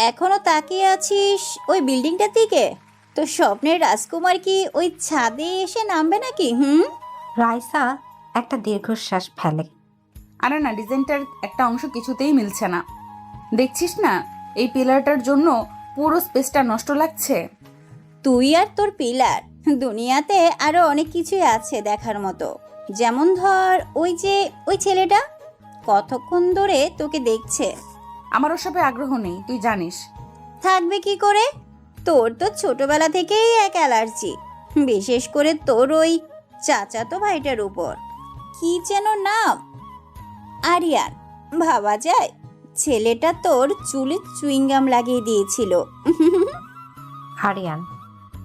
এখনো তাকিয়ে আছিস ওই বিল্ডিংটার দিকে? তো স্বপ্নের রাজকুমার কি ওই ছাদে এসে নামবে নাকি? রাইসা একটা দীর্ঘশ্বাস ফেলে। আরে না, ডিজাইনটার একটা অংশ কিছুতেই মিলছে না। দেখছিস না এই পিলারটার জন্য পুরো স্পেসটা নষ্ট লাগছে। তুই আর তোর পিলার, দুনিয়াতে আরো অনেক কিছুই আছে দেখার মতো। যেমন ধর ওই ছেলেটা কতক্ষণ ধরে তোকে দেখছে। আমার ওসবে আগ্রহ নেই, তুই জানিস। থাকবে কি করে? তোর তো ছোটবেলা থেকেই এক অ্যালার্জি, বিশেষ করে তোর ওই চাচাতো ভাইটার উপর। কি যেন নাম? আরিয়ান। ভাবা যায় ছেলেটা তোর চুলে চুইংগাম লাগিয়ে দিয়েছিল। আরিয়ান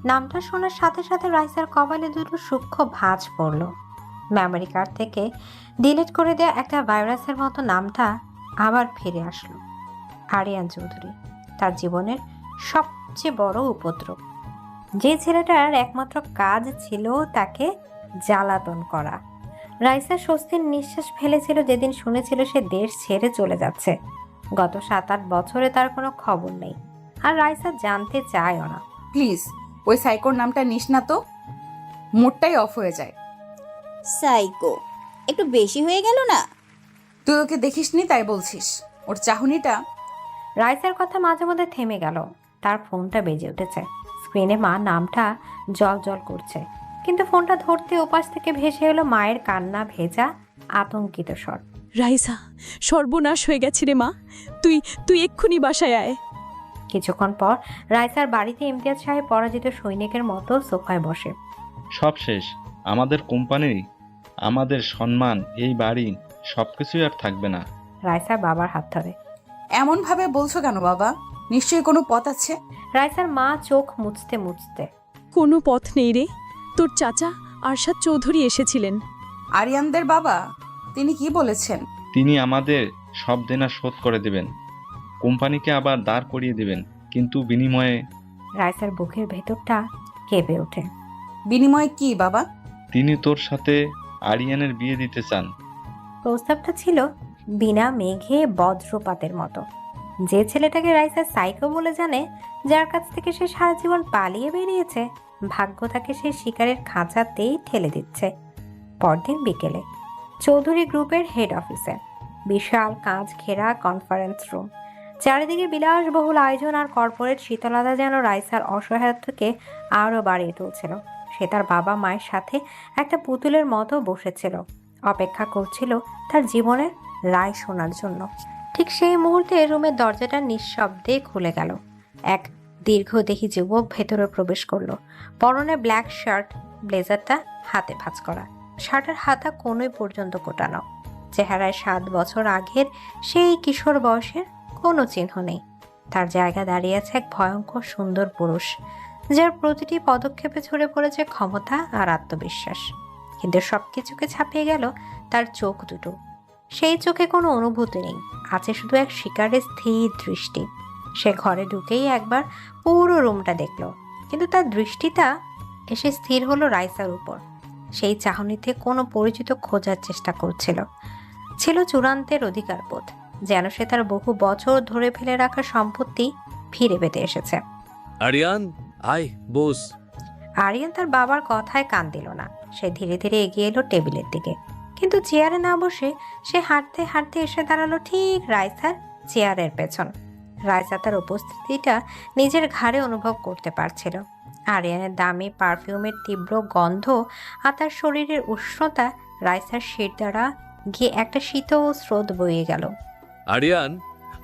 নামটা শোনার সাথে সাথে রাইসার কপালে দুটো সূক্ষ্ম ভাঁজ পড়ল। মেমোরি কার্ড থেকে ডিলিট করে দেওয়া একটা ভাইরাসের মতো নামটা আবার ফিরে আসলো। আরিয়ান চৌধুরী, তার জীবনের সবচেয়ে বড় উপদ্রব। যে ছেলেটার একমাত্র কাজ ছিল তাকে জ্বালাতন করা। রাইসা স্বস্তির নিঃশ্বাস ফেলেছিল যেদিন শুনেছিল সে দেশ ছেড়ে চলে যাচ্ছে। গত 7-8 বছরে তার কোনো খবর নেই, আর রাইসা জানতে চায়ও না। প্লিজ ওই সাইকোর নামটা নিস না তো, মুডটাই অফ হয়ে যায়। সাইকো একটু বেশি হয়ে গেল না? তুই ওকে দেখিসনি তাই বলছিস? ওর চাহনিটা। রাইসার কথা মাঝে মধ্যে থেমে গেল। তার ফোনটা বেজে উঠেছে। স্ক্রিনে মা নামটা জল জল করছে, কিন্তু ফোনটা ধরতে ওপাশ থেকে ভেসে এলো মায়ের কান্না ভেজা আতঙ্কিত স্বর। রাইসা, সর্বনাশ হয়ে গেছে রে মা, তুই তুই এক্ষুনি বাসায় আয়। কিছুক্ষণ পর রাইসার বাড়িতে ইমতিয়াজ সাহেব পরাজিত সৈনিকের মতো সোফায় বসে। সব শেষ। আমাদের কোম্পানি, আমাদের সম্মান, এই বাড়ি, সবকিছুই আর থাকবে না। রাইসার বাবার হাত ধরে। এমন ভাবে বলছো কেন বাবা? নিশ্চয়ই কোনো পথ আছে। রাইসার মা চোখ মুছতে মুছতে। কোনো পথ নেই রে, তোর চাচা আরশাদ চৌধুরী এসেছিলেন। আরিয়ানদের বাবা? তিনি কি বলেছেন? তিনি আমাদের সব দেনা শোধ করে দেবেন, কোম্পানিকে আবার দাঁড় করিয়ে দেবেন, কিন্তু বিনিময়ে। রাইসার বুকের ভেতরটা কেঁপে ওঠে। বিনিময়ে কি বাবা? তিনি তোর সাথে আরিয়ানের বিয়ে দিতে চান। প্রস্তাবটা ছিল বিনা মেঘে বজ্রপাতের মতো। যে ছেলেটাকে রাইসা সাইকো বলে জানে, যার কাছ থেকে সে সারা জীবন পালিয়ে বেরিয়েছে, ভাগ্য তাকে সেই শিকারের খাঁচাতেই ঠেলে দিচ্ছে। পরদিন বিকেলে চৌধুরী গ্রুপের হেড অফিসে বিশাল কাঁচ ঘেরা কনফারেন্স রুম। চারিদিকে বিলাসবহুল আয়োজন আর কর্পোরেট শীতলতা যেন রাইসার অসহায়ত্বকে আরও বাড়িয়ে তুলছিল। সে তার বাবা মায়ের সাথে একটা পুতুলের মতো বসেছিল, অপেক্ষা করছিল তার জীবনের রায় শোনার জন্য। ঠিক সেই মুহূর্তে রুমের দরজাটা নিঃশব্দে খুলে গেল। এক দীর্ঘদেহী যুবক ভেতরে প্রবেশ করলো। পরনে ব্ল্যাক শার্ট, ব্লেজারটা হাতে ভাঁজ করা, শার্টের হাতা কোনোই পর্যন্ত কোটানো। চেহারায় 7 বছর আগের সেই কিশোর বয়সের কোনো চিহ্ন নেই। তার জায়গা দাঁড়িয়ে আছে এক ভয়ঙ্কর সুন্দর পুরুষ, যার প্রতিটি পদক্ষেপে ছড়ে পড়েছে ক্ষমতা আর আত্মবিশ্বাস। কিন্তু সবকিছুকে ছাপিয়ে গেল তার চোখ দুটো। সেই চোখে কোনো অনুভূতি নেই, আছে শুধু এক শিকারের স্থির দৃষ্টি। সে ঘরে ঢুকেই একবার পুরো রুমটা দেখল, কিন্তু তার দৃষ্টিটা এসে স্থির হলো রাইসার উপর। সেই চাহনিতে কোনো পরিচিত খোঁজার চেষ্টা করছিল। ছিল চূড়ান্তের অধিকারবোধ, যেন সে তার বহু বছর ধরে ফেলে রাখা সম্পত্তি ফিরে পেতে এসেছে। আরিয়ান, আয় বস। আরিয়ান তার বাবার কথায় কান দিল না। সে ধীরে ধীরে এগিয়ে এলো টেবিলের দিকে, কিন্তু চেয়ারে না বসে সে হাঁটতে হাঁটতে এসে দাঁড়ালো ঠিক রাইসার চেয়ারের পেছন। রাইসা তার উপস্থিতিটা নিজের ঘাড়ে অনুভব করতে পারছিল। আরিয়ানের দামি পারফিউমের তীব্র গন্ধ আর তার শরীরের উষ্ণতা রাইসার শির দ্বারা গিয়ে একটা শীতল স্রোত বয়ে গেল। আরিয়ান,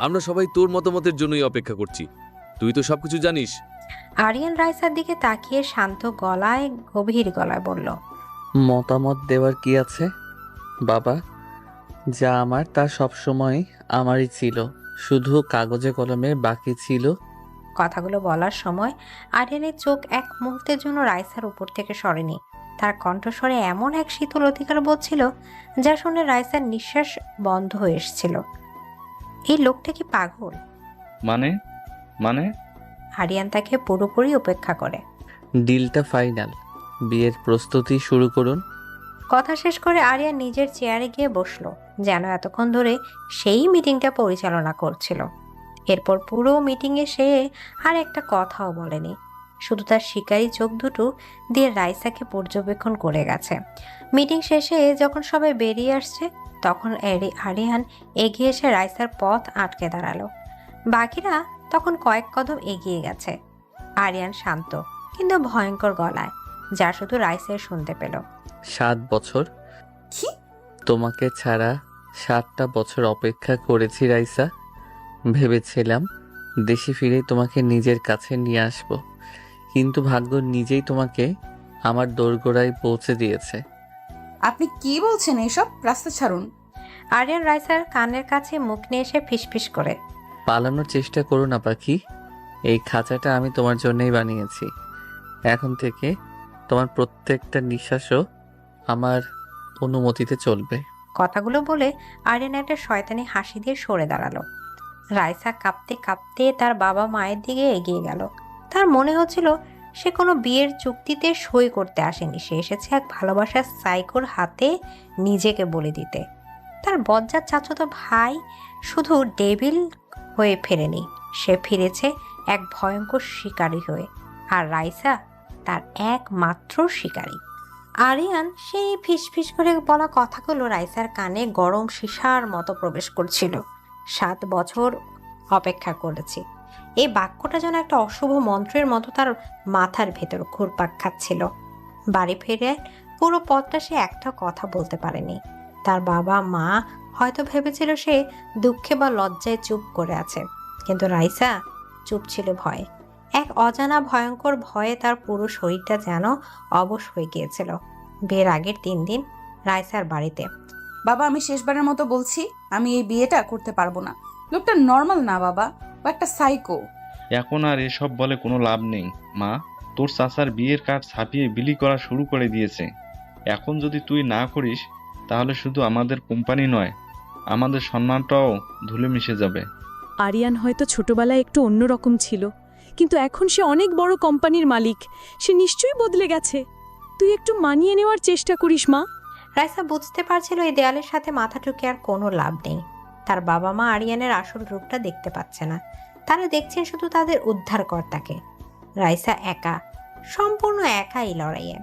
আমরা সবাই তোর মতামতের জন্যই অপেক্ষা করছি, তুই তো সবকিছু জানিস। আরিয়ান রাইসার দিকে তাকিয়ে শান্ত গলায় গভীর গলায় বলল, মতামত দেওয়ার কি আছে বাবা? যা আমার তা সবসময় আমারই ছিল, শুধু কাগজে কলমে বাকি ছিল। কথাগুলো বলার সময় আরিয়ানের চোখ এক মুহূর্তের জন্য রাইসার উপর থেকে সরেনি। তার কণ্ঠস্বরে এমন এক শীতল অধিকার বোধ ছিল, যা শুনে রাইসার নিঃশ্বাস বন্ধ হয়ে এসেছিল। এই লোকটা কি পাগল? মানে মানে আরিয়ান তাকে পুরোপুরি উপেক্ষা করে। ডিলটা ফাইনাল, বিয়ের প্রস্তুতি শুরু করুন। কথা শেষ করে আরিয়ান নিজের চেয়ারে গিয়ে বসলো, যেন এতক্ষণ ধরে সেই মিটিংটা পরিচালনা করছিল। এরপর পুরো মিটিংয়ে সে আর একটা কথাও বলেনি, শুধু তার শিকারী চোখ দুটো দিয়ে রাইসাকে পর্যবেক্ষণ করে গেছে। মিটিং শেষে যখন সবাই বেরিয়ে আসছে তখন আরিয়ান এগিয়ে এসে রাইসার পথ আটকে দাঁড়ালো। বাকিরা তখন কয়েক কদম এগিয়ে গেছে। আরিয়ান শান্ত কিন্তু ভয়ঙ্কর গলায়, যা শুধু রাইসাই শুনতে পেল। 7 বছর কি? তোমাকে ছাড়া 7টা বছর অপেক্ষা করেছি রাইসা। ভেবেছিলাম দেশে ফিরে তোমাকে নিজের কাছে নিয়ে আসব, কিন্তু ভাগ্য নিজেই তোমাকে আমার দোরগোড়ায় পৌঁছে দিয়েছে। আপনি কি বলছেন এসব? রাস্তা ছাড়ুন। আরিয়ান রাইসার কানের কাছে মুখ নিয়ে এসে ফিসফিস করে, পালানোর চেষ্টা করো না পাখি, এই খাঁচাটা আমি তোমার জন্যই বানিয়েছি। এখন থেকে তোমার প্রত্যেকটা নিঃশ্বাসও আমার অনুমতিতে চলবে। কথাগুলো বলে আরিয়ান একটা শয়তানি হাসি দিয়ে সরে দাঁড়ালো। রাইসা কাঁপতে কাঁপতে তার বাবা মায়ের দিকে এগিয়ে গেল। তার মনে হচ্ছিল সে কোনো বিয়ের চুক্তিতে সই করতে আসেনি, সে এসেছে এক ভালোবাসার সাইকোর হাতে নিজেকে বলে দিতে। তার বজ্জাত চাচাতো ভাই শুধু ডেভিল হয়ে ফেরেনি, সে ফিরেছে এক ভয়ঙ্কর শিকারী হয়ে, আর রাইসা তার একমাত্র শিকারী। আরিয়ান সেই ফিসফিস করে বলা কথাগুলো রাইসার কানে গরম সীসার মতো প্রবেশ করছিল। 7 বছর অপেক্ষা করেছি, এই বাক্যটা যেন একটা অশুভ মন্ত্রের মতো তার মাথার ভেতর ঘুরপাক খাচ্ছিল। বাড়ি ফিরে পুরো পথটা সে একটা কথা বলতে পারেনি। তার বাবা মা হয়তো ভেবেছিল সে দুঃখে বা লজ্জায় চুপ করে আছে, কিন্তু রাইসা চুপ ছিল ভয়ে। এক অজানা ভয়ঙ্কর ভয়ে তার পুরো শরীরটা যেন অবশ হয়ে গিয়েছিল। বিয়ের আগের 3 দিন রাইসার বাড়িতে। বাবা, আমি শেষবারের মতো বলছি, আমি এই বিয়েটা করতে পারবো না। লোকটা নর্মাল না বাবা, ও একটা সাইকো। এখন আর এসব বলে কোনো লাভ নেই মা। তোর চাচার বিয়ের কার্ড ছাপিয়ে বিলি করা শুরু করে দিয়েছে। এখন যদি তুই না করিস তাহলে শুধু আমাদের কোম্পানি নয়, আমাদের সম্মানটাও ধুলে মিশে যাবে। আরিয়ান হয়তো ছোটবেলায় একটু অন্যরকম ছিল, কিন্তু এখন সে অনেক বড় কোম্পানির মালিক, সে নিশ্চয়ই বদলে গেছে। তুই একটু মানিয়ে নেওয়ার চেষ্টা করিস মা। রাইসা বুঝতে পারছিল এই দেয়ালের সাথে মাথা ঠুকে আর কোনো লাভ নেই। তার বাবা মা আরিয়ানের আসল রূপটা দেখতে পাচ্ছে না, তারা দেখছেন শুধু তাদের উদ্ধারকর্তাকে। রাইসা একা, সম্পূর্ণ একা এই লড়াইয়ে।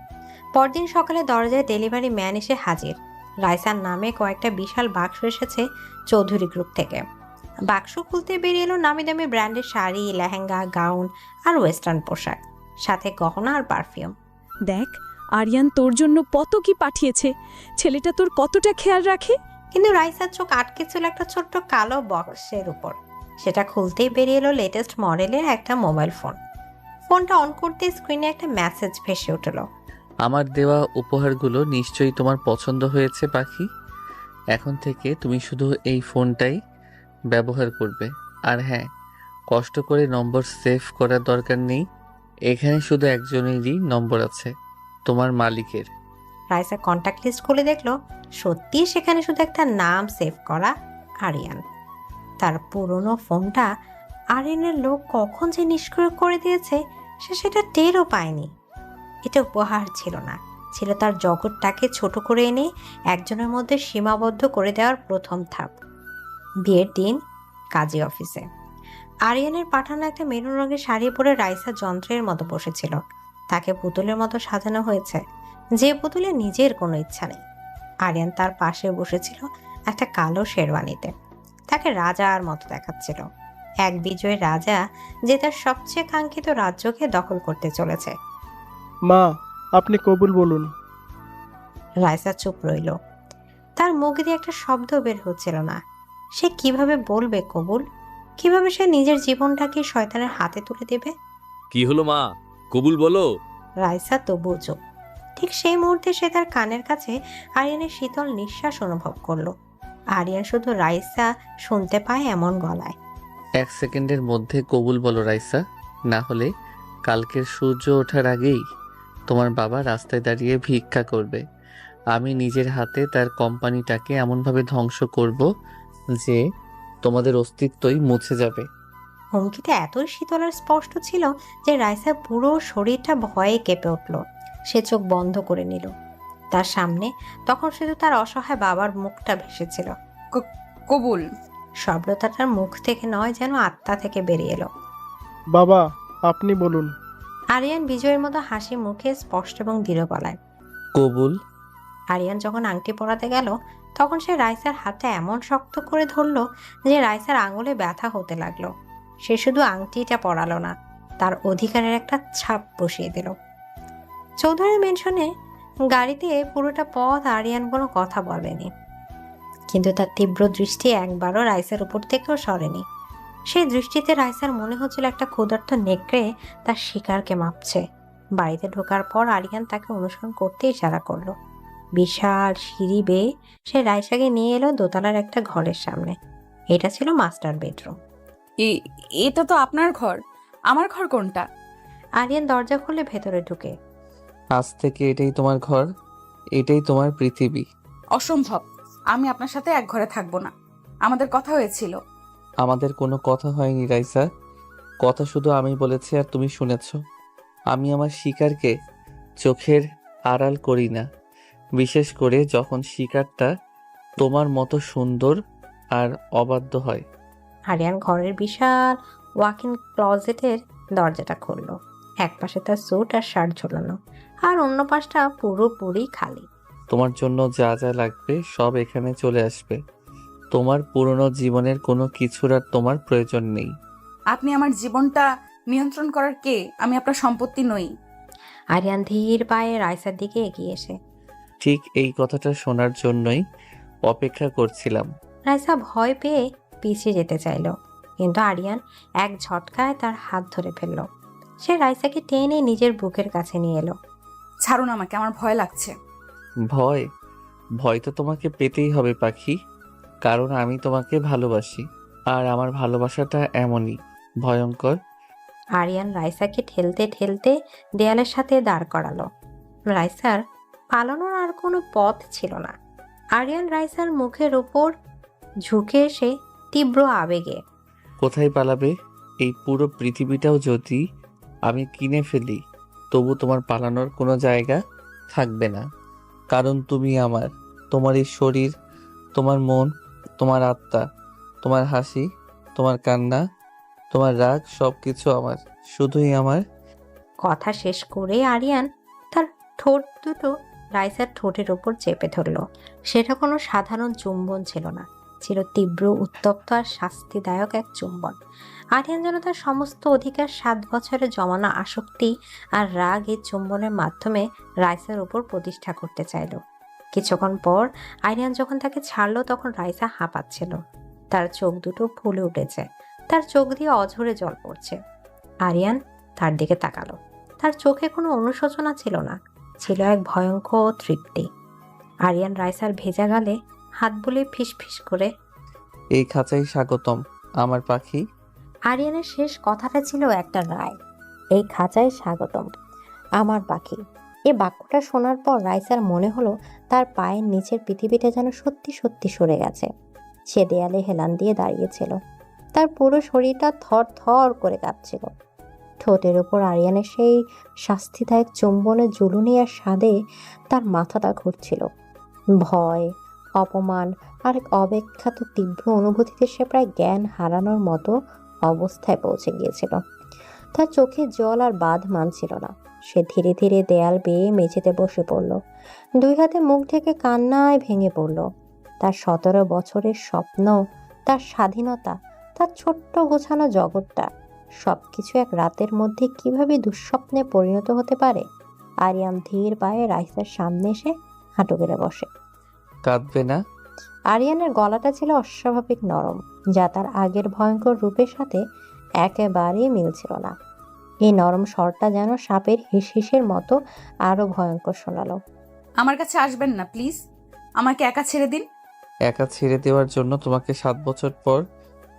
পরদিন সকালে দরজায় ডেলিভারি ম্যান এসে হাজির। রাইসার নামে কয়েকটা বিশাল বাক্স এসেছে চৌধুরী গ্রুপ থেকে। বাক্স খুলতে বেরিয়ে এলো নামি দামি ব্র্যান্ডের শাড়ি, লেহেঙ্গা, গাউন আর ওয়েস্টার্ন পোশাক, সাথে গহনা আর পারফিউম। দেখ, আরিয়ান তোর জন্য কত কি পাঠিয়েছে। ছেলেটা তোর কতটা খেয়াল রাখে। কিন্তু রাইসার চোখ আটকে ছিল একটা ছোট্ট কালো বক্সের উপর। সেটা খুলতেই বেরিয়ে এলো লেটেস্ট মডেলের একটা মোবাইল ফোন। ফোনটা অন করতে স্ক্রিনে একটা মেসেজ ভেসে উঠল। আমার দেওয়া উপহারগুলো নিশ্চয়ই তোমার পছন্দ হয়েছে পাখি। এখন থেকে তুমি শুধু এই ফোনটাই ব্যবহার করবে। আর হ্যাঁ, কষ্ট করে নম্বর সেভ করার দরকার নেই, এখানে শুধু একজনেরই নম্বর আছে, তোমার মালিকের। রাইসা কন্ট্যাক্ট লিস্ট খুলে দেখলো সত্যি সেখানে শুধু একটা নাম সেভ করা, আরিয়ান। তার পুরনো ফোনটা আরিয়ানের লোক কখন যে নিষ্ক্রিয় করে দিয়েছে সে সেটা টেরও পায়নি। এটা উপহার ছিল না, ছিল তার জগৎটাকে ছোট করে এনে একজনের মধ্যে সীমাবদ্ধ করে দেওয়ার প্রথম ধাপ। বিয়ের দিন কাজী অফিসে আরিয়ানের পাঠানো একটা মেরুন রঙের শাড়ি পরে রাইসা যন্ত্রের মতো বসেছিল। তাকে পুতুলের মতো সাজানো হয়েছে, যে পুতুলে নিজের কোনো ইচ্ছা নেই। আরিয়ান তার পাশে বসেছিল একটা কালো শেরওয়ানিতে। তাকে রাজার মতো দেখাচ্ছিল, এক বিজয়ী রাজা যে তার সবচেয়ে কাঙ্ক্ষিত রাজ্যকে দখল করতে চলেছে। মা, আপনি কবুল বলুন। রাইসা চুপ রইল, তার মুখ দিয়ে একটা শব্দ বের হচ্ছিল না। সে কিভাবে বলবে কবুল? কিভাবে সে নিজের জীবনটাকে শয়তানের হাতে তুলে দেবে? কি হলো মা, কবুল বলো। রাইসা তবুও চুপ। ঠিক সেই মুহূর্তে সে তার কানের কাছে আরিয়ানের শীতল নিঃশ্বাস অনুভব করলো। আরিয়ান শুধু রাইসা শুনতে পায় এমন গলায়। 1 সেকেন্ডের মধ্যে কবুল বলো রাইসা, না হলে কালকের সূর্য ওঠার আগেই তোমার বাবা রাস্তায় দাঁড়িয়ে ভিক্ষা করবে। আমি নিজের হাতে তার কোম্পানিটাকে এমনভাবে ধ্বংস করব যে তোমাদের অস্তিত্বই মুছে যাবে। হুমকিটা এতই শীতল আর স্পষ্ট ছিল যে রাইসার পুরো শরীরটা ভয়ে কেঁপে উঠল। সে চোখ বন্ধ করে নিল। তার সামনে তখন শুধু তার অসহায় বাবার মুখটা ভেসেছিল। কবুল। শব্দটা তার মুখ থেকে নয়, যেন আত্মা থেকে বেরিয়ে এলো। বাবা আপনি বলুন। আরিয়ান বিজয়ের মতো হাসি মুখে স্পষ্ট এবং দৃঢ় গলায়। কবুল। আরিয়ান যখন আংটি পরাতে গেল, তখন সে রাইসার হাতটা এমন শক্ত করে ধরলো যে রাইসার আঙুলে ব্যথা হতে লাগলো। সে শুধু আংটিটা পরালো না, তার অধিকারের একটা ছাপ বসিয়ে দিল। চৌধুরী মেনশনে গাড়িতে পুরোটা পথ আরিয়ান কোনো কথা বলেনি, কিন্তু তার তীব্র দৃষ্টি একবারও রাইসার উপর থেকেও সরেনি। সেই দৃষ্টিতে রাইসার মনে হচ্ছিল একটা ক্ষুধার্ত নেকড়ে তার শিকারকে মাপছে। বাড়িতে ঢোকার পর আরিয়ান তাকে অনুসরণ করতে ইশারা করলো। বিশাল সিঁড়ি বেয়ে সে রাইসাকে নিয়ে এলো দোতলার একটা ঘরের সামনে। এটা ছিল মাস্টার বেডরুম। এটা তো আপনার ঘর, আমার ঘর কোনটা? আরিয়ান দরজা খুলে ভেতরে ঢুকে। আজ থেকে এটাই তোমার ঘর, এটাই তোমার পৃথিবী। অসম্ভব, আমি আপনার সাথে এক ঘরে থাকবো না। আমাদের কথা হয়েছিল। আমাদের কোনো কথা হয়নি রাইসা, কথা শুধু আমি বলেছি আর তুমি শুনেছ। আমি আমার শিকারকে চোখের আড়াল করি না, বিশেষ করে যখন শিকারটা তোমার মতো সুন্দর আর অবাধ্য হয়। আরিয়ান ঘরের বিশাল ওয়াক ইন ক্লজেটের দরজাটা খুললো। এক পাশে তার স্যুট আর শার্ট ঝোলানো, আর অন্য পাশটা পুরোপুরি খালি। তোমার জন্য যা যা লাগবে সব এখানে চলে আসবে। তোমার পুরনো জীবনের কোনো কিছুর আর তোমার প্রয়োজন নেই। আপনি আমার জীবনটা নিয়ন্ত্রণ করার কে? আমি আপনার সম্পত্তি নই। আরিয়ান ধীর পায়ে রাইসার দিকে এগিয়ে এসে। ঠিক এই কথাটা শোনার জন্যই অপেক্ষা করছিলাম। রাইসা ভয় পেয়ে পিছিয়ে যেতে চাইল, কিন্তু আরিয়ান এক ঝটকায় তার হাত ধরে ফেলল। সে রাইসাকে টেনে নিজের বুকের কাছে নিয়ে এলো। ছাড়ুন আমাকে, আমার ভয় লাগছে। ভয়? ভয় তো তোমাকে পেতেই হবে পাখি, কারণ আমি তোমাকে ভালোবাসি, আর আমার ভালোবাসাটা এমনই ভয়ঙ্কর। আরিয়ান রাইসাকে ঠেলতে ঠেলতে দেয়ালের সাথে দাঁড় করালো। রাইসার পালানোর আর কোনো পথ ছিল না। আরিয়ান রাইসার মুখের ওপর ঝুঁকে এসে তীব্র আবেগে। কোথায় পালাবে? এই পুরো পৃথিবীটাও যদি আমি কিনে ফেলি, তবু তোমার পালানোর কোনো জায়গা থাকবে না, কারণ তুমি আমার। তোমার এই শরীর, তোমার মন, তোমার আত্মা, তোমার হাসি, তোমার কান্না, তোমার রাগ, সব কিছু আমার, শুধুই আমার। কথা শেষ করে আরিয়ান তার ঠোঁট দুটো রাইসার ঠোঁটের ওপর চেপে ধরল। সেটা কোনো সাধারণ চুম্বন ছিল না, ছিল তীব্র, উত্তপ্ত আর শাস্তিদায়ক এক চুম্বন। আরিয়ান যেন তার সমস্ত অধিকার, 7 বছরে জমানো আসক্তি আর রাগ এই চুম্বনের মাধ্যমে রাইসার ওপর প্রতিষ্ঠা করতে চাইল। কিছুক্ষণ পর আরিয়ান যখন তাকে ছাড়লো, তখন রাইসা হাঁপাচ্ছিল। তার চোখ দুটো ফুলে উঠেছে, তার চোখ দিয়ে অঝরে জল পড়ছে। আরিয়ান তার দিকে তাকালো। তার চোখে কোনো অনুশোচনা ছিল না, ছিল এক ভয়ঙ্কর তৃপ্তি। আরিয়ান রাইসার ভেজা গালে হাত বুলিয়ে ফিসফিস করে, এই খাঁচাই স্বাগতম আমার পাখি। আরিয়ানের শেষ কথাটা ছিল একটা রায়। এই খাঁচায় স্বাগতম আমার পাখি। এই বাক্যটা শোনার পর রাইসার মনে হলো তার পায়ের নিচের পৃথিবীটা যেন সত্যি সত্যি সরে গেছে। সে দেয়ালে হেলান দিয়ে দাঁড়িয়েছিল, তার পুরো শরীরটা থর থর করে কাঁপছিল। ঠোঁটের ওপর আরিয়ানের সেই শাস্তিদায়ক চুম্বনের জুলুনি আর স্বাদে তার মাথাটা ঘুরছিল। ভয়, অপমান আর এক অব্যাখ্যাত তীব্র অনুভূতিতে সে প্রায় জ্ঞান হারানোর মতো অবস্থায় পৌঁছে গিয়েছিল। তার চোখে জল আর বাঁধ মানছিল না। সে ধীরে ধীরে দেয়াল বেয়ে মেঝেতে বসে পড়ল, 2 হাতে মুখ ঢেকে কান্নায় ভেঙে পড়ল। তার 17 বছরের স্বপ্ন, তার স্বাধীনতা, তার ছোট্ট গোছানো জগৎটা, সবকিছু এক রাতের মধ্যে কিভাবে দুঃস্বপ্নে পরিণত হতে পারে। আরিয়ান ধীর পায়ে রাইসার সামনে এসে হাঁটু গেড়ে বসে। কাঁদবে না? আরিয়ানের গলাটা ছিল অস্বাভাবিক নরম, যা তার আগের ভয়ঙ্কর রূপের সাথে একেবারেই মিলছিল না। এই নরম স্বরটা যেন সাপের হিসহিসের মতো আরো ভয়ঙ্কর শোনালো। আমার কাছে আসবেন না প্লিজ, আমাকে একা ছেড়ে দিন। একা ছেড়ে দেওয়ার জন্য তোমাকে 7 বছর পর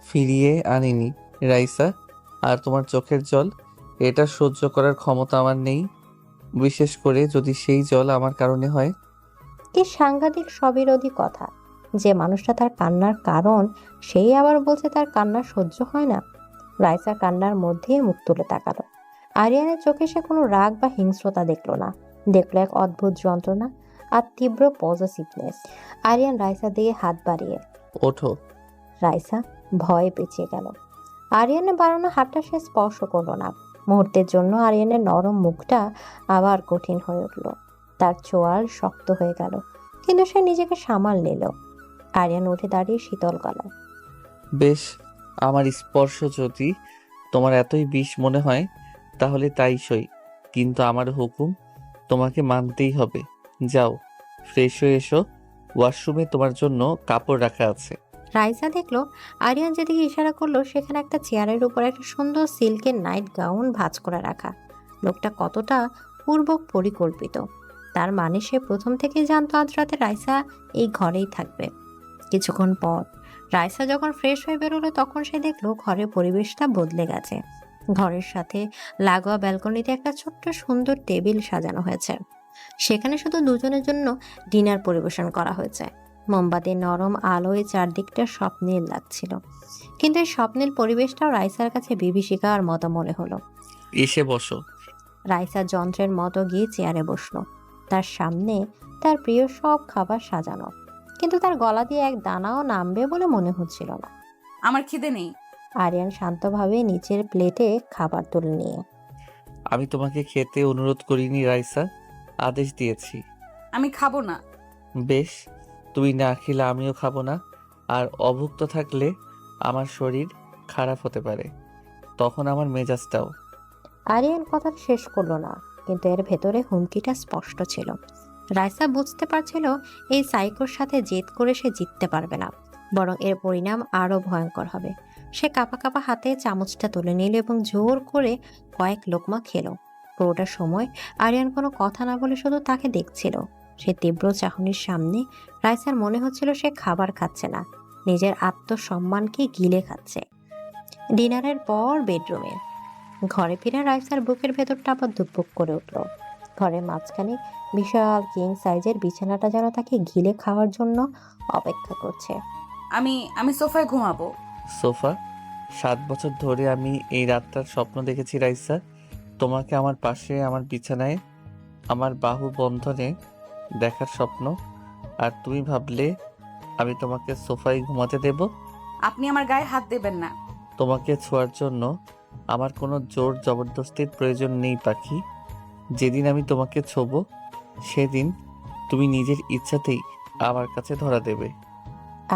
ফিরিয়ে আনিনি রাইসা, আর তোমার চোখের জল, এটা সহ্য করার ক্ষমতা আমার নেই, বিশেষ করে যদি সেই জল আমার কারণে হয়। কি সাংঘাতিক স্ববিরোধী কথা! যে মানুষটা তার কান্নার কারণ, সেই আবার বলছে তার কান্না সহ্য হয় না। রাইসা কান্নার মধ্যে মুখ তুলে তাকালো। আরিয়ানের চোখে সে কোনো রাগ বা হিংস্রতা দেখলো না, দেখলো এক অদ্ভুত যন্ত্রণা আর তীব্র পজিটিভনেস। আরিয়ান রাইসার দিকে হাত বাড়িয়ে, ওঠো। রাইসা ভয়ে পেঁচিয়ে গেল। আরিয়ানের বাড়ানো হাতটা সে স্পর্শ করলো না। মুহূর্তের জন্য আরিয়ানের নরম মুখটা আবার কঠিন হয়ে উঠল। তার চোয়াল শক্ত হয়ে গেল, কিন্তু সে নিজেকে সামাল নিল। আরিয়ান উঠে দাঁড়িয়ে শীতল গলায়, বেশ, আমার স্পর্শ যদি তোমার এতই বিষ মনে হয় তাহলে তাই সই, কিন্তু আমার হুকুম তোমাকে মানতেই হবে। যাও, ফ্রেশ হয়ে এসো, ওয়াশরুমে তোমার জন্য কাপড় রাখা আছে। রাইসা দেখলো আরিয়ান যেদিকে ইশারা করলো সেখানে একটা চেয়ারের উপর একটা সুন্দর সিল্কের নাইট গাউন ভাঁজ করে রাখা। লোকটা কতটা পূর্ব পরিকল্পিত! তার মানে সে প্রথম থেকেই জানতো আজ রাতে রাইসা এই ঘরেই থাকবে। কিছুক্ষণ পর রাইসা যখন ফ্রেশ হয়ে বেরোলো তখন সে দেখলো ঘরের পরিবেশটা বদলে গেছে। ঘরের সাথে লাগোয়া ব্যালকনিতে একটা ছোট্ট সুন্দর টেবিল সাজানো হয়েছে। সেখানে শুধু দুজনের জন্য ডিনার পরিবেশন করা হয়েছে। মোমবাতির নরম আলোয় চারদিকটা স্বপ্নীল লাগছিল, কিন্তু এই স্বপ্নীল পরিবেশটাও রাইসার কাছে বিভীষিকার মতো মনে হলো। এসে বসো। রাইসা যন্ত্রের মতো গিয়ে চেয়ারে বসলো। তার সামনে তার প্রিয় সব খাবার সাজানো, কিন্তু তার গলা দিয়ে এক দানাও নামবে বলে মনে হচ্ছিল না। আমার খিদে নেই। আরিয়ান শান্তভাবে নিচের প্লেটে খাবার তুলে নিয়ে, আমি তোমাকে খেতে অনুরোধ করিনি রাইসা, আদেশ দিয়েছি। আমি খাবো না। বেশ, তুমি না খেলে আমিও খাবো না, আর অভুক্ত থাকলে আমার শরীর খারাপ হতে পারে, তখন আমার মেজাজটাও। আরিয়ান কথা শেষ করলো না, কিন্তু এর ভেতরে হুমকিটা স্পষ্ট ছিল। রাইসা বুঝতে পারছিল এই সাইকোর সাথে জেদ করে সে জিততে পারবে না, বরং এর পরিণাম আরো ভয়ঙ্কর হবে। সে কাঁপা কাঁপা হাতে চামচটা তুলে নিল এবং জোর করে কয়েক লোকমা খেলো। পুরোটা সময় আরিয়ান কোনো কথা না বলে শুধু তাকে দেখছিল। সে তীব্র চাহনির সামনে রাইসার মনে হচ্ছিল সে খাবার খাচ্ছে না, নিজের আত্মসম্মানকে গিলে খাচ্ছে। ডিনারের পর বেডরুমে ঘরে ফিরে রাইসার বুকের ভেতরটা আবার ধুকপুক করে উঠল। ঘরের মাঝখানে বিশাল কিং সাইজের বিছানাটা যেন তাকে গিলে খাওয়ার জন্য অপেক্ষা করছে। আমি সোফায় ঘুমাবো। সোফা? 7 বছর ধরে আমি এই রাতটার স্বপ্ন দেখেছি রাইসা, তোমাকে আমার পাশে, আমার বিছানায়, আমার বাহু বন্ধনে দেখার স্বপ্ন। আর তুমি ভাবলে আমি তোমাকে সোফায় ঘুমাতে দেব? আপনি আমার গায়ে হাত দেবেন না। তোমাকে ছোঁয়ার জন্য আমার কোনো জোর জবরদস্তির প্রয়োজন নেই পাখি। যেদিন আমি তোমাকে ছোবো সেদিন তুমি নিজের ইচ্ছাতেই আমার কাছে ধরা দেবে।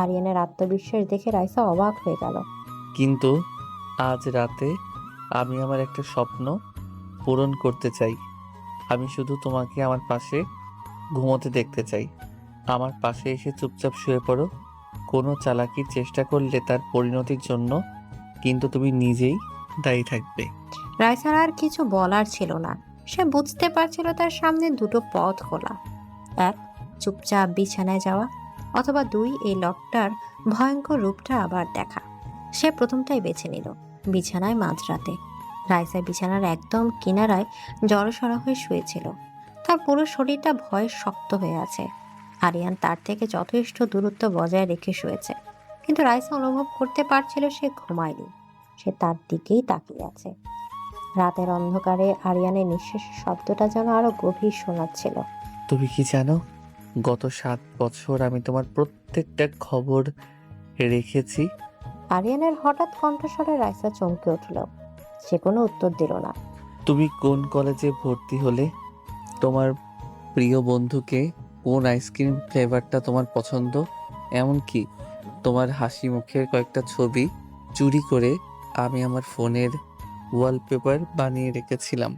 আরিয়ানের আত্মবিশ্বাস দেখে রাইসা অবাক হয়ে গেল। কিন্তু আজ রাতে আমি আমার একটা স্বপ্ন পূরণ করতে চাই। আমি শুধু তোমাকে আমার পাশে ঘুমোতে দেখতে চাই। আমার পাশে এসে চুপচাপ শুয়ে পড়ো। কোনো চালাকির চেষ্টা করলে তার পরিণতির জন্য কিন্তু তুমি নিজেই দায়ী থাকবে। রাইসার আর কিছু বলার ছিল না। সে বুঝতে পারছিল তার সামনে দুটো পথ খোলা। এক, চুপচাপ বিছানায় যাওয়া, অথবা দুই, এই লোকটার ভয়ঙ্কর রূপটা আবার দেখা। সে প্রথমটাই বেছে নিল। বিছানায় মাঝরাতে রাইসা বিছানার একদম কিনারায় জড়সড় হয়ে শুয়েছিল। তার পুরো শরীরটা ভয়ে শক্ত হয়ে আছে। আরিয়ান তার থেকে যথেষ্ট দূরত্ব বজায় রেখে শুয়েছে, কিন্তু রাইসা অনুভব করতে পারছিল সে ঘুমায়নি। সে তার দিকেই তাকিয়ে আছে। রাতের অন্ধকারে আরিয়ানের নিঃশ্বাসের শব্দটা যেন আরো গভীর শোনাচ্ছিল। তুমি কি জানো, গত 7 বছর আমি তোমার প্রত্যেকটা খবর রেখেছি। আরিয়ানের হঠাৎ কণ্ঠস্বরে রাইসা চমকে উঠল। সে কোনো উত্তর দিল না। তুমি কোন কলেজে ভর্তি হলে, তোমার প্রিয় বন্ধুকে কোন আইসক্রিম ফ্লেভারটা তোমার পছন্দ, এমনকি তোমার হাসি মুখের কয়েকটা ছবি চুরি করে আমি আমার ফোনের ওয়ালপেপার বানিয়ে রেখেছিলাম।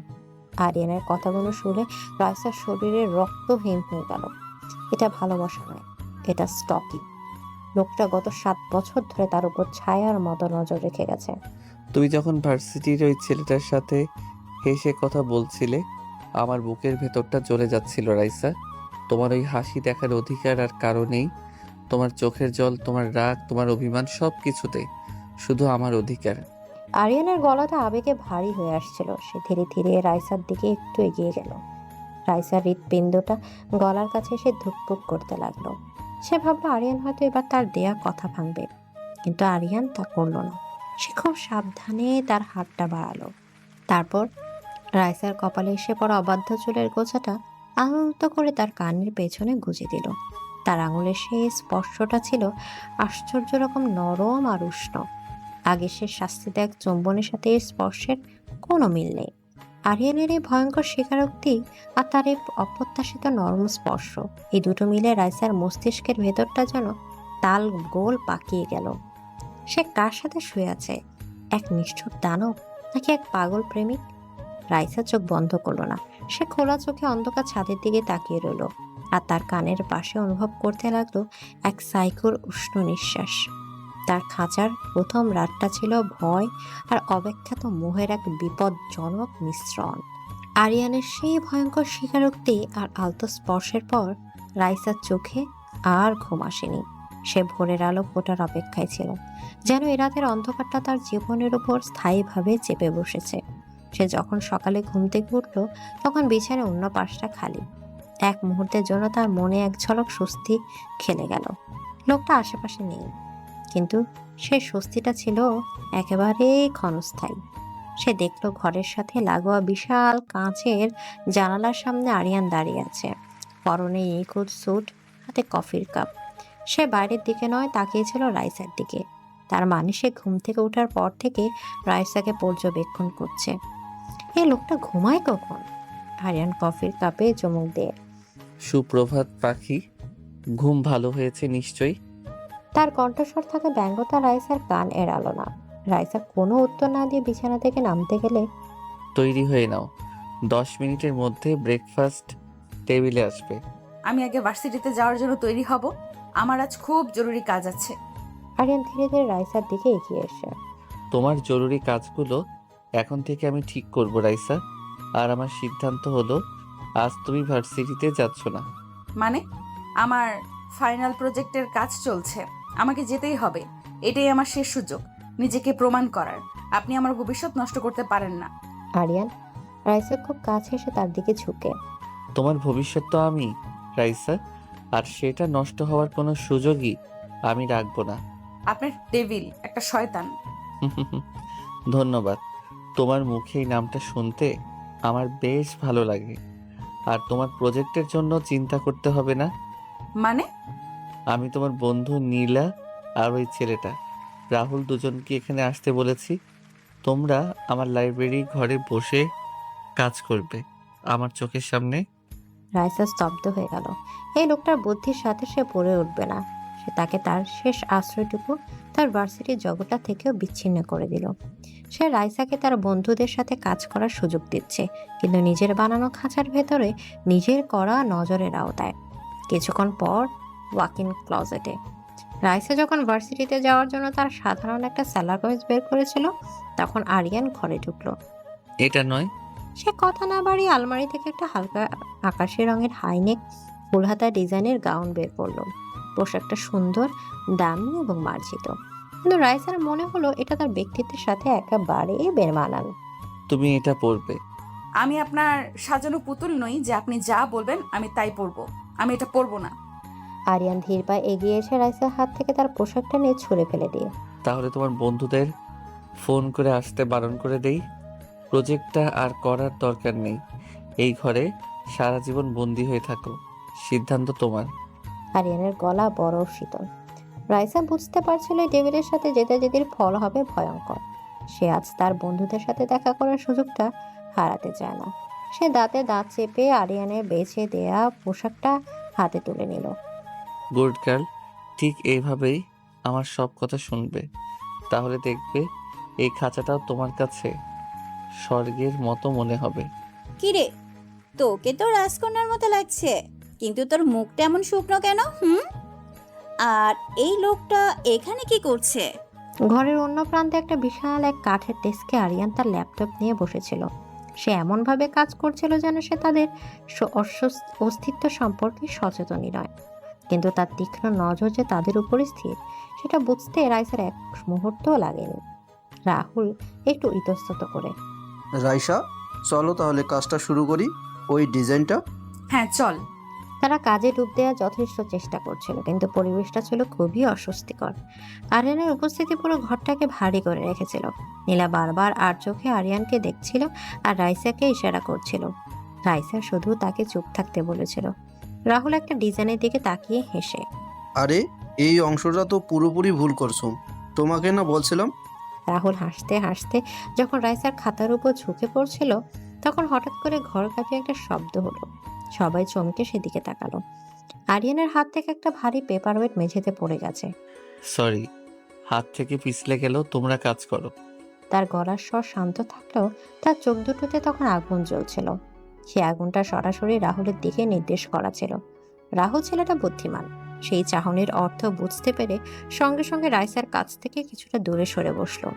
আরিয়ানের কথাগুলো শুনে রাইসার শরীরে রক্ত হিম হয়ে গেল। এটা ভালোবাসা নয়, এটা স্টকিং। লোকটা গত 7 বছর ধরে তার উপর ছায়ার মতো নজর রেখে গেছে। তুমি যখন ভার্সিটির ওই ছেলেটার সাথে হেসে কথা বলছিলে, আমার বুকের ভেতরটা জ্বলে যাচ্ছিল রাইসা। তোমার ওই হাসি দেখার অধিকার আর কারো নেই। তোমার চোখের জল, তোমার রাগ, তোমার অভিমান, সব কিছুতে শুধু আমার অধিকার। আরিয়ানের গলাটা আবেগে ভারী হয়ে আসছিল। সে ধীরে ধীরে রাইসার দিকে একটু এগিয়ে গেল। রাইসার হৃৎপিণ্ডটা গলার কাছে এসে ধুকপুক করতে লাগলো। সে ভাবলো আরিয়ান হয়তো এবার তার দেয়া কথা ভাঙবে, কিন্তু আরিয়ান তা করলো না। সে খুব সাবধানে তার হাতটা বাড়ালো। তারপর রাইসার কপালে এসে পড়া অবাধ্য চুলের গোছাটা আলতো করে তার কানের পেছনে গুজে দিল। তার আঙুলের সেই স্পর্শটা ছিল আশ্চর্য রকম নরম আর উষ্ণ। আগে সে শাস্তিদায়ক চুম্বনের সাথে এই স্পর্শের কোনো মিল নেই। আরিয়ানের এই ভয়ঙ্কর স্বীকারোক্তি আর তার এই অপ্রত্যাশিত নরম স্পর্শ, এই দুটো মিলে রাইসার মস্তিষ্কের ভেতরটা যেন তাল গোল পাকিয়ে গেল। সে কার সাথে শুয়ে আছে? এক নিষ্ঠুর দানব নাকি এক পাগল প্রেমিক? রাইসা চোখ বন্ধ করলো না। সে খোলা চোখে অন্ধকার ছাদের দিকে তাকিয়ে রইল আর তার কানের পাশে অনুভব করতে লাগলো এক সাইকোর উষ্ণ নিঃশ্বাস। তার খাঁচার প্রথম রাতটা ছিল ভয় আর অব্যাখ্যাত মোহের এক বিপজ্জনক মিশ্রণ। আরিয়ানের সেই ভয়ঙ্কর স্বীকারোক্তি আর আলতো স্পর্শের পর রাইসার চোখে আর ঘুম আসেনি। সে ভোরের আলো ফোটার অপেক্ষায় ছিল, যেন এ রাতের অন্ধকারটা তার জীবনের উপর স্থায়ীভাবে চেপে বসেছে। সে যখন সকালে ঘুম থেকে উঠল তখন বিছানার অন্য পাশটা খালি। এক মুহূর্তের জন্য তার মনে এক ঝলক স্বস্তি খেলে গেল। লোকটা আশেপাশে নেই, কিন্তু সে স্বস্তিটা ছিল একেবারে ক্ষণস্থায়ী। সে দেখল ঘরের সাথে লাগোয়া বিশাল কাঁচের জানালার সামনে আরিয়ান দাঁড়িয়ে আছে, পরনে নিখুঁত স্যুট, হাতে কফির কাপ। সে বাইরের দিকে নয়, তাকিয়েছিল রাইসার দিকে। তার মানে সে ঘুম থেকে ওঠার পর থেকে রাইসাকে পর্যবেক্ষণ করছে। এই লোকটা ঘুমায় কখন? আরিয়ান কফির কাপে চুমুক দিয়ে। সুপ্রভাত পাখি, ঘুম ভালো হয়েছে নিশ্চয়ই। তার কণ্ঠস্বর থাকা ব্যঙ্গতা রাইসার কান এড়ালো না। রাইসা কোনো উত্তর না দিয়ে বিছানা থেকে নামতে গেলে, তৈরি হয়ে নাও, 10 মিনিটের মধ্যে ব্রেকফাস্ট টেবিলে আসবে। আমি আগে ভার্সিটিতে যাওয়ার জন্য তৈরি হব, আমার আজ খুব জরুরি কাজ আছে। আরিয়ান ধীরে ধীরে রাইসার দিকে এগিয়ে এসে, তোমার জরুরি কাজগুলো এখন থেকে আমি ঠিক করব রাইসা। আর আমার সিদ্ধান্ত হলো, আজ তুমি ভার্সিটিতে যাচ্ছ না। মানে? আমার ফাইনাল প্রজেক্টের কাজ চলছে, আমাকে যেতেই হবে। এটাই আমার শেষ সুযোগ নিজেকে প্রমাণ করার। আপনি আমার ভবিষ্যৎ নষ্ট করতে পারেন না। আরিয়ান রাইসা খুব কাছে এসে তার দিকে ঝুঁকে, তোমার ভবিষ্যৎ তো আমি রাইসা, আর সেটা নষ্ট হওয়ার কোনো সুযোগই আমি রাখবো না। আপনার ডেভিল, একটা শয়তান। ধন্যবাদ। তোমার মুখে এই নামটা শুনতে আমার বেশ ভালো লাগে। আর তোমার প্রজেক্টের জন্য চিন্তা করতে হবে না। মানে? আমি তোমার বন্ধু নীলা আর ওই ছেলেটা রাহুল দুজনকে এখানে আসতে বলেছি। তোমরা আমার লাইব্রেরি ঘরে বসে কাজ করবে আমার চোখের সামনে। রাইসা স্তব্ধ হয়ে গেল। এই লোকটার বুদ্ধির সাথে সে পড়ে উঠবে না। সে তাকে তার শেষ আশ্রয়টুকু তার ভার্সিটির জগৎটা থেকেও বিচ্ছিন্ন করে দিল। সে রাইসাকে তার বন্ধুদের সাথে কাজ করার সুযোগ দিচ্ছে, কিন্তু নিজের বানানো খাঁচার ভেতরে নিজের করা নজরের আওতায়। কিছুক্ষণ পর ওয়াক ইন ক্লজেটে রাইসা যখন ভার্সিটিতে যাওয়ার জন্য তার সাধারণ একটা স্যালার কামিজ বের করেছিল, তখন আরিয়ান ঘরে ঢুকলো। এটা নয়। সে কথা না বাড়িয়ে আলমারি থেকে একটা হালকা আকাশি রঙের হাইনেক ফুলহাতা ডিজাইনের গাউন বের করলো। পোশাকটা সুন্দর, দামি এবং মার্জিত, কিন্তু রাইসার মনে হলো এটা তার ব্যক্তিত্বের সাথে একেবারে বেমানান। তুমি এটা পরবে। আমি আপনার সাজানো পুতুল নই যে আপনি যা বলবেন আমি তাই পরবো। আমি এটা পরবো না। আরিয়ান ধীর পায়ে এগিয়ে এসে রাইসার হাত থেকে তার পোশাকটা নিয়ে ছুঁড়ে ফেলে দিয়ে, তাহলে তোমার বন্ধুদের ফোন করে আসতে বারণ করে দেই। প্রজেক্টটা আর করার দরকার নেই। এই ঘরে সারা জীবন বন্দি হয়ে থাকো, সিদ্ধান্ত তোমার। আরিয়ানের গলা বড় শীতল। রাইসা বুঝতে পারছিল এই টেবিলের সাথে যেতে যেতে ফল হবে ভয়ঙ্কর। সে আজ তার বন্ধুদের সাথে দেখা করার সুযোগটা হারাতে চায় না। সে দাঁতে দাঁত চেপে আরিয়ানের বেছে দেয়া পোশাকটা হাতে তুলে নিল। গুড গার্ল, ঠিক এইভাবেই আমার সব কথা শুনবে। তাহলে দেখবে এই খাঁচাটাও তোমার কাছে স্বর্গের মতো মনে হবে। কিরে, তোকে তো রাজকন্যার মতো লাগছে, কিন্তু তোর মুখটা এমন শুকনো কেন? আর এই লোকটা এখানে কি করছে? ঘরের অন্য প্রান্তে একটা বিশাল এক কাঠের ডেস্কে আরিয়ান তার ল্যাপটপ নিয়ে বসেছিল। সে এমনভাবে কাজ করছিল যেন সে তাদের অস্তিত্ব সম্পর্কে সচেতনই নয়, কিন্তু তার তীক্ষ্ণ নজর যে তাদের উপরে স্থির সেটা বুঝতে রাইসার এক মুহূর্তও লাগেনি। রাহুল একটু ইতস্তত করে, রাইসা, চলো তাহলে কাজটা শুরু করি। ওই ডিজাইনটা। হ্যাঁ, চল। তারা কাজে ডুব দেওয়ার যথেষ্ট চেষ্টা করছিল, কিন্তু পরিবেশটা ছিল খুবই অস্বস্তিকর। আরিয়ানের উপস্থিতি পুরো ঘরটাকে ভারী করে রেখেছিল। নীলা বারবার আর চোখে আরিয়ানকে দেখছিল আর রাইসাকে ইশারা করছিল। রাইসা শুধু তাকে চুপ থাকতে বলেছিল, রাহুল একটা ডিজাইনের দিকে তাকিয়ে হেসে। আরে এই অংশটা তো পুরোপুরি ভুল করছো, তোমাকে না বলছিলাম। রাহুল হাসতে হাসতে যখন রাইসার খাতার উপর ঝুঁকে পড়ছিল, তখন হঠাৎ করে ঘর কাঁপিয়ে একটা শব্দ হলো। সবাই চমকে সেদিকে তাকালো। আরিয়ানের হাত থেকে একটা ভারী পেপার ওয়েট মেঝেতে পড়ে গেছে। সরি, হাত থেকে পিছলে গেলেও তোমরা কাজ করো। তার গলার স্বর শান্ত থাকলেও তার চোখ দুটোতে তখন আগুন জ্বলছিল। সে আগুনটা সরাসরি রাহুলের দিকে নির্দেশ করা ছিল। রাহুল ছেলেটা বুদ্ধিমান, সেই চাহনির অর্থ বুঝতে পেরে সঙ্গে সঙ্গে রাইসার কাছ থেকে কিছুটা দূরে সরে বসলো।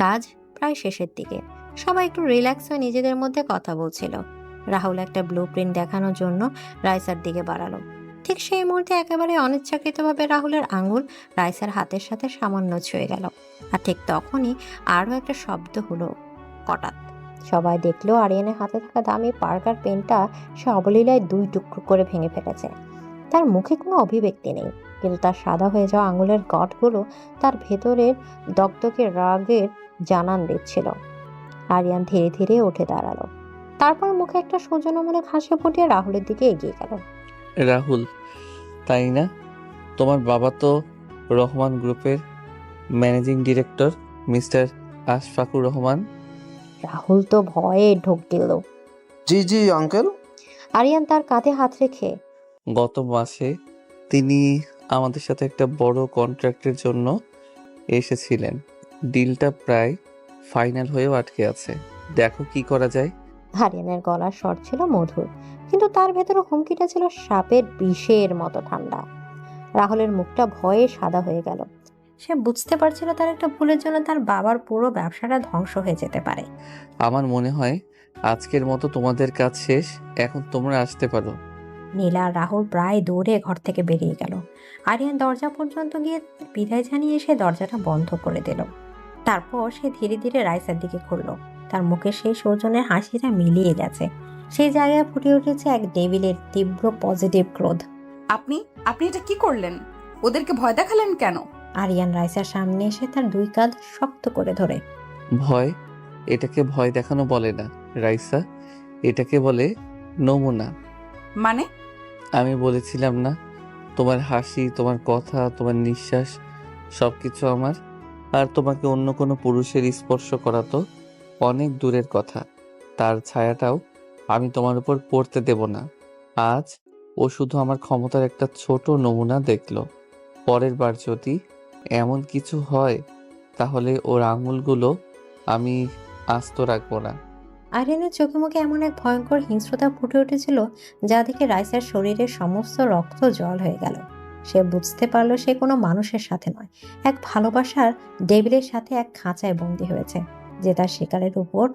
কাজ প্রায় শেষের দিকে, সবাই একটু রিল্যাক্স হয়ে নিজেদের মধ্যে কথা বলছিল। রাহুল একটা ব্লু প্রিন্ট দেখানোর জন্য রাইসার দিকে বাড়ালো। ঠিক সেই মুহূর্তে একেবারে অনিচ্ছাকৃতভাবে রাহুলের আঙুল রাইসার হাতের সাথে সামান্য ছুঁয়ে গেল। আর ঠিক তখনই আরও একটা শব্দ হলো, হঠাৎ। সবাই দেখলো আরিয়ানের হাতে থাকা দামি পার্কার পেনটা সে অবলীলায় 2 টুকরো করে ভেঙে ফেলেছে। তার মুখে কোনো অভিব্যক্তি নেই, কিন্তু তার সাদা হয়ে যাওয়া আঙুলের গঠগুলো তার ভেতরের দগদগে রাগের জানান দিচ্ছিল। আরিয়ান ধীরে ধীরে উঠে দাঁড়ালো। তারপর মুখে একটা সৌজন্যমূলক হাসি ফুটিয়ে রাহুলের দিকে এগিয়ে গেল। রাহুল, তাই না? তোমার বাবা তো রহমান গ্রুপের managing director, mister Ashfakur Rahman. Rahul তো ভয়ে ঢোক গেল। জি জি আঙ্কেল। আরিয়ান তার কাঁধে হাত রেখে, গত মাসে তিনি আমাদের সাথে একটা বড় কন্ট্রাক্টের জন্য এসেছিলেন। ডিলটা প্রায় ফাইনাল হয়েও আটকে আছে। দেখো কি করা যায়। আরিয়ানের গলার স্বর ছিল মধুর, কিন্তু তার ভেতরে হুমকিটা ছিল সাপের বিষের মতো ঠান্ডা। রাহুলের মুখটা ভয়ে সাদা হয়ে গেল। সে বুঝতে পারছিল তার একটা ভুলের জন্য তার বাবার পুরো ব্যবসাটা ধ্বংস হয়ে যেতে পারে। আমার মনে হয় আজকের মতো তোমাদের কাজ শেষ, এখন তোমরা আসতে পারো। নীলা আর রাহুল প্রায় দৌড়ে ঘর থেকে বেরিয়ে গেল। আরিয়ান দরজা পর্যন্ত গিয়ে বিদায় জানিয়ে সে দরজাটা বন্ধ করে দিল। তারপর সে ধীরে ধীরে রাইসার দিকে ঘুরল। তার মুখে সেই সৌজন্যের হাসিটা মিলিয়ে গেছে। সেই জায়গায় ফুটে উঠেছে এক ডেভিলের তীব্র পজিটিভ ক্রোধ। আপনি আপনি এটা কি করলেন? ওদেরকে ভয় দেখালেন কেন? আরিয়ান রাইসার সামনে এসে তার 2 কাঁধ শক্ত করে ধরে। ভয়? এটাকে ভয় দেখানো বলে না রাইসা, এটাকে বলে নমুনা। মানে? আমি বলেছিলাম না, তোমার হাসি, তোমার কথা, তোমার নিঃশ্বাস সবকিছু আমার। আর তোমাকে অন্য কোনো পুরুষের স্পর্শ করা তো অনেক দূরের কথা, তার ছায়াটাও আমি তোমার উপর পড়তে দেব না। আজ ও শুধু আমার ক্ষমতার একটা ছোট নমুনা দেখলো। পরের বার যদি এমন কিছু হয় তাহলে ওর আঙুলগুলো আমি আস্ত রাখবো না। আরিয়ানের চোখে মুখে এমন এক ভয়ঙ্কর হিংস্রতা ফুটে উঠেছিল, যা দেখে রাইসার শরীরের সমস্ত রক্ত জল হয়ে গেল। সে বুঝতে পারল সে কোনো মানুষের সাথে নয়, এক ভালোবাসার ডেভিলের সাথে এক খাঁচায় বন্দী হয়েছে, যে তার শিকারের উপর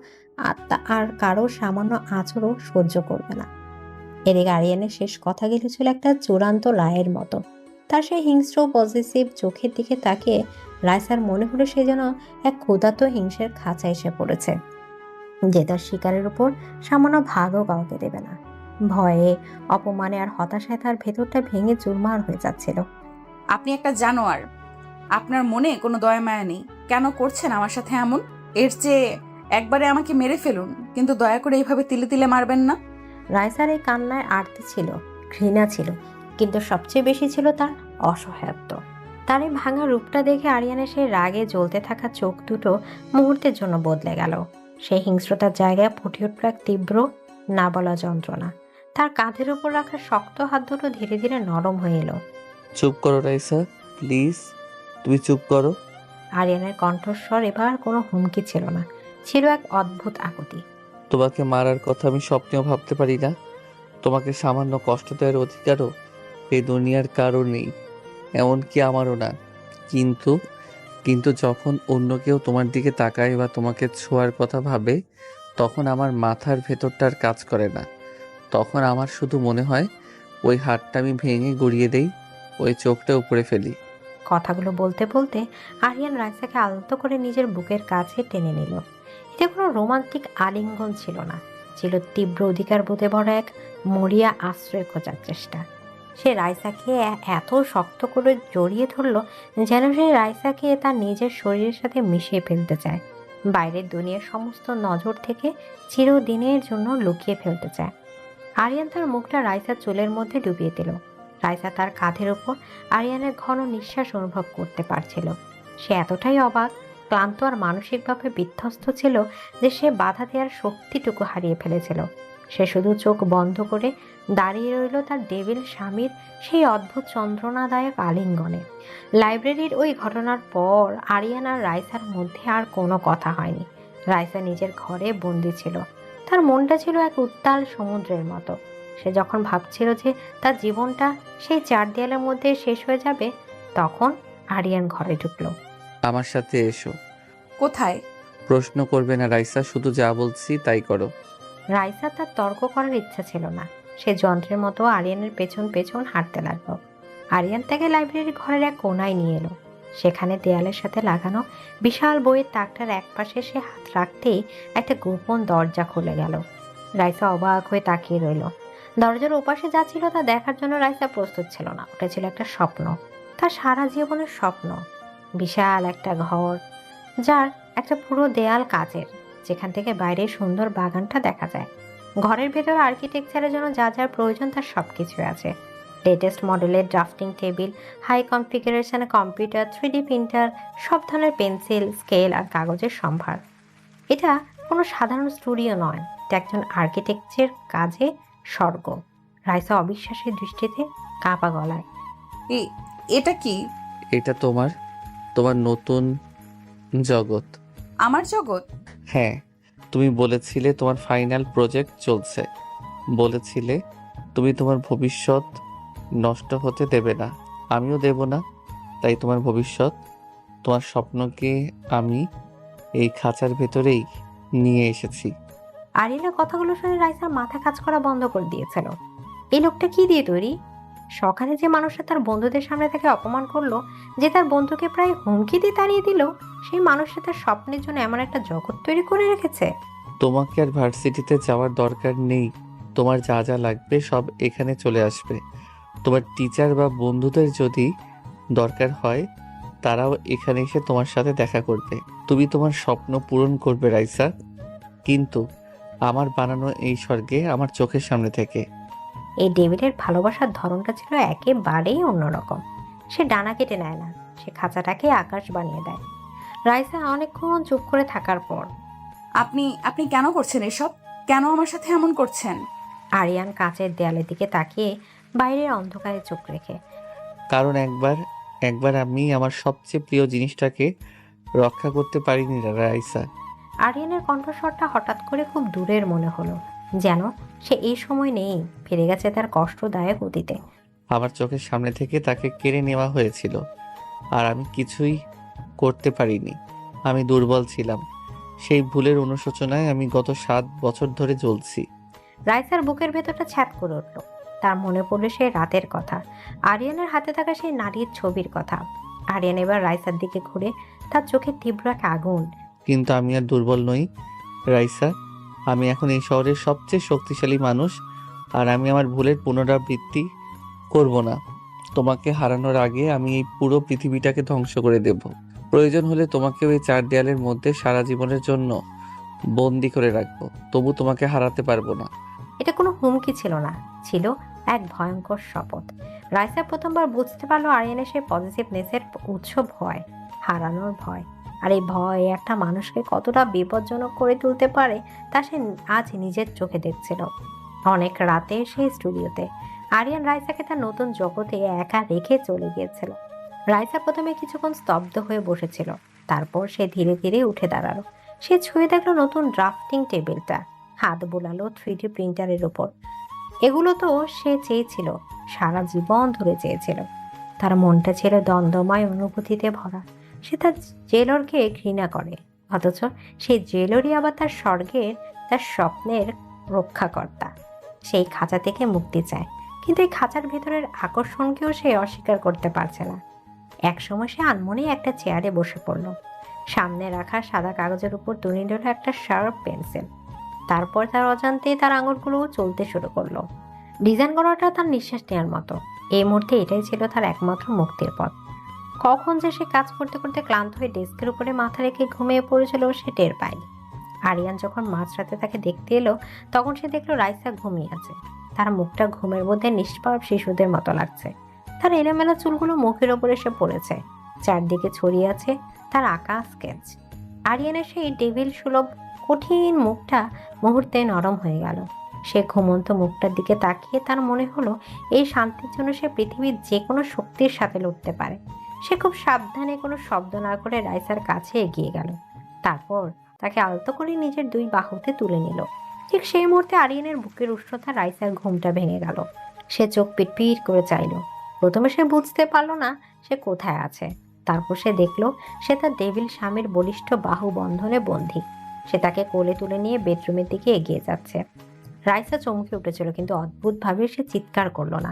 আর কারো সামান্য আঁচড়ও সহ্য করবে না। এদিকে আরিয়ানের শেষ কথাগুলো ছিল একটা চূড়ান্ত লায়ের মতো। তার সেই হিংস্র পজিটিভ চোখের দিকে তাকিয়ে রাইসার মনে হলো সে যেন এক ক্ষুধার্ত হিংসের খাঁচায় এসে পড়েছে, যে তার শিকারের উপর সামান্য ভাগও কাউকে দেবে না। ভয়ে, অপমানে আর হতাশায় তার ভেতরটা ভেঙে চুরমার হয়ে যাচ্ছিল। আপনি একটা জানোয়ার। আপনার মনে কোনো দয়া মায়া নেই। কেন করছেন আমার সাথে এমন? এর চেয়ে একবারে আমাকে মেরে ফেলুন, কিন্তু দয়া করে এইভাবে তিলে তিলে মারবেন না। রাইসার এই কান্নায় আরতি ছিল, ঘৃণা ছিল, কিন্তু সবচেয়ে বেশি ছিল তার অসহায়ত্ব। তার এই ভাঙা রূপটা দেখে আরিয়ানের সেই রাগে জ্বলতে থাকা চোখ দুটো মুহূর্তের জন্য বদলে গেল। সেই হিংস্রতার জায়গায় ফুটে উঠল এক তীব্র না বলা যন্ত্রণা। তার কাঁধের উপর রাখা শক্ত হাত দুটো ধীরে ধীরে নরম হয়ে এলো। চুপ করো রাইসা, প্লিজ, তুমি চুপ করো। আরিয়ানের কণ্ঠস্বর এবার কোনো হুমকি ছিল না, ছিল এক অদ্ভুত আকুতি। তোমাকে মারার কথা আমি স্বপ্নেও ভাবতে পারি না। তোমাকে সামান্য কষ্ট দেওয়ার অধিকারও এই দুনিয়ার কারো নেই, এমনকি আমারও না। কিন্তু কিন্তু যখন অন্য কেউ তোমার দিকে তাকায় বা তোমাকে ছোঁয়ার কথা ভাবে, তখন আমার মাথার ভেতরটার কাজ করে না। তখন আমার শুধু মনে হয় ওই হাতটা আমি ভেঙে গড়িয়ে দেই, ওই চোখটা উপরে ফেলি। কথাগুলো বলতে বলতে আরিয়ান রাইসাকে আলতো করে নিজের বুকের কাছে টেনে নিল। এটা কোনো রোমান্টিক আলিঙ্গন ছিল না, ছিল তীব্র অধিকার বোধে ভরা এক মরিয়া আশ্রয় খোঁজার চেষ্টা। সে রাইসাকে এত শক্ত করে জড়িয়ে ধরল যেন সে রাইসাকে তার নিজের শরীরের সাথে মিশিয়ে ফেলতে চায়, বাইরের দুনিয়ার সমস্ত নজর থেকে চিরদিনের জন্য লুকিয়ে ফেলতে চায়। আরিয়ান তার মুখটা রাইসার চুলের মধ্যে ডুবিয়ে দিল। রাইসা তার কাঁধের উপর আরিয়ানের ঘন নিঃশ্বাস অনুভব করতে পারছিল। সে এতটাই অবাক, ক্লান্ত আর মানসিকভাবে বিধ্বস্ত ছিল যে সে বাধা দেওয়ার শক্তিটুকু হারিয়ে ফেলেছিল। সে শুধু চোখ বন্ধ করে দাঁড়িয়ে রইল তার ডেভিল স্বামীর সেই অদ্ভুত যন্ত্রণাদায়ক আলিঙ্গনে। লাইব্রেরির ওই ঘটনার পর আরিয়ান আর রাইসার মধ্যে আর কোনো কথা হয়নি। রাইসা নিজের ঘরে বন্দি ছিল। তার মনটা ছিল এক উত্তাল সমুদ্রের মতো। সে যখন ভাবছিল যে তার জীবনটা সেই চার দেয়ালের মধ্যে শেষ হয়ে যাবে, তখন আরিয়ান ঘরে ঢুকলো। আমার সাথে এসো। কোথায়? প্রশ্ন করবে না রাইসা, শুধু যা বলছি তাই করো। রাইসা তার তর্ক করার ইচ্ছা ছিল না। সে যন্ত্রের মতো আরিয়ানের পেছন পেছন হাঁটতে লাগলো। আরিয়ান তাকে লাইব্রেরির ঘরের এক কোনায় নিয়ে এলো। সেখানে দেয়ালের সাথে লাগানো বিশাল বইয়ের তাকটার একপাশে সে হাত রাখতেই একটা গোপন দরজা খুলে গেল। রাইসা অবাক হয়ে তাকিয়ে রইল। দরজার ওপাশে যা ছিল তা দেখার জন্য রাইসা প্রস্তুত ছিল না। ওটা ছিল একটা স্বপ্ন, তার সারা জীবনের স্বপ্ন। বিশাল একটা ঘর, যার একটা পুরো দেয়াল কাচের, যেখান থেকে বাইরের সুন্দর বাগানটা দেখা যায়। ঘরের ভেতর আর্কিটেকচারের জন্য যা যার প্রয়োজন তার সবকিছু আছে। লেটেস্ট মডেলের ড্রাফটিং টেবিল, হাই কনফিগারেশনের কম্পিউটার, 3D প্রিন্টার, সব ধরনের পেন্সিল, স্কেল আর কাগজের সম্ভার। এটা কোনো সাধারণ স্টুডিও নয়, এটা একজন আর্কিটেকচার কাজে স্বর্গ। রাইসা অবিশ্বাসের দৃষ্টিতে কাঁপা গলায়, এটা কি? এটা তোমার নতুন জগৎ। আমার জগৎ? হ্যাঁ, তুমি বলেছিলে তোমার ফাইনাল প্রজেক্ট চলছে। বলেছিলে তুমি তোমার ভবিষ্যৎ নষ্ট হতে দেবে না, আমিও দেব না। তাই তোমার ভবিষ্যৎ, তোমার স্বপ্নকে আমি এই খাঁচার ভেতরেই নিয়ে এসেছি। আরিয়ানের কথাগুলো শুনে রাইসার মাথা কাজ করা বন্ধ করে দিয়েছিল। এই লোকটা কি দিয়ে তৈরি? সকালে যে মানুষটা তার বন্ধুদের সামনে তাকে অপমান করলো, যে তার বন্ধুকে প্রায় হুমকি দিয়ে তাড়িয়ে দিল, সেই মানুষটা তার স্বপ্নের জন্য এমন একটা জগৎ তৈরি করে রেখেছে। তোমাকে আর ভার্সিটিতে যাওয়ার দরকার নেই। তোমার যা যা লাগবে সব এখানে চলে আসবে। তোমার টিচার বা বন্ধুদের যদি দরকার হয়, তারাও এখানে এসে তোমার সাথে দেখা করবে। তুমি তোমার স্বপ্ন পূরণ করবে রাইসা, কিন্তু আমার বানানো এই স্বর্গে, আমার চোখের সামনে থেকে। এই ডেভিডের ভালোবাসার ধরনটা ছিল একেবারেই অন্যরকম। সে ডানা কেটে নেয় না, সে খাঁচাটাকে আকাশ বানিয়ে দেয়। রাইসা অনেকক্ষণ চুপ করে থাকার পর, আপনি কেন করছেন এসব? কেন আমার সাথে এমন করছেন? আরিয়ান কাঁচের দেয়ালের দিকে তাকিয়ে বাইরের অন্ধকারে চোখ রেখে, কারণ একবার আমি আমার সবচেয়ে প্রিয় জিনিসটাকে রক্ষা করতে পারিনি রাইসা। আরিয়ানের কণ্ঠস্বরটা হঠাৎ করে খুব দূরের মনে হলো, যেন সে এই সময় নেই, ফিরে গেছে তার কষ্টদায়ক অতীতে। আমার চোখের সামনে থেকে তাকে কেড়ে নেওয়া হয়েছিল, আর আমি কিছুই করতে পারিনি। আমি দুর্বল ছিলাম। সেই ভুলের অনুশোচনায় আমি গত 7 বছর ধরে জ্বলছি। রাইসার বুকের ভেতরটা ছ্যাদ করে উঠল। তার মনে পড়ল সেই রাতের কথা, আরিয়ানের হাতে থাকা সেই নারীর ছবির কথা। আরিয়ান এবার রাইসার দিকে ঘুরে, তার চোখে তীব্র এক আগুন। কিন্তু আমি আর দুর্বল নই রাইসা। আমি এখন এই শহরের সবচেয়ে শক্তিশালী মানুষ, আর আমি আমার ভুলের পুনরাবৃত্তি করব না। তোমাকে হারানোর আগে আমি এই পুরো পৃথিবীটাকে ধ্বংস করে দেব। প্রয়োজন হলে তোমাকে ওই 4 দেয়ালের মধ্যে সারা জীবনের জন্য বন্দি করে রাখবো, তবু তোমাকে হারাতে পারবো না। এটা কোনো হুমকি ছিল না, ছিল এক ভয়ঙ্কর শপথ। রাইসা প্রথমবার বুঝতে পারলো আরিয়ানের সেই পজিটিভনেসের উৎস ভয়, হারানোর ভয়। আর এই ভয় একটা মানুষকে কতটা বিপজ্জনক করে তুলতে পারে তা সে আজ নিজের চোখে দেখছিল। অনেক রাতে সেই স্টুডিওতে আরিয়ান রাইসাকে তার নতুন জগতে একা রেখে চলে গিয়েছিল। রাইসা প্রথমে কিছুক্ষণ স্তব্ধ হয়ে বসেছিল, তারপর সে ধীরে ধীরে উঠে দাঁড়ালো। সে ছুঁয়ে দেখলো নতুন ড্রাফটিং টেবিলটা, হাত বোলালো 3D প্রিন্টারের উপর। এগুলো তো সে চেয়েছিল, সারা জীবন ধরে চেয়েছিল। তার মনটা ছিল দ্বন্দ্বময় অনুভূতিতে ভরা। সে তার জেলরকে ঘৃণা করে, অথচ সেই জেলরই আবার তার স্বর্গের, তার স্বপ্নের রক্ষাকর্তা। সেই খাঁচা থেকে মুক্তি চায়, কিন্তু এই খাঁচার ভেতরের আকর্ষণকেও সে অস্বীকার করতে পারছে না। একসময় সে আনমনেই একটা চেয়ারে বসে পড়ল। সামনে রাখা সাদা কাগজের উপর তুলে নিল একটা শার্প পেন্সিল। তারপর তার অজান্তেই তার আঙুলগুলো চলতে শুরু করলো। ডিজাইন করাটা তার নিঃশ্বাস নেওয়ার মতো। এই মুহূর্তে এটাই ছিল তার একমাত্র মুক্তির পথ। কখন যে সে কাজ করতে করতে ক্লান্ত হয়ে ডেস্কের উপরে মাথা রেখে ঘুমিয়ে পড়েছিল সে টের পায়নি। আরিয়ান যখন মাঝরাতে তাকে দেখতে এলো, তখন সে দেখলো রাইসা ঘুমিয়ে আছে। তার মুখটা ঘুমের মধ্যে নিষ্পাপ শিশুদের মতো লাগছে। তার এলোমেলো চুলগুলো মুখের ওপর এসে পড়েছে, চারদিকে ছড়িয়ে আছে তার আঁকা স্কেচ। আরিয়ানের সেই ডেভিল সুলভ কঠিন মুখটা মুহূর্তে নরম হয়ে গেল। সে ঘুমন্ত মুখটার দিকে তাকিয়ে তার মনে হলো এই শান্তির জন্য সে পৃথিবীর যে কোনো শক্তির সাথে লড়তে পারে। সে খুব সাবধানে কোনো শব্দ না করে রাইসার কাছে এগিয়ে গেল। তারপর তাকে আলতো করে নিজের দুই বাহুতে তুলে নিল। ঠিক সেই মুহূর্তে আরিয়ানের বুকের উষ্ণতা রাইসার ঘুমটা ভেঙে গেল। সে চোখ পিটপিট করে চাইল। প্রথমে সে বুঝতে পারলো না সে কোথায় আছে। তারপর সে দেখলো সে তার ডেভিল স্বামীর বলিষ্ঠ বাহু বন্ধনে বন্দী। সে তাকে কোলে তুলে নিয়ে বেডরুমের দিকে এগিয়ে যাচ্ছে। রাইসা চমকে উঠেছিল, কিন্তু অদ্ভুতভাবে সে চিৎকার করলো না,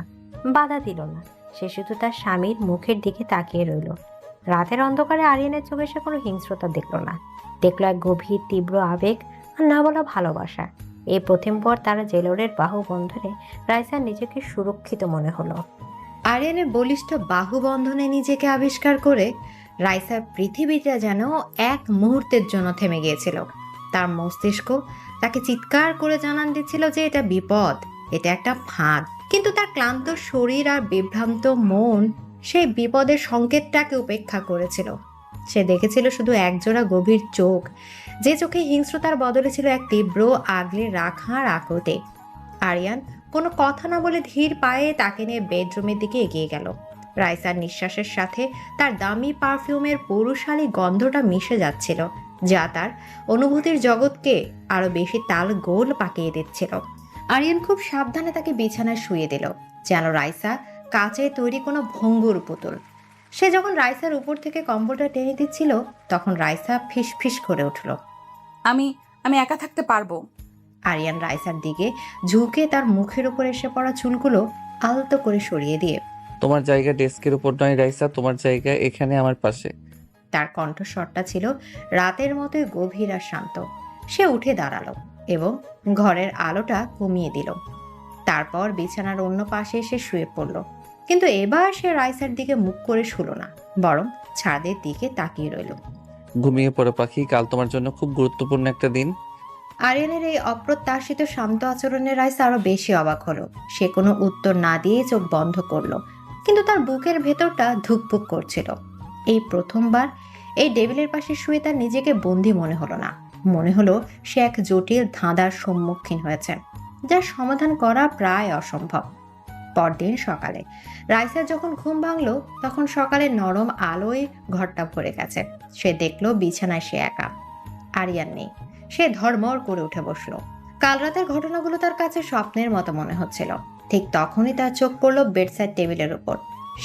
বাধা দিল না। সে শুধু তার স্বামীর মুখের দিকে তাকিয়ে রইল। রাতের অন্ধকারে আরিয়ানের চোখে সে কোনো হিংস্রতা দেখল না, দেখলো এক গভীর তীব্র আবেগ আর না বলা ভালোবাসা। এই প্রথমবার তারা জেলরের বাহু বন্ধনে রাইসার নিজেকে সুরক্ষিত মনে হলো। আরিয়ানের বলিষ্ঠ বাহুবন্ধনে নিজেকে আবিষ্কার করে রাইসার পৃথিবীটা যেন এক মুহূর্তের জন্য থেমে গিয়েছিল। তার মস্তিষ্ক তাকে চিৎকার করে জানান দিচ্ছিল যে এটা বিপদ, এটা একটা ফাঁদ। কিন্তু তার ক্লান্ত শরীর আর বিভ্রান্ত মন সেই বিপদের সংকেতটাকে উপেক্ষা করেছিল। সে দেখেছিল শুধু একজোড়া গভীর চোখ, যে চোখে হিংস্রতার বদলে ছিল এক তীব্র আগলে রাখার আকতে। আরিয়ান কোনো কথা না বলে ধীর পায়ে তাকে নিয়ে বেডরুমের দিকে এগিয়ে গেল। রাইসার নিঃশ্বাসের সাথে তার দামি পারফিউমের পৌরুষালী গন্ধটা মিশে যাচ্ছিল, যা তার অনুভূতির জগৎকে আরো বেশি তাল গোল পাকিয়ে দিচ্ছিল। আরিয়ান খুব সাবধানে তাকে বিছানায় শুয়ে দিল, যেন রাইসা কাচে তৈরি কোনো ভঙ্গুর পুতুল। সে যখন রাইসার উপর থেকে কম্বলটা টেনে দিচ্ছিল, তখন রাইসা ফিসফিস করে উঠল। আমি আমি একা থাকতে পারবো। আরিয়ান রাইসার দিকে ঝুঁকে তার মুখের উপর এসে পড়া চুলগুলো আলতো করে সরিয়ে দিয়ে তোমার জায়গা ডেস্কের উপর নয় রাইসা, তোমার জায়গা এখানে আমার পাশে। তার কণ্ঠস্বরটা ছিল রাতের মতোই গভীর আর শান্ত। সে উঠে দাঁড়ালো এবং ঘরের আলোটা কমিয়ে দিল। তারপর বিছানার অন্য পাশে এসে শুয়ে পড়ল। কিন্তু এবার সে রাইসার দিকে মুখ করে শুলো না, বরং ছাদের দিকে তাকিয়ে রইল। ঘুমিয়ে পড়ো পাখি, কাল তোমার জন্য খুব গুরুত্বপূর্ণ একটা দিন। আরিয়ানের এই অপ্রত্যাশিত শান্ত আচরণে রাইসা আরো বেশি অবাক হলো। সে কোনো উত্তর না দিয়ে চোখ বন্ধ করলো, কিন্তু তার বুকের ভেতরটা ধুকপুক করছিল। এই প্রথমবার এই ডেভিলের পাশে শুয়ে তার নিজেকে বন্দী মনে হলো না। মনে হলো সে এক জটিল ধাঁধার সম্মুখীন হয়েছে, যার সমাধান করা প্রায় অসম্ভব। পরদিন সকালে রাইসার যখন ঘুম ভাঙলো, তখন সকালে নরম আলোয় ঘরটা ভরে গেছে। সে দেখলো বিছানায় সে একা, আরিয়ান নেই। সে ধড়মড় করে উঠে বসলো। কাল রাতের ঘটনাগুলো তার কাছে স্বপ্নের মতো মনে হচ্ছিল। ঠিক তখনই তার চোখ পড়লো বেডসাইড টেবিলের উপর।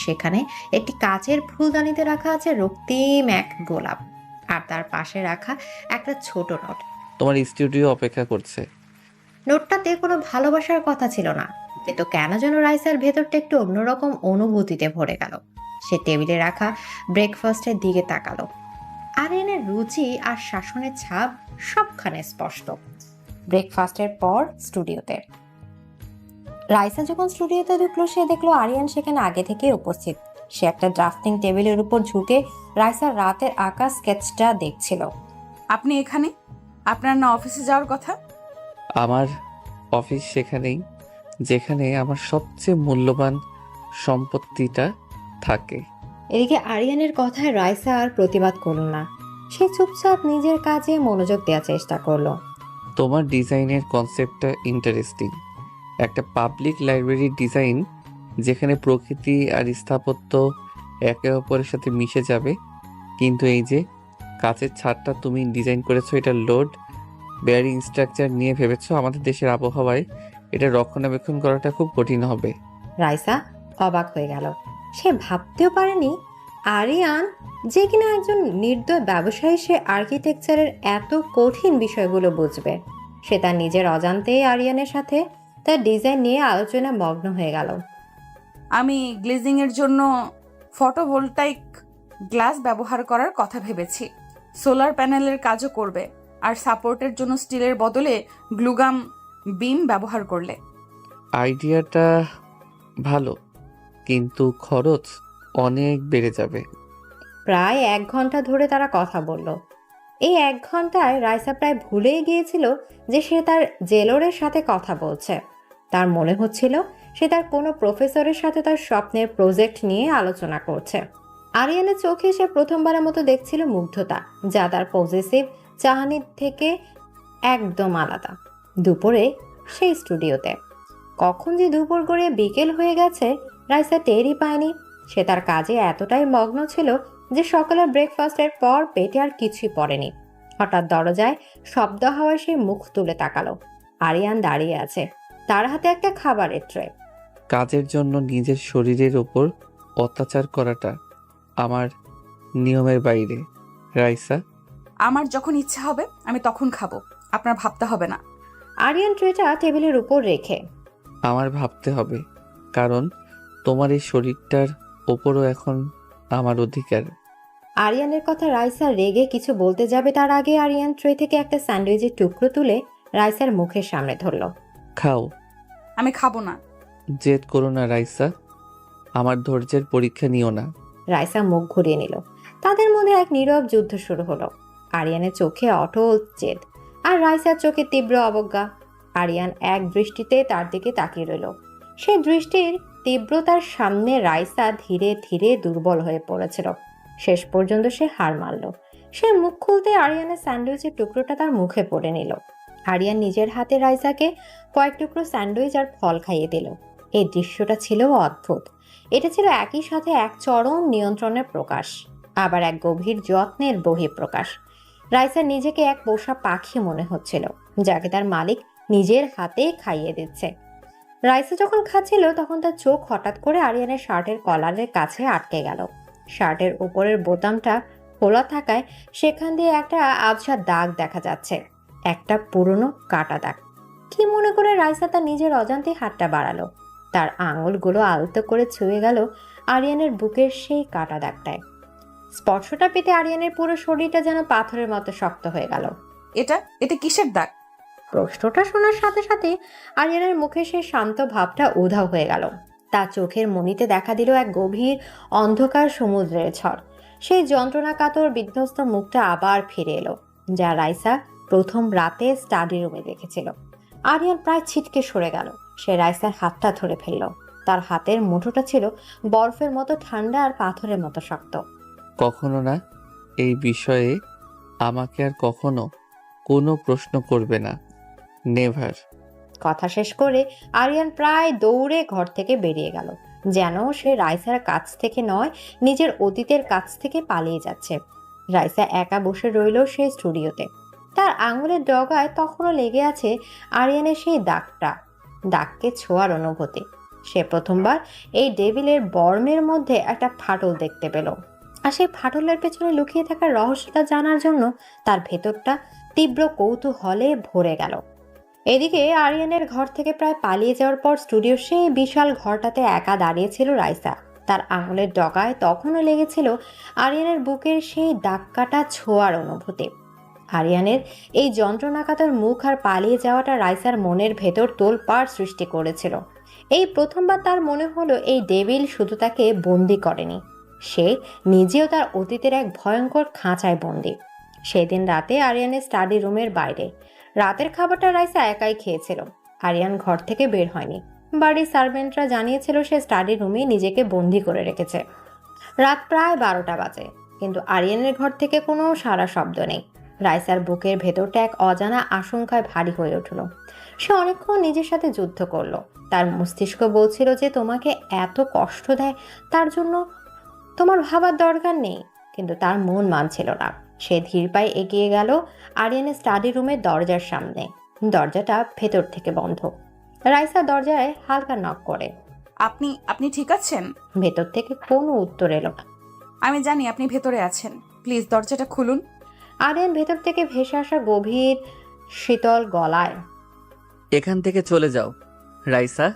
সেখানে একটি কাচের ফুলদানিতে রাখা আছে রক্তিম এক গোলাপ, আর তার পাশে রাখা একটা ছোট নোট। তোমার স্টুডিও অপেক্ষা করছে। নোটটাতে কোনো ভালোবাসার কথা ছিল না, কিন্তু কেন যেন রাইসার ভেতরটা একটু অন্যরকম অনুভূতিতে ভরে গেল। সে টেবিলে রাখা ব্রেকফাস্টের দিকে তাকালো। আরিয়ানের রুচি আর শাসনের ছাপ সবখানে স্পষ্ট। ব্রেকফাস্টের পর স্টুডিওতে রাইসা যখন স্টুডিওতে ঢুকলো, সে দেখলো আরিয়ান সেখানে আগে থেকে উপস্থিত। সে একটা ড্রাফটিং টেবিলের উপর ঝুঁকে রাইসার রাতের আঁকা স্কেচটা দেখছিল। আপনি এখানে? আপনার না অফিসে যাওয়ার কথা? আমার অফিস সেখানেই, যেখানে আমার সবচেয়ে মূল্যবান সম্পত্তিটা থাকে। এদিকে আরিয়ানের কথায় রাইসা আর প্রতিবাদ করল না। সে চুপচাপ নিজের কাজে মনোযোগ দেওয়ার চেষ্টা করলো। তোমার ডিজাইনের কনসেপ্টটা ইন্টারেস্টিং। একটা পাবলিক লাইব্রেরির ডিজাইন, যেখানে প্রকৃতি আর স্থাপত্য একে অপরের সাথে মিশে যাবে। কিন্তু এই যে কাচের ছাদটা তুমি ডিজাইন করেছো, এটা লোড বেয়ারিং স্ট্রাকচার নিয়ে ভেবেছো। আমাদের দেশের আবহাওয়ায় এটা রক্ষণাবেক্ষণ করাটা খুব কঠিন হবে। রাইসা অবাক হয়ে গেল। সে ভাবতেও পারেনি আরিয়ান, যে কিনা একজন নির্দয় ব্যবসায়ী, সে আর্কিটেকচারের এত কঠিন বিষয়গুলো বুঝবে। সে তার নিজের অজান্তেই আরিয়ানের সাথে তার ডিজাইন নিয়ে আলোচনা মগ্ন হয়ে গেল। আমি গ্লেজিং এর জন্য ফটোভোল্টাইক গ্লাস ব্যবহার করার কথা ভেবেছি। সোলার প্যানেলের কাজও করবে, আর সাপোর্টের জন্য স্টিলের বদলে গ্লুগাম বিম ব্যবহার করলে। আইডিয়াটা ভালো, কিন্তু খরচ অনেক বেড়ে যাবে। প্রায় 1 ঘন্টা ধরে তারা কথা বলল। এই 1 ঘন্টায় রাইসা প্রায় ভুলেই গিয়েছিল যে সে তার জেলরের সাথে কথা বলছে। তার মনে হচ্ছিল সে তার কোনো প্রফেসরের সাথে তার স্বপ্নের প্রজেক্ট নিয়ে আলোচনা করছে। আরিয়ানের চোখে সে প্রথমবারের মতো দেখছিল মুগ্ধতা, যা তার পজেসিভ চাহনির থেকে একদম আলাদা। দুপুরে সেই স্টুডিওতে কখন যে দুপুর গড়িয়ে বিকেল হয়ে গেছে রাইসা টেরই পায়নি। সে তার কাজে এতটাই মগ্ন ছিল যে সকালের ব্রেকফাস্টের পর পেটে আর কিছুই পড়েনি। হঠাৎ দরজায় শব্দ হওয়ায় সে মুখ তুলে তাকালো। আরিয়ান দাঁড়িয়ে আছে, তার হাতে একটা খাবারের ট্রে। কাজের জন্য নিজের শরীরের ওপর অত্যাচার করাটা আমার নিয়মের বাইরে, রাইসা। আমার যখন ইচ্ছা হবে আমি তখন খাবো, আপনার ভাবতে হবে না। আরিয়ান ট্রেটা টেবিলের উপর রেখে, আমার ভাবতে হবে, কারণ তোমার এই শরীরটার ওপরও এখন আমার অধিকার। আরিয়ানের কথা রাইসা রেগে কিছু বলতে যাবে তার আগে আরিয়ান ট্রে থেকে একটা স্যান্ডউইচের টুকরো তুলে রাইসার মুখের সামনে ধরল। খাও। আমি খাবো না। জেদ করো না রাইসা, আমার ধৈর্যের পরীক্ষা নিও না। রাইসা মুখ ঘুরিয়ে নিল। তাদের মধ্যে এক নীরব যুদ্ধ শুরু হলো। আরিয়ানের চোখে অটল জেদ আর রাইসার চোখে তীব্র অবজ্ঞা। আরিয়ান এক দৃষ্টিতে তার দিকে তাকিয়ে রইল। সে দৃষ্টির তীব্রতার সামনে রাইসা ধীরে ধীরে দুর্বল হয়ে পড়েছিল। শেষ পর্যন্ত সে হার মানল। সে মুখ খুলতে আরিয়ানের স্যান্ডউইচের টুকরোটা তার মুখে পড়ে নিল। আরিয়ান নিজের হাতে রাইসাকে কয়েক টুকরো স্যান্ডউইচ আর ফল খাইয়ে দিল। এই দৃশ্যটা ছিল অদ্ভুত। এটা ছিল একই সাথে এক চরম নিয়ন্ত্রণের প্রকাশ, আবার এক গভীর যত্নের বহিঃপ্রকাশ। রাইসার নিজেকে এক পোষা পাখি মনে হচ্ছিল, যাকে তার মালিক নিজের হাতে খাইয়ে দিচ্ছে। রাইসা যখন খাচ্ছিল তখন তার চোখ হঠাৎ করে আরিয়ানের শার্টের কলারের কাছে আটকে গেল। শার্টের উপরের বোতামটা খোলা থাকায় সেখান দিয়ে একটা আবছা দাগ দেখা যাচ্ছে, একটা পুরনো কাটা দাগ। কি মনে করে রাইসা তার নিজের অজান্তে হাতটা বাড়ালো। তার আঙুলগুলো আলতো করে ছুঁয়ে গেল আরিয়ানের বুকের সেই কাটা দাগটায়। স্পর্শটা পেতে আরিয়ানের পুরো শরীরটা যেন পাথরের মতো শক্ত হয়ে গেল। এটা এটা কিসের দাগ? প্রশ্নটা শোনার সাথে সাথে আরিয়ানের মুখে সেই শান্ত ভাবটা উধাও হয়ে গেল। তার চোখের মনিতে দেখা দিল এক গভীর অন্ধকার সমুদ্রের ঝড়। সেই যন্ত্রণা কাতর বিধ্বস্ত মুখটা আবার ফিরে এলো, যা রাইসা প্রথম রাতে স্টাডি রুমে দেখেছিল। আরিয়ান প্রায় ছিটকে সরে গেল। সে রাইসার হাতটা ধরে ফেলল। তার হাতের মুঠোটা ছিল বরফের মতো ঠান্ডা আর পাথরের মতো শক্ত। কখনো না, এই বিষয়ে আমাকে আর কখনো কোনো প্রশ্ন করবে না, নেভার। কথা শেষ করে আরিয়ান প্রায় দৌড়ে ঘর থেকে বেরিয়ে গেল, যেন সে রাইসার কাছ থেকে নয়, নিজের অতীতের কাছ থেকে পালিয়ে যাচ্ছে। রাইসা একা বসে রইল সেই স্টুডিওতে। তার আঙুলের ডগায় তখনও লেগে আছে আরিয়ানের সেই দাগকে ছোঁয়ার অনুভূতি। সে প্রথমবার এই ডেভিলের বর্মের মধ্যে একটা ফাটল দেখতে পেল, আর সেই ফাটলের পেছনে লুকিয়ে থাকা রহস্যটা জানার জন্য তার ভেতরটা তীব্র কৌতূহলে ভরে গেল। এদিকে আরিয়ানের ঘর থেকে প্রায় পালিয়ে যাওয়ার পর স্টুডিওর সেই বিশাল ঘরটাতে একা দাঁড়িয়েছিল রাইসা। তার আঙুলের ডগায় তখনও লেগেছিল আরিয়ানের বুকের সেই দাগ কাটা ছোঁয়ার অনুভূতি। আরিয়ানের এই যন্ত্রণাকাতর মুখ আর পালিয়ে যাওয়াটা রাইসার মনের ভেতর তোলপাড় সৃষ্টি করেছিল। এই প্রথমবার তার মনে হলো এই ডেভিল শুধু তাকে বন্দি করেনি, সে নিজেও তার অতীতের এক ভয়ঙ্কর খাঁচায় বন্দি। সেদিন রাতে আরিয়ানের স্টাডি রুমের বাইরে রাতের খাবারটা রাইসা একাই খেয়েছিল। আরিয়ান ঘর থেকে বের হয়নি। বাড়ির সার্ভেন্টরা জানিয়েছিল সে স্টাডি রুমে নিজেকে বন্দি করে রেখেছে। রাত প্রায় 12টা বাজে, কিন্তু আরিয়ানের ঘর থেকে কোনো সারা শব্দ নেই। রাইসার বুকের ভেতরটা এক অজানা আশঙ্কায় ভারী হয়ে উঠল। সে অনেকক্ষণ নিজের সাথে যুদ্ধ করলো। তার মস্তিষ্ক বলছিল যে তোমাকে এত কষ্ট দেয় তার জন্য তোমার ভাবার দরকার নেই, কিন্তু তার মন মানছিল না। সে ধীর পায়ে এগিয়ে গেল আরিয়ানের স্টাডি রুমের দরজার সামনে। দরজাটা ভেতর থেকে বন্ধ। রাইসা দরজায় হালকা নক করে। আপনি আপনি ঠিক আছেন? ভেতর থেকে কোনো উত্তর এলো না। আমি জানি আপনি ভেতরে আছেন, প্লিজ দরজাটা খুলুন। আরিয়ান ভেতর থেকে ভেসে আসা গভীর শীতল গলায়, এখান থেকে চলে যাও রাইসা।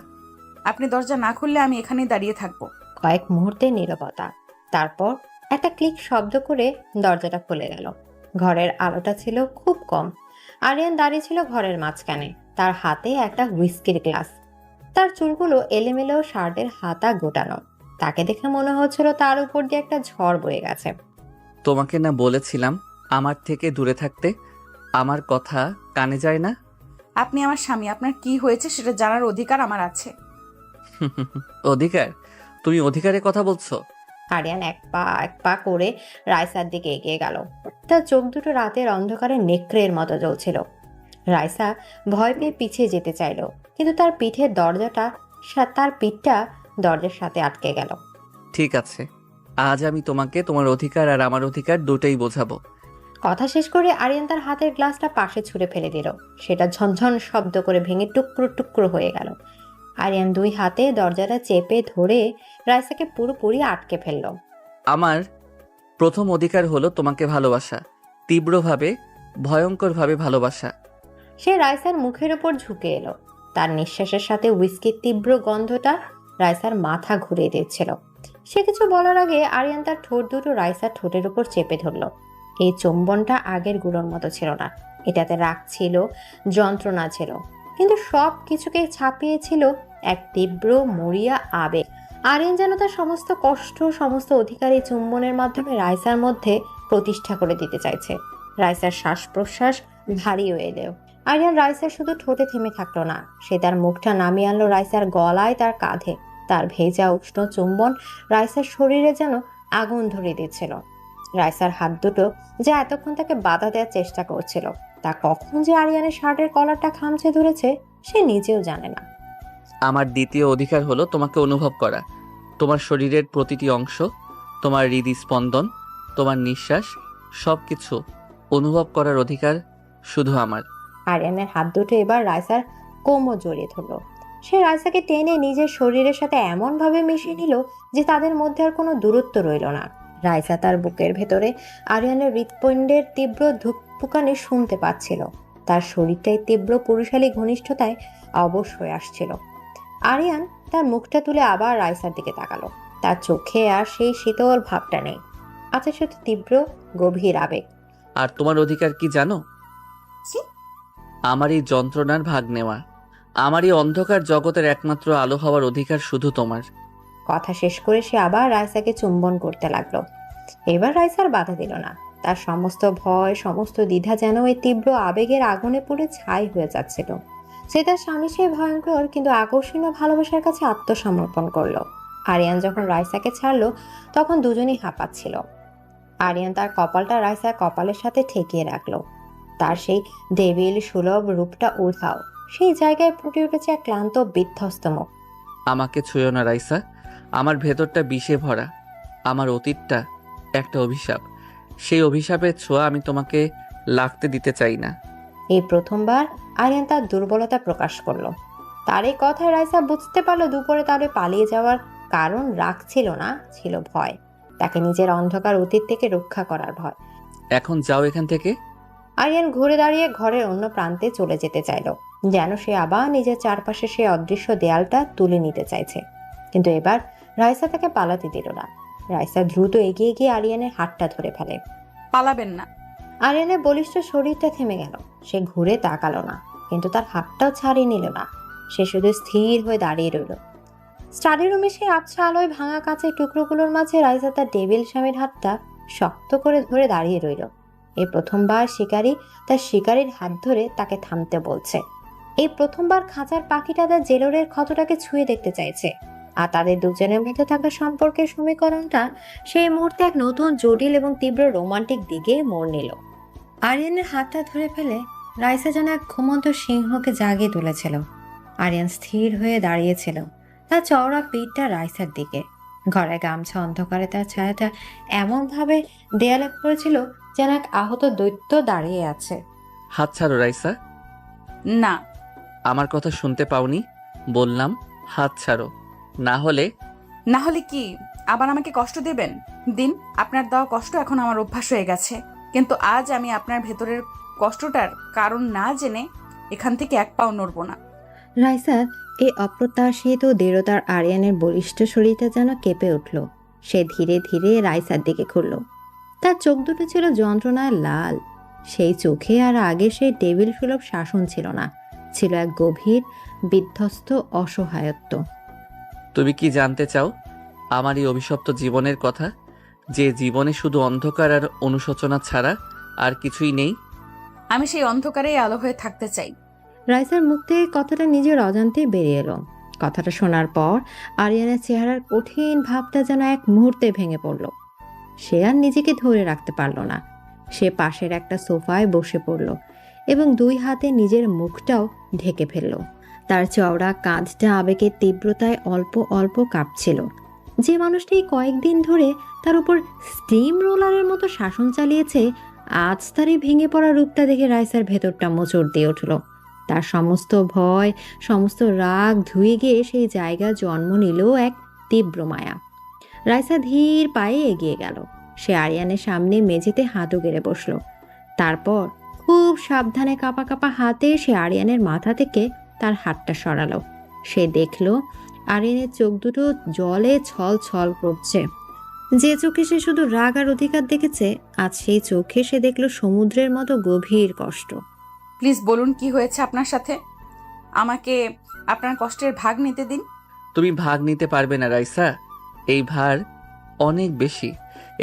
আপনি দরজা না খুললে আমি এখানেই দাঁড়িয়ে থাকবো। কয়েক মুহূর্তে নীরবতা। তারপর একটা ক্লিক শব্দ করে দরজাটা খুলে গেল। ঘরের আলোটা ছিল খুব কম। আরিয়ান দাঁড়িয়ে ছিল ঘরের মাঝখানে, তার হাতে একটা হুইস্কির গ্লাস। তার চুলগুলো এলোমেলো, শার্টের হাতা গোটানো। তাকে দেখে মনে হচ্ছিল তার উপর দিয়ে একটা ঝড় বয়ে গেছে। তোমাকে না বলেছিলাম আমার থেকে দূরে থাকতে? আমার কথা কানে যায় না? আপনি আমার স্বামী, আপনার কি হয়েছে সেটা জানার অধিকার আমার আছে। অধিকার? তুমি অধিকারের কথা বলছো? আরিয়ান এক পা করে রাইসার দিকে এগিয়ে গেল। তার চোখ দুটো রাতের অন্ধকারে নেকড়ের মতো জ্বলছিল। রাইসা ভয় পেয়ে পিছিয়ে যেতে চাইল, কিন্তু তার পিঠটা দরজার সাথে আটকে গেল। ঠিক আছে, আজ আমি তোমাকে তোমার অধিকার আর আমার অধিকার দুটোই বোঝাবো। কথা শেষ করে আরিয়ান তার হাতের গ্লাসটা পাশে ছুঁড়ে ফেলে দিল। সেটা ঝনঝন শব্দ করে ভেঙে টুকরো টুকরো হয়ে গেল। আরিয়ান দুই হাতে দরজাটা চেপে ধরে রাইসাকে পুরোপুরি আটকে ফেলল। আমার প্রথম অধিকার হলো তোমাকে ভালোবাসা, তীব্রভাবে, ভয়ঙ্করভাবে ভালোবাসা। সে রাইসার মুখের ওপর ঝুঁকে এলো। তার নিঃশ্বাসের সাথে হুইস্কির তীব্র গন্ধটা রাইসার মাথা ঘুরিয়ে দিচ্ছিল। সে কিছু বলার আগে আরিয়ান তার ঠোঁট দুটো রাইসার ঠোঁটের উপর চেপে ধরল। এই চুম্বনটা আগের গুলোর মতো ছিল না। এটাতে রাগ ছিল, যন্ত্রণা ছিল, কিন্তু সব কিছুকে ছাপিয়েছিল এক তীব্র মরিয়া আবেগ। আরিয়ান যেন তার সমস্ত কষ্ট, সমস্ত অধিকার এই চুম্বনের মাধ্যমে রাইসার মধ্যে প্রতিষ্ঠা করে দিতে চাইছে। রাইসার শ্বাস প্রশ্বাস ভারী হয়ে এলেও আরিয়ান রাইসার শুধু ঠোঁটে থেমে থাকলো না, সে তার মুখটা নামিয়ে আনলো রাইসার গলায়, তার কাঁধে। তার ভেজা উষ্ণ চুম্বন রাইসার শরীরে যেন আগুন ধরিয়ে দিচ্ছিল। রাইসার হাত দুটো যা এতক্ষণ তাকে বাধা দেওয়ার চেষ্টা করছিল, তা কখন যে আরিয়ানের শার্টের কলারটা খামচে ধরেছে সে নিজেও জানে না। আমার দ্বিতীয় অধিকার হলো তোমাকে অনুভব করা, তোমার শরীরের প্রতিটি অংশ, তোমার হৃদস্পন্দন, তোমার নিঃশ্বাস, সবকিছু অনুভব করার অধিকার শুধু আমার। আরিয়ানের হাত দুটো এবার রাইসার কোমর জড়িয়ে ধরল। সে রাইসাকে টেনে নিজের শরীরের সাথে এমনভাবে মিশিয়ে নিল যে তাদের মধ্যে আর কোনো দূরত্ব রইল না। রাইসা তার বুকের ভেতরে আরিয়ানের হৃৎপিণ্ডের তীব্র ধুকপুকানি শুনতে পাচ্ছিল। তার শরীরটাই তীব্র পুরুষালী ঘনিষ্ঠতায় অবশ হয়ে আসছিল। আরিয়ান তার মুখটা তুলে আবার রাইসার দিকে তাকালো। তার চোখে আর সেই শীতল ভাবটা নেই, আছে শুধু তীব্র গভীর আবেগ। আর তোমার অধিকার কি জানো? কি? আমার এই যন্ত্রণার ভাগ নেওয়া, আমার এই অন্ধকার জগতের একমাত্র আলো হওয়ার অধিকার শুধু তোমার। কথা শেষ করে সে আবার রাইসাকে চুম্বন করতে লাগলো। এবার রাইসার বাধা দিল না। তার সমস্ত ভয়, সমস্ত দ্বিধা যেন এই তীব্র আবেগের আগুনে পুড়ে ছাই হয়ে যাচ্ছিল। সে তার স্বামী সেই ভয়ঙ্কর কিন্তু আকর্ষণীয় ভালোবাসার কাছে আত্মসমর্পণ করলো। আরিয়ান যখন রাইসাকে ছাড়লো তখন দুজনেই হাঁপাচ্ছিল। আরিয়ান তার কপালটা রাইসার কপালের সাথে ঠেকিয়ে রাখলো। তার সেই দেবিল সুলভ রূপটা উধাও। সেই জায়গায় ফুটে উঠেছে এক ক্লান্ত বিধ্বস্ত মুখ। আমাকে ছুঁয়ো না রাইসা, আমার ভেতরটা বিষে ভরা, আমার অতীতটা একটা অভিশাপ। সেই অভিশাপের ছোঁয়া আমি তোমাকে লাগতে দিতে চাই না। এই প্রথমবার আরিয়ান তার দুর্বলতা প্রকাশ করলো। তার এই কথায় রাইসা বুঝতে পারলো দুপুরে তার পালিয়ে যাওয়ার কারণ রাগ ছিল না, ছিল ভয়। তাকে নিজের অন্ধকার অতীত থেকে রক্ষা করার ভয়। এখন যাও এখান থেকে। আরিয়ান ঘুরে দাঁড়িয়ে ঘরের অন্য প্রান্তে চলে যেতে চাইলো, যেন সে আবার নিজের চারপাশে সেই অদৃশ্য দেয়ালটা তুলে নিতে চাইছে। কিন্তু এবার রাইসা তাকে পালাতে দিল না। রাইসা দ্রুত এগিয়ে গিয়ে আরিয়ানের হাতটা ধরে ফেলে। পালাবেন না। আরিয়ানের বলিষ্ঠ শরীরটা থেমে গেল। সে ঘুরে তাকালো না, কিন্তু তার হাতটাও ছাড়িয়ে নিল না। সে শুধু স্থির হয়ে দাঁড়িয়ে রইল। স্টাডি রুমে সেই আবছা আলোয় ভাঙা কাঁচের টুকরোগুলোর মাঝে রাইসা তার টেবিল স্বামীর হাতটা শক্ত করে ধরে দাঁড়িয়ে রইল। এই প্রথমবার শিকারী তার শিকারীর হাত ধরে তাকে থামতে বলছে। এই প্রথমবার খাঁচার পাখিটা তার জেলরের ক্ষতটাকে ছুঁয়ে দেখতে চাইছে। আর তাদের দুজনের মধ্যে থাকা সম্পর্কের সমীকরণটা সেই মুহূর্তে এক নতুন জটিল এবং তীব্র রোমান্টিক দিকে মোড় নিল। আরিয়ানের হাতটা ধরে ফেলে রাইসা যেন এক ঘুমন্ত সিংহকে জাগিয়ে তুলেছিল। আরিয়ান স্থির হয়ে দাঁড়িয়েছিল, তার চওড়া পিঠটা রাইসার দিকে। ঘরে গামছা অন্ধকারে তার ছায়াটা এমনভাবে দেয়ালে পড়েছিল যেন এক আহত দৈত্য দাঁড়িয়ে আছে। হাত ছাড়ো রাইসা। না। আমার কথা শুনতে পাওনি? বললাম হাত ছাড়ো, না হলে। না হলে কি? আবার আমাকে কষ্ট দেবেন? দিন, আপনার দেওয়া কষ্ট এখন আমার অভ্যাস হয়ে গেছে। কিন্তু আজ আমি আপনার ভেতরের কষ্টটার কারণ না জেনে এখান থেকে এক পাও নড়ব না। রাইসার এই অপ্রত্যাশিত দৃঢ়তার আরিয়ানের বলিষ্ঠ শরীরটা যেন কেঁপে উঠল। সে ধীরে ধীরে রাইসার দিকে ঘুরল। তার চোখ দুটো ছিল যন্ত্রণায় লাল। সেই চোখে আর আগে সেই টেবিল সুলভ শাসন ছিল না, ছিল এক গভীর বিধ্বস্ত অসহায়ত্ব। তুমি কি জানতে চাও আমার এই অভিশপ্ত জীবনের কথা, যে জীবনে শুধু অন্ধকার আর অনুশোচনা ছাড়া আর কিছুই নেই? আমি সেই অন্ধকারেই আলো হয়ে থাকতে চাই। রাইসার মুখ থেকে কথাটা নিজের অজান্তেই বেরিয়ে এলো। কথাটা শোনার পর আরিয়ানের চেহারার কঠিন ভাবটা যেন এক মুহূর্তে ভেঙে পড়ল। সে আর নিজেকে ধরে রাখতে পারল না। সে পাশের একটা সোফায় বসে পড়ল এবং 2 হাতে নিজের মুখটাও ঢেকে ফেলল। তার চওড়া কাঁধটা আবেগের তীব্রতায় অল্প অল্প কাঁপছিল। যে মানুষটি কয়েকদিন ধরে তার উপর স্টিম রোলারের মতো শাসন চালিয়েছে, আজ তার এই ভেঙে পড়া রূপটা দেখে রাইসার ভেতরটা মোচড় দিয়ে উঠল। তার সমস্ত ভয়, সমস্ত রাগ ধুয়ে গিয়ে সেই জায়গা জন্ম নিল এক তীব্র মায়া। রাইসা ধীর পায়ে এগিয়ে গেল। সে আরিয়ানের সামনে মেঝেতে হাঁটু গেড়ে বসল। তারপর খুব সাবধানে কাঁপা কাঁপা হাতে সে আরিয়ানের মাথা থেকে তার হাতটা সরালো। সে দেখল আরিয়ানের চোখ দুটো জলে ছল ছল করছে। যে চোখে সে শুধু রাগ আর অধিকার দেখেছে, আজ সেই চোখে সে দেখল সমুদ্রের মতো গভীর কষ্ট। প্লিজ বলুন কি হয়েছে আপনার সাথে। আমাকে আপনার কষ্টের ভাগ নিতে দিন। তুমি ভাগ নিতে পারবে না রাইসা। এই ভার অনেক বেশি।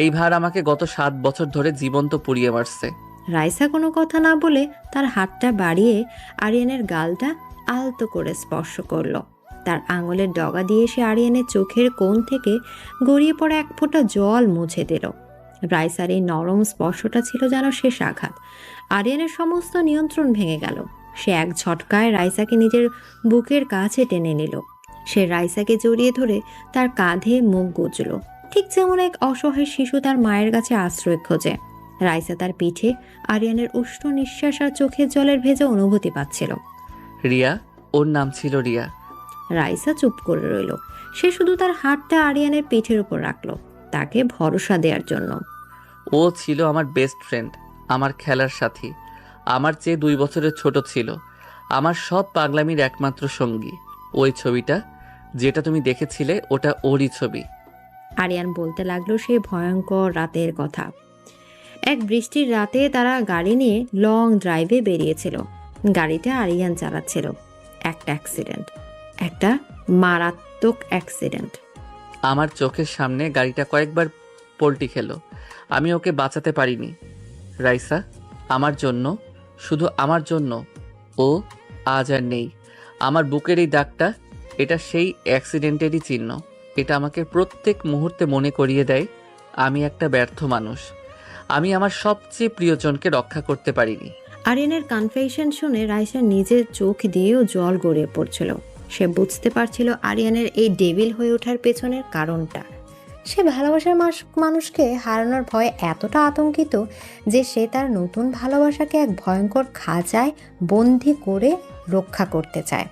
এই ভার আমাকে গত 7 বছর ধরে জীবন্ত পুড়িয়ে মারছে। রাইসা কোনো কথা না বলে তার হাতটা বাড়িয়ে আরিয়ানের গালটা আলতো করে স্পর্শ করলো। তার আঙুলের ডগা দিয়ে সে আরিয়ানের চোখের কোণ থেকে গড়িয়ে পড়া এক ফোঁটা জল মুছে দিল। রাইসার এই নরম স্পর্শটা ছিল যেন শেষ আঘাত। আরিয়ানের সমস্ত নিয়ন্ত্রণ ভেঙে গেল। সে এক ঝটকায় রাইসাকে নিজের বুকের কাছে টেনে নিল। সে রাইসাকে জড়িয়ে ধরে তার কাঁধে মুখ গুজল, ঠিক যেমন এক অসহায় শিশু তার মায়ের কাছে আশ্রয় খোঁজে। রাইসা তার পিঠে আরিয়ানের উষ্ণ নিঃশ্বাস আর চোখের জলের ভেজা অনুভূতি পাচ্ছিল। রিয়া, ওর নাম ছিল রিয়া। রাইসা চুপ করে রইল। সে শুধু তার হাতটা আরিয়ানের পিঠের উপর রাখলো, তাকে ভরসা দেওয়ার জন্য। ও ছিল আমার বেস্ট ফ্রেন্ড, আমার খেলার সাথী, আমার চেয়ে 2 বছরের ছোট ছিল, আমার সব পাগলামির একমাত্র সঙ্গী। ওই ছবিটা যেটা তুমি দেখেছিলে ওটা ওরই ছবি। আরিয়ান বলতে লাগলো সেই ভয়ঙ্কর রাতের কথা। এক বৃষ্টির রাতে তারা গাড়ি নিয়ে লং ড্রাইভে বেরিয়েছিল। গাড়িটা আরিয়ান চালাচ্ছিল। একটা অ্যাক্সিডেন্ট, একটা মারাত্মক অ্যাক্সিডেন্ট। আমার চোখের সামনে গাড়িটা কয়েকবার পল্টি খেলো। আমি ওকে বাঁচাতে পারিনি। রাইসা, আমার জন্য, শুধু আমার জন্য ও আজ আর নেই। আমার বুকের এই দাগটা, এটা সেই অ্যাক্সিডেন্টেরই চিহ্ন। এটা আমাকে প্রত্যেক মুহূর্তে মনে করিয়ে দেয় আমি একটা ব্যর্থ মানুষ। আমি আমার সবচেয়ে প্রিয়জনকে রক্ষা করতে পারিনি। আরিয়ানের কনফেশন শুনে রাইসার নিজের চোখ দিয়েও জল গড়িয়ে পড়ছিল। সে বুঝতে পারছিল আরিয়ানের এই ডেভিল হয়ে ওঠার পেছনের কারণটা। সে ভালোবাসার মানুষকে হারানোর ভয়ে এতটা আতঙ্কিত যে সে তার নতুন ভালোবাসাকে এক ভয়ঙ্কর খাঁচায় বন্দি করে রক্ষা করতে চায়।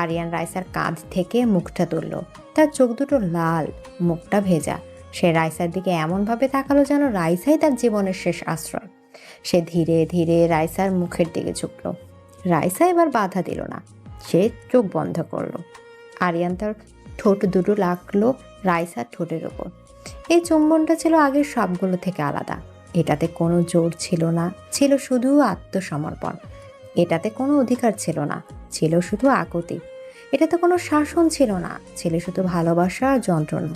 আরিয়ান রাইসার কাঁধ থেকে মুখটা তুলল। তার চোখ দুটো লাল, মুখটা ভেজা। সে রাইসার দিকে এমনভাবে তাকালো যেন রাইসাই তার জীবনের শেষ আশ্রয়। সে ধীরে ধীরে রাইসার মুখের দিকে ঝুঁকল। রাইসা এবার বাধা দিল না। সে চোখ বন্ধ করলো। আরিয়ান তার ঠোঁট দুটো লাগলো রাইসার ঠোঁটের ওপর। এই চুম্বনটা ছিল আগের সবগুলো থেকে আলাদা। এটাতে কোনো জোর ছিল না, ছিল শুধু আত্মসমর্পণ। এটাতে কোনো অধিকার ছিল না, ছিল শুধু আকুতি। এটাতে কোনো শাসন ছিল না, ছিল শুধু ভালোবাসা আর যন্ত্রণা।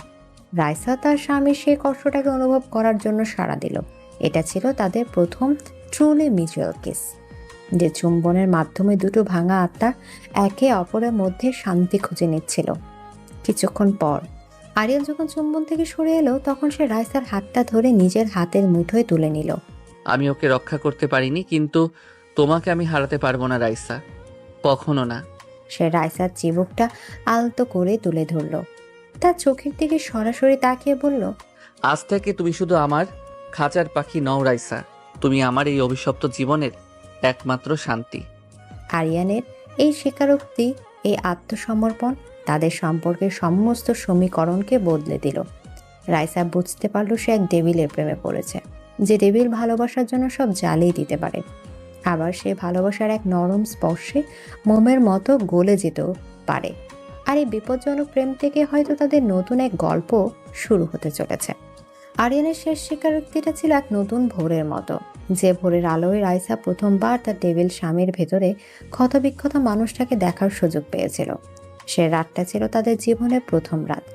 রাইসা তার স্বামীর সেই কষ্টটাকে অনুভব করার জন্য সাড়া দিল। এটা ছিল তাদের প্রথম ট্রুলি মিউচুয়াল কিস, যে চুম্বনের মাধ্যমে দুটো ভাঙা আত্মা একে অপরের মধ্যে শান্তি খুঁজে নিচ্ছিল। কিছুক্ষণ পর আরিয়ান যখন চুম্বন থেকে সরে এলো, তখন সে রাইসার হাতটা ধরে নিজের হাতের মুঠোয় তুলে নিল। আমি ওকে রক্ষা করতে পারিনি, কিন্তু তোমাকে আমি হারাতে পারবো না রাইসা, কখনো না। সে রাইসার চিবুকটা আলতো করে তুলে ধরল। তার চোখের দিকে সরাসরি তাকিয়ে বলল, আজ থেকে তুমি শুধু আমার খাঁচার পাখি নও রাইসা, তুমি আমার এই অভিশপ্ত জীবনের একমাত্র শান্তি। আরিয়ানের এই স্বীকারোক্তি, এই আত্মসমর্পণ তাদের সম্পর্কের সমস্ত সমীকরণকে বদলে দিল। রাইসা বুঝতে পারল সে এক ডেভিলের প্রেমে পড়েছে, যে ডেভিল ভালোবাসার জন্য সব জ্বালিয়ে দিতে পারে। আবার সে ভালোবাসার এক নরম স্পর্শে মোমের মতো গলে যেতেও পারে। আর এই বিপজ্জনক প্রেম থেকে হয়তো তাদের নতুন এক গল্প শুরু হতে চলেছে। আরিয়ানের শেষ স্বীকারোক্তিটা ছিল এক নতুন ভোরের মতো, যে ভোরের আলোয় রাইসা প্রথমবার তার ডেভিল স্বামীর ভেতরে ক্ষতবিক্ষত মানুষটাকে দেখার সুযোগ পেয়েছিল। সে রাতটা ছিল তাদের জীবনের প্রথম রাত,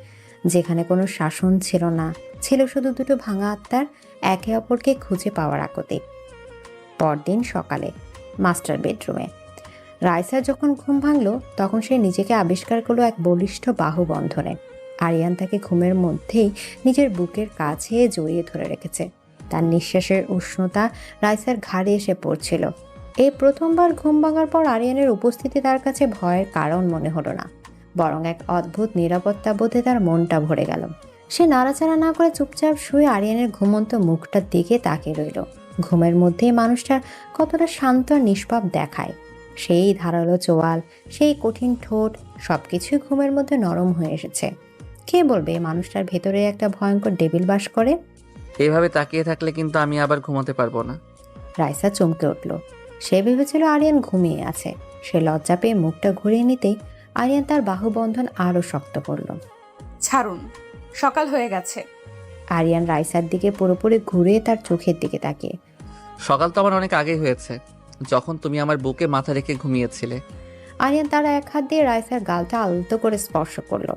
যেখানে কোনো শাসন ছিল না, ছিল শুধু দুটো ভাঙা আত্মার একে অপরকে খুঁজে পাওয়ার আকুতি। পরদিন সকালে মাস্টার বেডরুমে রাইসার যখন ঘুম ভাঙলো তখন সে নিজেকে আবিষ্কার করলো এক বলিষ্ঠ বাহুবন্ধনে। আরিয়ান তাকে ঘুমের মধ্যেই নিজের বুকের কাছে জড়িয়ে ধরে রেখেছে। তার নিঃশ্বাসের উষ্ণতা রাইসার ঘাড়ে এসে পড়ছিল। এই প্রথমবার ঘুম ভাঙার পর আরিয়ানের উপস্থিতি তার কাছে ভয়ের কারণ মনে হলো না, বরং এক অদ্ভুত নিরাপত্তা বোধে তার মনটা ভরে গেল। সে নাড়াচাড়া না করে চুপচাপ শুয়ে আরিয়ানের ঘুমন্ত মুখটার দিকে তাকিয়ে রইল। ঘুমের মধ্যেই মানুষটার কতটা শান্ত আর নিষ্পাপ দেখায়। সেই ধারালো চোয়াল, সেই কঠিন ঠোঁট, সবকিছুই ঘুমের মধ্যে নরম হয়ে এসেছে। কে বলবে এই মানুষটার ভেতরে একটা ভয়ঙ্কর ডেভিল বাস করে? এভাবে তাকিয়ে থাকলে কিন্তু আমি আবার ঘুমাতে পারবো না। রাইসা চমকে উঠল। সে ভেবেছিল আরিয়ান ঘুমিয়ে আছে। সে লজ্জা পেয়ে মুখটা ঘুরিয়ে নিতেই আরিয়ান তার বাহুবন্ধন আরো শক্ত করল। ছাড়ুন, সকাল হয়ে গেছে। আরিয়ান রাইসার দিকে পুরোপুরি ঘুরে তার চোখের দিকে তাকিয়ে, সকাল তো আমার অনেক আগেই হয়েছে, যখন তুমি আমার বুকে মাথা রেখে ঘুমিয়েছিলে। আরিয়ান তার এক হাত দিয়ে রাইসার গালটা আলতো করে স্পর্শ করলো।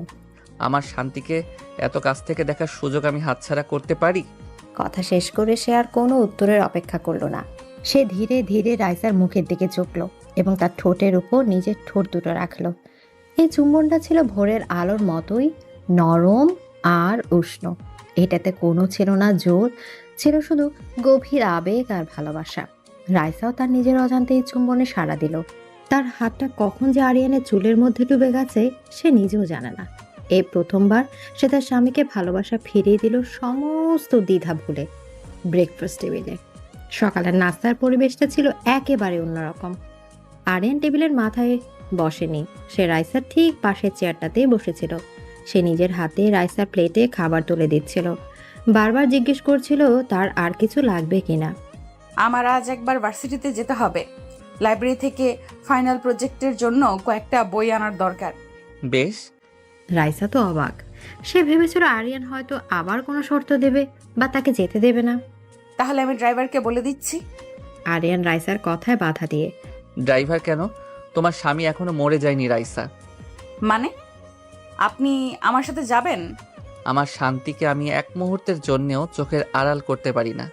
আমার শান্তিকে এত কাছ থেকে দেখার সুযোগ আমি হাতছাড়া করতে পারি? কথা শেষ করে সে আর কোনো উত্তরের অপেক্ষা করলো না। সে ধীরে ধীরে রাইসার মুখের দিকে ঝুঁকলো এবং তার ঠোঁটের উপর নিজের ঠোঁট দুটো রাখলো। এই চুম্বনটা ছিল ভোরের আলোর মতোই নরম আর উষ্ণ। এটাতে কোনো ছিল না জোর, ছিল শুধু গভীর আবেগ আর ভালোবাসা। রাইসাও তার নিজের অজান্তে এই চুম্বনে সাড়া দিল। তার হাতটা কখন যে আরিয়ানের চুলের মধ্যে ডুবে গেছে সে নিজেও জানে না। এই প্রথমবার সে তার স্বামীকে ভালোবাসা ফিরিয়ে দিল সমস্ত দ্বিধা ভুলে। ব্রেকফাস্ট টেবিলে সকালের নাস্তার পরিবেশটা ছিল একেবারে অন্যরকম। আরিয়ান টেবিলের মাথায় বসেনি, সে রাইসার ঠিক পাশের চেয়ারটাতেই বসেছিল। সে নিজের হাতে রাইসার প্লেটে খাবার তুলে দিচ্ছিল, বারবার জিজ্ঞেস করছিল তার আর কিছু লাগবে কিনা। আমার আজ একবার ভার্সিটিতে যেতে হবে। লাইব্রেরি থেকে ফাইনাল প্রজেক্টের জন্য কয়েকটা বই আনার দরকার। বেশ। রাইসা তো অবাক। সে ভেবেছিল আরিয়ান হয়তো আবার কোনো শর্ত দেবে বা তাকে যেতে দেবে না। তাহলে আমি ড্রাইভারকে বলে দিচ্ছি। আরিয়ান রাইসার কথায় বাধা দিয়ে, ড্রাইভার কেন? তোমার স্বামী এখনো মরে যায়নি রাইসা। মানে আপনি আমার সাথে যাবেন? আমার শান্তিকে আমি এক মুহূর্তের জন্যেও চোখের আড়াল করতে পারি না,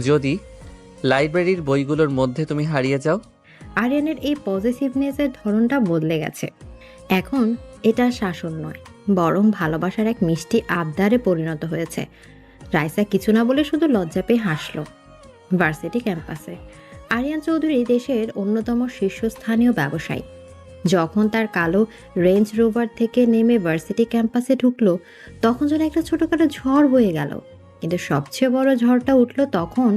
যদি লাইব্রেরির বইগুলোর মধ্যে তুমি হারিয়ে যাও। আরিয়ানের এই পজিটিভনেসের ধরনটা বদলে গেছে। এখন এটা শাসন নয়, বরং ভালোবাসার এক মিষ্টি আবদারে পরিণত হয়েছে। রাইসা কিছু না বলে শুধু লজ্জা পেয়ে হাসল। ভার্সিটি ক্যাম্পাসে আরিয়ান চৌধুরী দেশের অন্যতম শীর্ষস্থানীয় ব্যবসায়ী। যখন তার কালো রেঞ্জ রোভার থেকে নেমে ভার্সিটি ক্যাম্পাসে ঢুকলো তখন যেন একটা ছোটখাটো ঝড় বয়ে গেল। কিন্তু সবচেয়ে বড় ঝড়টা উঠলো তখন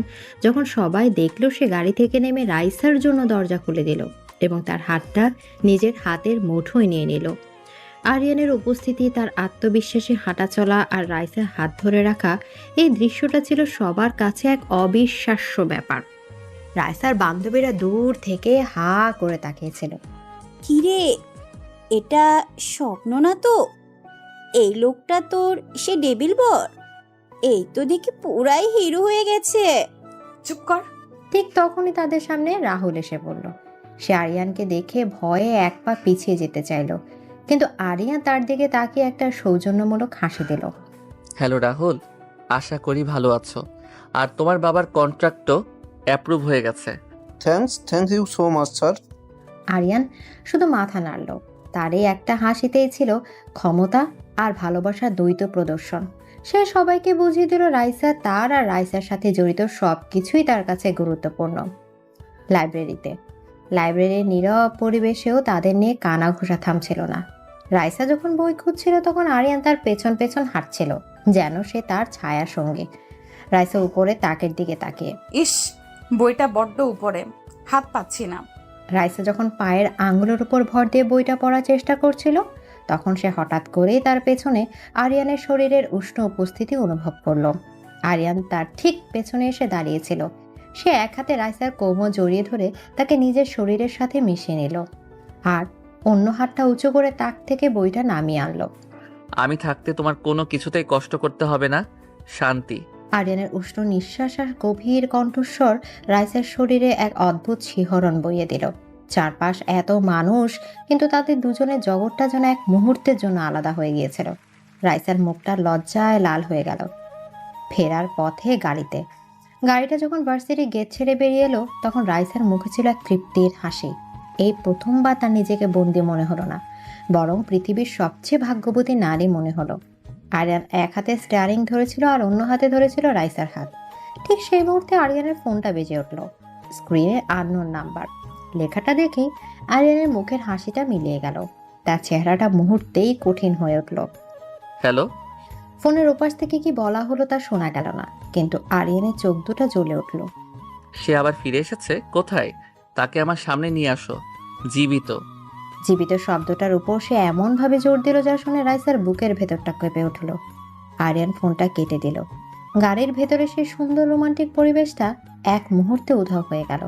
যখন সবাই দেখলো সে গাড়ি থেকে নেমে রাইসার জন্য দরজা খুলে দিল এবং তার হাতটা নিজের হাতের মুঠোয় নিয়ে নিল। আরিয়ানের উপস্থিতি, তার আত্মবিশ্বাসী হাঁটাচলা আর রাইসার হাত ধরে রাখা, এই দৃশ্যটা ছিল সবার কাছে এক অবিশ্বাস্য ব্যাপার। রাইসার বান্ধবীরা দূর থেকে হা করে তাকিয়েছিল। কিরে, এটা স্বপ্ন না তো? এই লোকটা তোর সে ডেভিল বর? এই তো দেখি পুরাই হিরো হয়ে গেছে। চুপ কর। ঠিক তখনই তাদের সামনে রাহুল এসে পড়ল। সে আরিয়ানকে দেখে ভয়ে এক পা পিছিয়ে যেতে চাইল, কিন্তু আরিয়ান তার দিকে তাকিয়ে একটা সৌজন্যমূলক হাসি দিল। হ্যালো রাহুল, আশা করি ভালো আছো। আর তোমার বাবার কন্ট্রাক্টও অ্যাপ্রুভ হয়ে গেছে। Thank you so much sir. Aryan শুধু মাথা নাড়ল। তার এই একটা হাসিতেই ছিল ক্ষমতা আর ভালোবাসার দ্বৈত প্রদর্শন। সে সবাইকে বুঝিয়ে দিল রাইসা তার আর রাইসার সাথে জড়িত সব কিছুই তার কাছে গুরুত্বপূর্ণ। লাইব্রেরির নীরব পরিবেশেও তাদের নিয়ে কানা ঘোষা থামছিল না। রাইসা যখন বই খুঁজছিল তখন আরিয়ান তার পেছন পেছন হাঁটছিল, যেন সে তার ছায়া সঙ্গী। রাইসা উপরে তাকের দিকে তাকিয়ে, ইস, বইটা বড্ড উপরে, হাত পাচ্ছি না। রাইসা যখন পায়ের আঙুলের উপর ভর দিয়ে বইটা পড়ার চেষ্টা করছিল তখন সে হঠাৎ করেই তার পেছনে আরিয়ানের শরীরের উষ্ণ উপস্থিতি অনুভব করল। আরিয়ান তার ঠিক পেছনে এসে দাঁড়িয়েছিল। সে এক হাতে রাইসার কোমর জড়িয়ে ধরে তাকে নিজের শরীরের সাথে মিশিয়ে নিল আর অন্য হাতটা উঁচু করে তাক থেকে বইটা নামিয়ে আনলো। আমি থাকতে তোমার কোনো কিছুতেই কষ্ট করতে হবে না, শান্তি। আরিয়ানের উষ্ণ নিঃশ্বাস আর গভীর কণ্ঠস্বর রাইসার শরীরে এক অদ্ভুত শিহরণ বইয়ে দিল। চারপাশ এত মানুষ, কিন্তু তাদের দুজনের জগৎটা যেন এক মুহূর্তের জন্য আলাদা হয়ে গিয়েছিল। রাইসার মুখটা লজ্জায় লাল হয়ে গেল। ফেরার পথে গাড়িটা যখন ভার্সিটি গেট ছেড়ে বেরিয়ে এলো তখন রাইসার মুখে ছিল এক তৃপ্তির হাসি। এই প্রথমবার তার নিজেকে বন্দি মনে হলো না, বরং পৃথিবীর সবচেয়ে ভাগ্যবতী নারী মনে হলো। আরিয়ান এক হাতে স্টিয়ারিং ধরেছিল আর অন্য হাতে ধরেছিল রাইসার হাত। ঠিক সেই মুহূর্তে আরিয়ানের ফোনটা বেজে উঠল। স্ক্রিনে আননোন নাম্বার। লেখাটা দেখেই আরিয়ানের মুখের হাসিটা মিলিয়ে গেল। তার চেহারাটা মুহূর্তেই কঠিন হয়ে উঠল। হ্যালো। ফোনের ওপাশ থেকে কি বলা হলো তা শোনা গেল না, কিন্তু আরিয়ানের চোখ দুটো জ্বলে উঠল। সে আবার ফিরে এসেছে? কোথায়? তাকে আমার সামনে নিয়ে আসো। জীবিত। জীবিত শব্দটার উপর সে এমনভাবে জোর দিল যা শুনে রাইসার বুকের ভেতরটা কেঁপে উঠল। আরিয়ান ফোনটা কেটে দিল। গাড়ির ভেতরে সেই সুন্দর রোমান্টিক পরিবেশটা এক মুহূর্তে উধাও হয়ে গেল।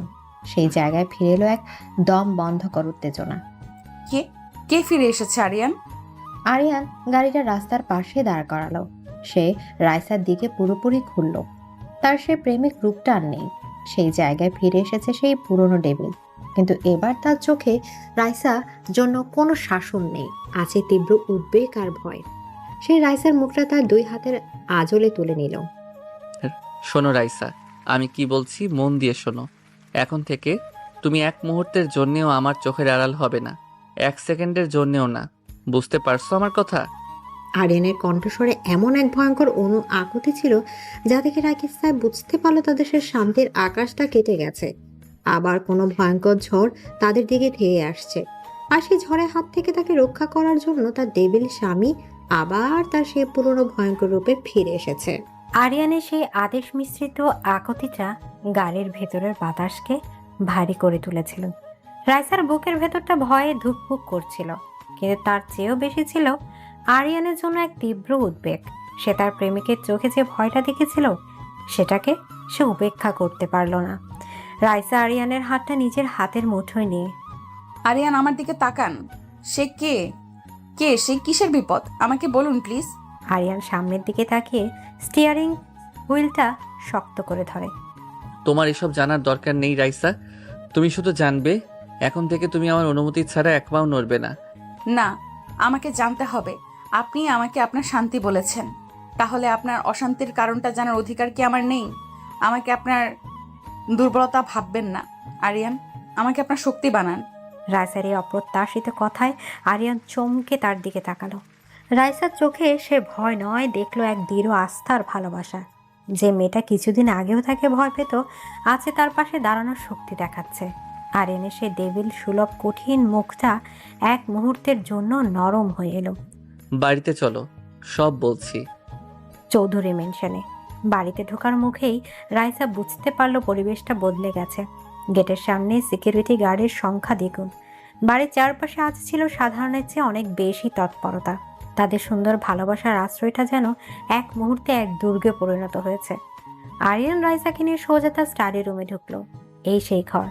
সেই জায়গায় ফিরে এলো এক দম বন্ধকর উত্তেজনা। কে কে ফিরে এসেছে আরিয়ান? আরিয়ান গাড়িটা রাস্তার পাশে দাঁড় করালো। সে রাইসার দিকে পুরোপুরি ঘুরল। তার সে প্রেমিক রূপটা আর নেই। সেই জায়গায় ফিরে এসেছে সেই পুরনো ডেভিল, কিন্তু এবার তার চোখে রাইসা জন্য কোনো শাসন নেই, আছে তীব্র উদ্বেগ আর ভয়। সেই রাইসার মুখটা তার দুই হাতের আঁচলে তুলে নিল। শোনো রাইসা, আমি কি বলছি মন দিয়ে শোনো। এখন থেকে তুমি এক মুহূর্তের জন্যেও আমার চোখের আড়াল হবে না, 1 সেকেন্ডের জন্যেও না। বুঝতে পারছো আমার কথা? আরিয়ানের কণ্ঠস্বরে এমন এক ভয়ঙ্কর আকুতি ছিল যা থেকে রাকিব সাহেব বুঝতে পারলো তাদের সে শান্তির আকাশটা কেটে গেছে। আবার কোনো ভয়ঙ্কর ঝড় তাদের দিকে ধেয়ে আসছে, আর সেই ঝড়ের হাত থেকে তাকে রক্ষা করার জন্য তার ডেভিল স্বামী আবার তার সেই পুরনো ভয়ঙ্কর রূপে ফিরে এসেছে। আরিয়ানের সেই আদেশ মিশ্রিত আকুতিটা গাড়ির ভেতরের বাতাসকে ভারী করে তুলেছিল। রাইসার বুকের ভেতরটা ভয়ে ধুকপুক করছিল, কিন্তু তার চেয়েও বেশি ছিল আরিয়ানের জন্য এক তীব্র উদ্বেগ। সে তার প্রেমিকের চোখে যে ভয়টা দেখেছিল সেটাকে সে উপেক্ষা করতে পারল না। রাইসা আরিয়ানের হাতটা নিজের হাতের মুঠোয় নিয়ে, আরিয়ান আমার দিকে তাকান। সে কে? সে কিসের বিপদ? আমাকে বলুন প্লিজ। আরিয়ান সামনের দিকে তাকিয়ে স্টিয়ারিং হুইলটা শক্ত করে ধরে। তোমার এসব জানার দরকার নেই রাইসা। তুমি শুধু জানবে, এখন থেকে তুমি আমার অনুমতি ছাড়া এক পাও নড়বে না। না, আমাকে জানতে হবে। আপনি আমাকে আপনার শান্তি বলেছেন, তাহলে আপনার অশান্তির কারণটা জানার অধিকার কি আমার নেই? আমাকে আপনার দুর্বলতা ভাববেন না আরিয়ান, আমাকে আপনার শক্তি বানান। রাইসার এই অপ্রত্যাশিত কথায় আরিয়ান চমকে তার দিকে তাকালো। রাইসার চোখে সে ভয় নয়, দেখলো এক দৃঢ় আস্থার ভালোবাসা। যে মেয়েটা কিছুদিন আগেও তাকে ভয় পেত, আছে তার পাশে দাঁড়ানোর শক্তি দেখাচ্ছে। আরিয়ানের সে ডেভিল সুলভ কঠিন মুখটা এক মুহূর্তের জন্য নরম হয়ে এলো। বাড়িতে চলো, সব বলছি। চৌধুরী মেনশনে বাড়িতে ঢোকার মুখেই রাইসা বুঝতে পারলো পরিবেশটা বদলে গেছে। গেটের সামনে সিকিউরিটি গার্ডের সংখ্যা দ্বিগুণ। বাড়ির চারপাশে আজ ছিল সাধারণের চেয়ে অনেক বেশি তৎপরতা। তাদের সুন্দর ভালোবাসার আশ্রয়টা যেন এক মুহূর্তে এক দুর্গে পরিণত হয়েছে। আরিয়ান রাইসাকে নিয়ে সোজা তার স্টাডি রুমে ঢুকলো। এই সেই ঘর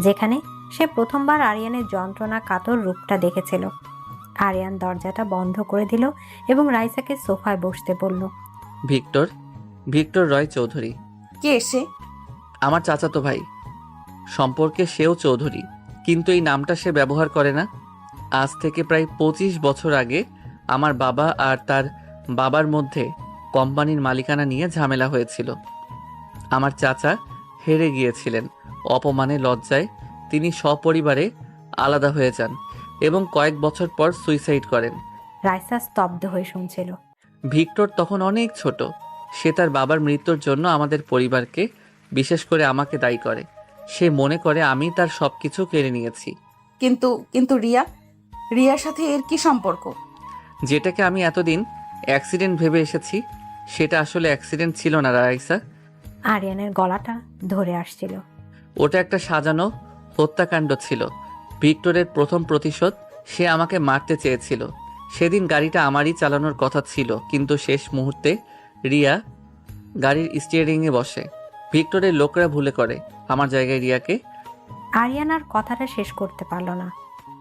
যেখানে সে প্রথমবার আরিয়ানের যন্ত্রণা কাতর রূপটা দেখেছিল। আরিয়ান দরজাটা বন্ধ করে দিল এবং রাইসাকে সোফায় বসতে বলল। ভিক্টর রয় চৌধুরী। কে সে? আমার চাচাতো ভাই। সম্পর্কে সেও চৌধুরী, কিন্তু এই নামটা সে ব্যবহার করে না। আজ থেকে প্রায় 25 বছর আগে আমার বাবা আর তার বাবার মধ্যে কোম্পানির মালিকানা নিয়ে ঝামেলা হয়েছিল। আমার চাচা হেরে গিয়েছিলেন। অপমানে লজ্জায় তিনি সপরিবারে আলাদা হয়ে যান এবং কয়েক বছর পর সুইসাইড করেন। রাইসা স্তব্ধ হয়ে শুনছিল। ভিক্টর তখন অনেক ছোট। সে তার বাবার মৃত্যুর জন্য আমাদের পরিবারকে, বিশেষ করে আমাকে দায়ী করে। সে মনে করে আমি তার সবকিছু কেড়ে নিয়েছি। কিন্তু রিয়ার সাথে এর কি সম্পর্ক? যেটাকে আমি এতদিন অ্যাক্সিডেন্ট ভেবে এসেছি, সেটা আসলে অ্যাক্সিডেন্ট ছিল না রাইসা। আরিয়ানের গলাটা ধরে আসছিল। ওটা একটা সাজানো হত্যাকাণ্ড ছিল। ভিক্টরের প্রথম প্রতিশোধ। সে আমাকে মারতে চেয়েছিল। সেদিন গাড়িটা আমারই চালানোর কথা ছিল, কিন্তু শেষ মুহূর্তে রিয়া গাড়ির স্টিয়ারিংয়ে বসে। ভিক্টরের লোকরা ভুলে করে আমার জায়গায় রিয়াকে। আরিয়ান আর কথাটা শেষ করতে পারল না।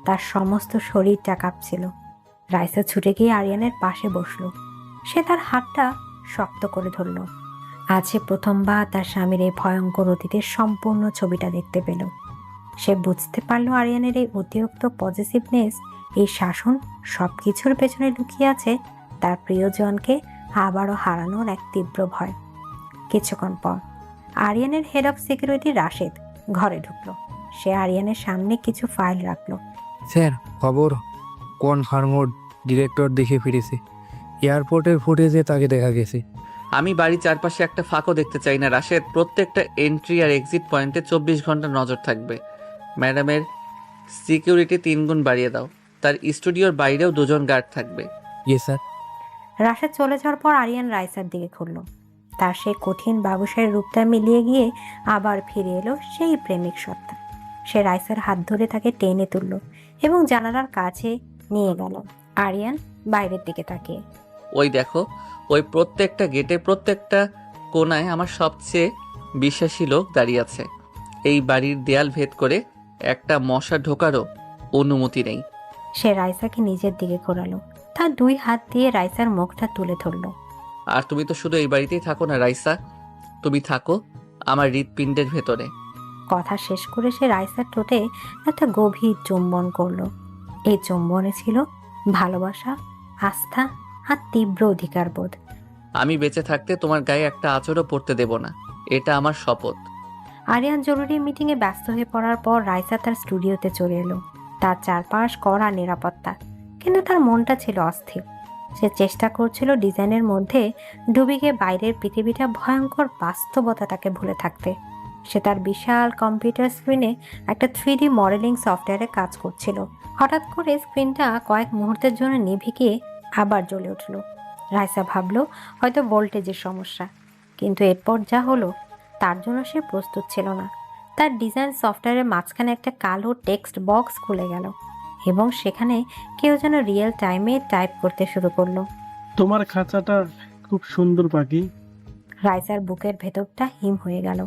তার সমস্ত শরীরটা কাঁপছিল। রাইসা ছুটে গিয়ে আরিয়ানের পাশে বসলো। সে তার হাতটা শক্ত করে ধরল। আজ সে প্রথমবার তার স্বামীর এই ভয়ঙ্কর অতীতের সম্পূর্ণ ছবিটা দেখতে পেল। সে বুঝতে পারল আরিয়ানের এই অতিরিক্ত পজিটিভনেস, এই শাসন, সবকিছুর পেছনে লুকিয়ে আছে তার প্রিয়জনকে আবারও হারানোর এক তীব্র ভয়। কিছুক্ষণ পর আরিয়ানের হেড অফ সিকিউরিটি রাশেদ ঘরে ঢুকলো। সে আরিয়ানের সামনে কিছু ফাইল রাখলো। স্যার, খবর কনফার্মড ডিরেক্টর দেখে ফিরেছে। এয়ারপোর্টের ফুটেজে তাকে দেখা গেছে। আমি বাড়ির চারপাশে একটা ফাঁকও দেখতে চাই না রাশেদ। প্রত্যেকটা এন্ট্রি আর এক্সিট পয়েন্টে 24 ঘন্টা নজর থাকবে। ম্যাডামের সিকিউরিটি 3 গুণ বাড়িয়ে দাও। তার স্টুডিওর বাইরেও 2 জন গার্ড থাকবে। ইয়ে স্যার। রাশেদ চলে যাওয়ার পর আরিয়ান রাইসার দিকে ঘুরল। তার সেই কঠিন বাবুসায়ের রূপটা মিলিয়ে গিয়ে আবার ফিরে এলো সেই প্রেমিক সত্তা। সে রাইসার হাত ধরে তাকে টেনে তুলল এবং জানালার কাছে নিয়ে গেল। আরিয়ান বাইরের দিকে তাকিয়ে, ওই দেখো, ওই প্রত্যেকটা গেটে, প্রত্যেকটা কোণায় আমার সবচেয়ে বিশ্বাসী লোক দাঁড়িয়ে আছে। এই বাড়ির দেয়াল ভেদ করে একটা মশা ঢোকারও অনুমতি নেই। সে রাইসাকে নিজের দিকে ঘোরালো। তার 2 হাত দিয়ে রাইসার মুখটা তুলে ধরল। আর তুমি তো শুধু এই বাড়িতেই থাকো না রাইসা, তুমি থাকো আমার হৃৎপিণ্ডের ভেতরে। কথা শেষ করে সে রাইসার ঠোঁটে একটা গভীর চুম্বন করলো। এই চুম্বনে ছিল ভালোবাসা, আস্থা আর তীব্র অধিকারবোধ। আমি বেঁচে থাকতে তোমার গায়ে একটা আঁচড়ও পড়তে দেব না, এটা আমার শপথ। আরিয়ান জরুরি মিটিংয়ে ব্যস্ত হয়ে পড়ার পর রাইসা তার স্টুডিওতে চলে এলো। তার চারপাশ কড়া নিরাপত্তা, কিন্তু তার মনটা ছিল অস্থির। সে চেষ্টা করছিল ডিজাইনের মধ্যে ডুবে গিয়ে বাইরের পৃথিবীটা ভয়ঙ্কর বাস্তবতাটাকে ভুলে থাকতে। সে তার বিশাল কম্পিউটার স্ক্রিনে একটা 3D মডেলিং সফটওয়্যারে কাজ করছিল। হঠাৎ করে স্ক্রিনটা কয়েক মুহূর্তের জন্য নিভে গিয়ে আবার জ্বলে উঠল। রাইসা ভাবল হয়তো ভোল্টেজের সমস্যা, কিন্তু এরপর যা হলো তার জন্য সে প্রস্তুত ছিল না। তার ডিজাইন সফটওয়্যারের মাঝখানে একটা কালো টেক্সট বক্স খুলে গেল এবং সেখানে কেউ যেন রিয়েল টাইমে টাইপ করতে শুরু করলো। তোমার খাঁচাটা খুব সুন্দর পাখি। রাইসার বুকের ভেতরটা হিম হয়ে গেল।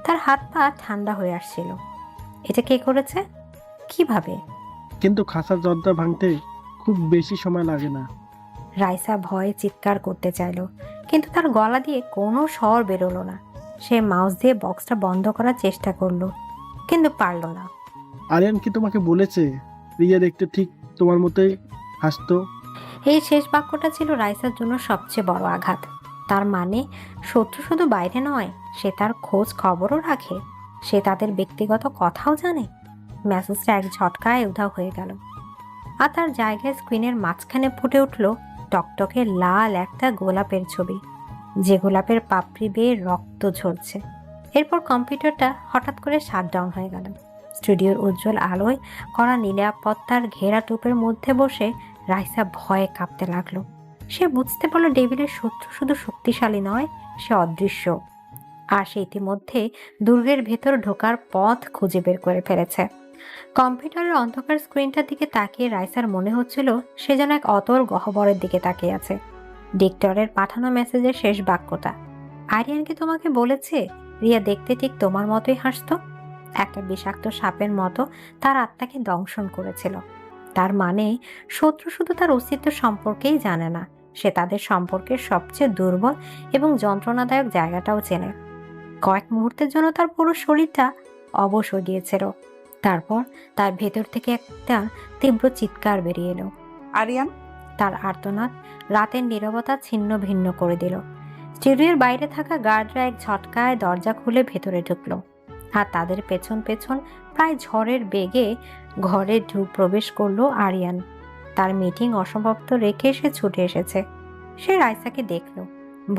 তার হাত পা ঠান্ডা হয়ে আসছিল। এটা কে করেছে? কিভাবে? কিন্তু খাঁচার দরজা ভাঙতে খুব বেশি সময় লাগে না। রাইসা ভয়ে চিৎকার করতে চাইল, কিন্তু তার গলা দিয়ে কোনো স্বর বেরোলো না। সে মাউস দিয়ে বক্সটা বন্ধ করার চেষ্টা করলো, কিন্তু পারল না। আরিয়ান কি তোমাকে বলেছে রিয়া দেখতে ঠিক তোমার মতোই হাসতো? এই শেষ বাক্যটা ছিল রাইসার জন্য সবচেয়ে বড় আঘাত। তার মানে শত্রু শুধু বাইরে নয়, সে তার খোঁজ খবরও রাখে। সে তাদের ব্যক্তিগত কথাও জানে। মেসেজটা এক ঝটকায় উধাও হয়ে গেল, আর তার জায়গায় স্ক্রিনের মাঝখানে ফুটে উঠল টকটকে লাল একটা গোলাপের ছবি, যে গোলাপের পাপড়ি বেয়ে রক্ত ঝরছে। এরপর কম্পিউটারটা হঠাৎ করে শাটডাউন হয়ে গেল। স্টুডিওর উজ্জ্বল আলোয় করা নিরাপত্তার ঘেরা টোপের মধ্যে বসে রাইসা ভয়ে কাঁপতে লাগলো। সে বুঝতে পারল ডেভিলের শত্রু শুধু শক্তিশালী নয়, সে অদৃশ্য। আর সে ইতিমধ্যে দুর্গের ভেতর ঢোকার পথ খুঁজে বের করে ফেলেছে। কম্পিউটারের অন্ধকার স্ক্রিনটার দিকে তাকিয়ে রাইসার মনে হচ্ছিল সে যেন এক অতল গহ্বরের দিকে তাকিয়ে আছে। ডিক্টরের পাঠানো মেসেজের শেষ বাক্যটা, আরিয়ান কি তোমাকে বলেছে রিয়া দেখতে ঠিক তোমার মতোই হাসতো? একটা বিষাক্ত সাপের মতো তার আত্মাকে দংশন করেছিল। তার মানে শত্রু শুধু তার অস্তিত্ব সম্পর্কেই জানে না, সে তাদের সম্পর্কের সবচেয়ে দুর্বল এবং যন্ত্রণাদায়ক জায়গাটাও চেনে। কয়েক মুহূর্তের জন্য তার পুরো শরীরটা অবশ হয়ে গিয়েছিল। তারপর তার ভেতর থেকে একটা তীব্র চিৎকার বেরিয়ে এলো। আরিয়ান! তার আর্তনাদ রাতের নীরবতা ছিন্ন ভিন্ন করে দিল। স্টুডিওর বাইরে থাকা গার্ডরা এক ঝটকায় দরজা খুলে ভেতরে ঢুকলো, আর তাদের পেছন পেছন প্রায় ঝড়ের বেগে ঘরে প্রবেশ করলো আরিয়ান। তার মিটিং অসমাপ্ত রেখে সে ছুটে এসেছে। সে রাইসাকে দেখল,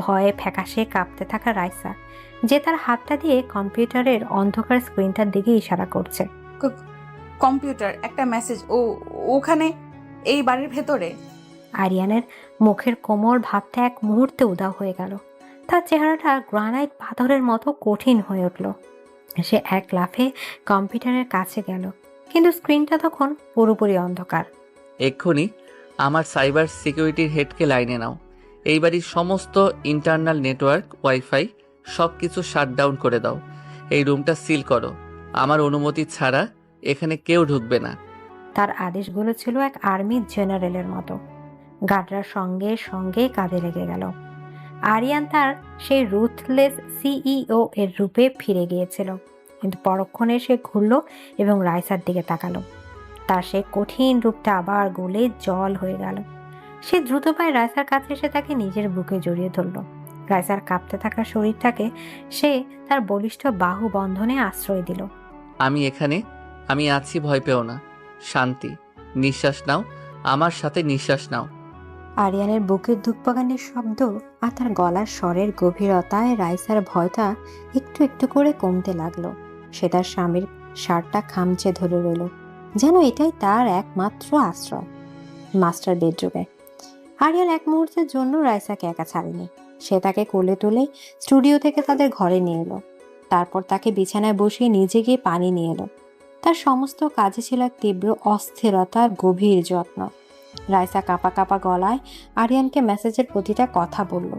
ভয়ে ফ্যাকাশে কাঁপতে থাকা রাইসা, যে তার হাতটা দিয়ে কম্পিউটারের অন্ধকার স্ক্রিনটার দিকে ইশারা করছে। কম্পিউটার, একটা মেসেজ। ওখানে, এই বাড়ির ভেতরে। আরিয়ানের মুখের কোমল ভাবটা এক মুহূর্তে উধাও হয়ে গেল। তার চেহারাটা গ্রানাইট পাথরের মতো কঠিন হয়ে উঠল। সে এক লাফে কম্পিউটারের কাছে গেল, কিন্তু স্ক্রিনটা তখন পুরোপুরি অন্ধকার। এক্ষুনি আমার সাইবার সিকিউরিটির হেডকে লাইনে নাও। এই বাড়ির সমস্ত ইন্টারনাল নেটওয়ার্ক, ওয়াইফাই সব কিছু শাটডাউন করে দাও। এই রুমটা সিল করো। আমার অনুমতি ছাড়া এখানে কেউ ঢুকবে না। তার আদেশগুলো ছিল এক আর্মি জেনারেলের মতো। গার্ডরা সঙ্গে সঙ্গে কাজে লেগে গেল। আরিয়ান তার সেই রুথলেস সিইও এর রূপে ফিরে গিয়েছিল, কিন্তু পরক্ষণে সে ঘুরল এবং রাইসার দিকে তাকালো। তার সেই কঠিন রূপটা আবার গলে জল হয়ে গেল। সে দ্রুত পায়ে রাইসার কাছে এসে তাকে নিজের বুকে জড়িয়ে ধরল। রাইসার কাঁপতে থাকা শরীরটাকে সে তার বলিষ্ঠ বাহু বন্ধনে আশ্রয় দিল। আমি এখানে আমি আছি, ভয় পেও না। শান্তি, নিঃশ্বাস নাও, আমার সাথে নিঃশ্বাস নাও। আরিয়ানের বুকের ধুকপাকানির শব্দ আর তার গলার স্বরের গভীরতায় রাইসার ভয়টা একটু একটু করে কমতে লাগলো। সে তার স্বামীর শার্টটা খামচে ধরে রইল, যেন এটাই তার একমাত্র আশ্রয়। মাস্টার বেডরুমে আরিয়ান এক মুহূর্তের জন্য রাইসাকে একা ছাড়েনি। সে তাকে কোলে তুলে স্টুডিও থেকে তাদের ঘরে নিয়ে এলো। তারপর তাকে বিছানায় বসিয়ে নিজে গিয়ে পানি নিয়ে এলো। তার সমস্ত কাজে ছিল এক তীব্র অস্থিরতার গভীর যত্ন। রাইসা কাঁপা কাঁপা গলায় আরিয়ানকে মেসেজের প্রতিটা কথা বলল।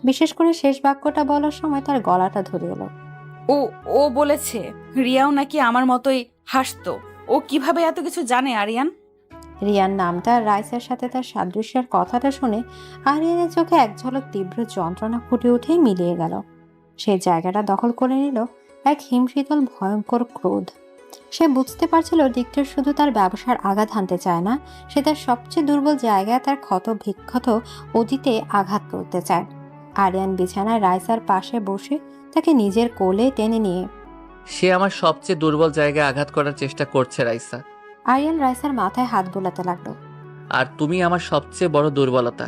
বিশেষ করে শেষ বাক্যটা বলার সময় তার গলাটা ধরে এলো। ও ও বলেছে রিয়াও নাকি আমার মতোই হাসতো। ও কিভাবে এত কিছু জানে আরিয়ান? রিয়ার নামটা রাইসার সাথে তার সাদৃশ্যের কথাটা শুনে আরিয়ানের চোখে এক ঝলক তীব্র যন্ত্রণা ফুটে উঠেই মিলিয়ে গেল। সেই জায়গাটা দখল করে নিল এক হিমশীতল ভয়ঙ্কর ক্রোধ। সে বুঝতে পারছিল ডিক্টর শুধু তার ব্যবসার আঘাত হানতে চায় না, সে তার সবচেয়ে দুর্বল জায়গায় তার ক্ষত বিক্ষত অতীতে আঘাত করতে চায়। আরিয়ান বিছানায় রাইসার পাশে বসে তাকে নিজের কোলে টেনে নিয়ে সে আমার সবচেয়ে দুর্বল জায়গায় আঘাত করার চেষ্টা করছে রাইসা। আরিয়ান রাইসার মাথায় হাত বোলাতে লাগলো। আর তুমি আমার সবচেয়ে বড় দুর্বলতা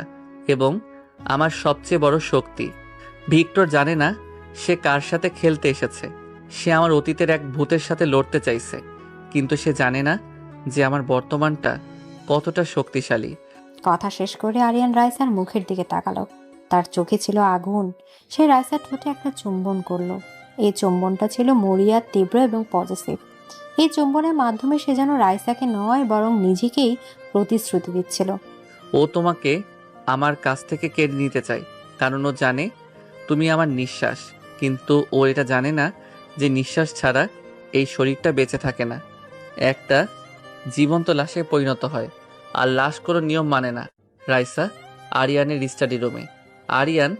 এবং আমার সবচেয়ে বড় শক্তি। ভিক্টর জানে না সে কার সাথে খেলতে এসেছে। সে আমার অতীতের এক ভূতের সাথে লড়তে চাইছে, কিন্তু সে জানে না যে আমার বর্তমানটা কতটা শক্তিশালী। কথা শেষ করে আরিয়ান রাইসার মুখের দিকে তাকালো। তার চোখে ছিল আগুন। সে রাইসার ঠোঁটে একটা চুম্বন করলো। এই চুম্বনটা ছিল মরিয়া, তীব্র এবং পজিটিভ। এই চুম্বনের মাধ্যমে সে যেন রাইসাকে নয় বরং নিজেকেই প্রতিশ্রুতি দিচ্ছিল। ও তোমাকে আমার কাছ থেকে কেড়ে নিতে চায়, কারণ ও জানে তুমি আমার নিঃশ্বাস। কিন্তু ও এটা জানে না যে নিঃশ্বাস ছাড়া এই শরীরটা বেঁচে থাকে না, একটা জীবন্ত লাশে পরিণত হয়। আর লাশ কোনো নিয়ম মানে না। রাইসা আরিয়ানের স্টাডি রুমে। আরিয়ান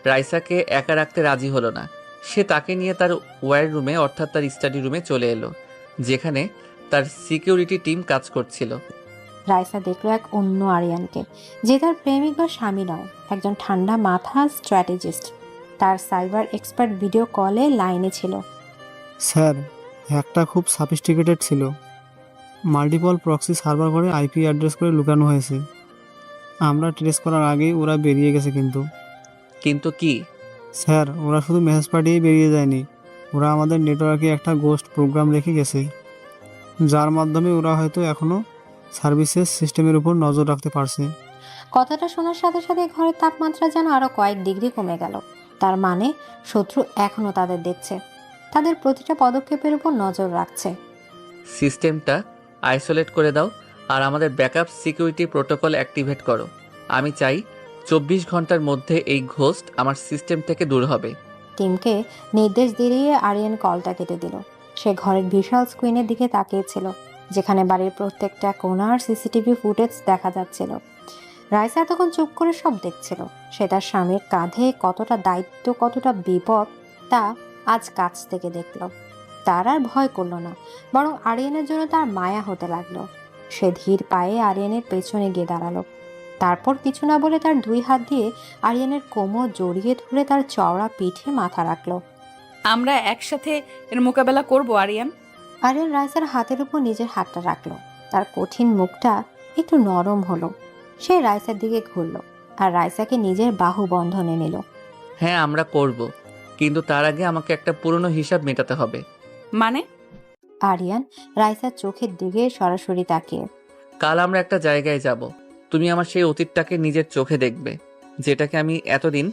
রাইসাকে একা রাখতে রাজি হলো না। সে তাকে নিয়ে তার ওয়্যার রুমে অর্থাৎ তার স্টাডি রুমে চলে এলো, যেখানে তার সিকিউরিটি টিম কাজ করছিল। রাইসা দেখলো এক অন্য আরিয়ানকে, যে তার প্রেমিক বা স্বামী নয়, একজন ঠান্ডা মাথা স্ট্র্যাটেজিস্ট। তার সাইবার এক্সপার্ট ভিডিও কলে লাইনে ছিল। স্যার, হ্যাকটা খুব সফিস্টিকেটেড ছিল। মাল্টিপল প্রক্সি সার্ভার করে আইপি অ্যাড্রেস করে লুকানো হয়েছে। আমরা ট্রেস করার আগেই ওরা বেরিয়ে গেছে। কিন্তু কি? স্যার, ওরা শুধু মেসেজ পাঠিয়েই বেরিয়ে যায়নি। ওরা আমাদের নেটওয়ার্কে একটা গোস্ট প্রোগ্রাম রেখে গেছে, যার মাধ্যমে ওরা হয়তো এখনও সার্ভিসেস সিস্টেমের উপর নজর রাখতে পারছে। কথাটা শোনার সাথে সাথে ঘরের তাপমাত্রা যেন আরো কয়েক ডিগ্রি কমে গেল। তার মানে শত্রু এখনো তাদের দেখছে, তাদের প্রতিটা পদক্ষেপের উপর নজর রাখছে। সিস্টেমটা আইসোলেট করে দাও আর আমাদের ব্যাকআপ সিকিউরিটি প্রোটোকল অ্যাক্টিভেট করো। আমি চাই 24 ঘন্টার মধ্যে এই ঘোস্ট আমার সিস্টেম থেকে দূর হবে। টিমকে নির্দেশ দিয়ে আরিয়ান কলটা কেটে দিল। সে ঘরের বিশাল স্ক্রিনের দিকে তাকিয়েছিল, যেখানে বাড়ির প্রত্যেকটা কোণার সিসিটিভি ফুটেজ দেখা যাচ্ছিল। রাইসা তখন চুপ করে সব দেখছিল। সে তার স্বামীর কাঁধে কতটা দায়িত্ব, কতটা বিপদ তা আজ কাছ থেকে দেখল। তার আর ভয় করলো না, বরং আরিয়ানের জন্য তার মায়া হতে লাগলো। সে ধীর পায়ে আরিয়ানের পেছনে গিয়ে দাঁড়ালো। তারপর কিছু না বলে তার 2 হাত দিয়ে আরিয়ানের কোমর জড়িয়ে ধরে তার চওড়া পিঠে মাথা রাখলো। আমরা একসাথে এর মোকাবেলা করব আরিয়ান। আরিয়ান রাইসার হাতের উপর নিজের হাতটা রাখলো। তার কঠিন মুখটা একটু নরম হলো। সে রাইসার দিকে ঘুরলো আর রাইসাকে নিজের বাহু বন্ধনে নিল। হ্যাঁ, আমরা করব, কিন্তু তার আগে আমাকে একটা পুরনো হিসাব মেটাতে হবে। মানে? আরিয়ান রাইসার চোখের দিকে সরাসরি তাকিয়ে। কাল আমরা একটা জায়গায় যাব। তুমি আমার সেই অতীতটাকে নিজের চোখে দেখবে, যেটাকে আমি এতদিন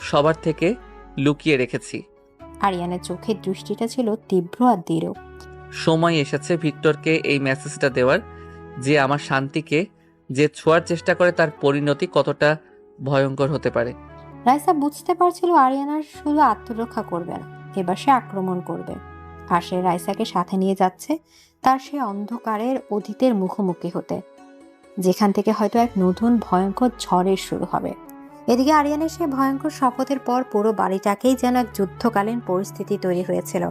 সবার থেকে লুকিয়ে রেখেছি। আরিয়ানের চোখের দৃষ্টিটা ছিল তীব্র আর দৃঢ়। সময় এসেছে ভিক্টরকে এই মেসেজটা দেওয়ার, যে আমার শান্তিকে যে ছোঁয়ার চেষ্টা করে তার পরিণতি কতটা ভয়ঙ্কর হতে পারে। রাইসা বুঝতে পারছিল আরিয়ানার শুধু আত্মরক্ষা করবে না, এবার সে আক্রমণ করবে। আর সে রাইসাকে সাথে নিয়ে যাচ্ছে তার সে অন্ধকারের অতীতের মুখোমুখি হতে, যেখান থেকে হয়তো এক নতুন ভয়ঙ্কর ঝড়ের শুরু হবে। এদিকে আরিয়ানের সে ভয়ঙ্কর শপথের পর পুরো বাড়িটাকেই যেন এক যুদ্ধকালীন পরিস্থিতি তৈরি হয়েছিল।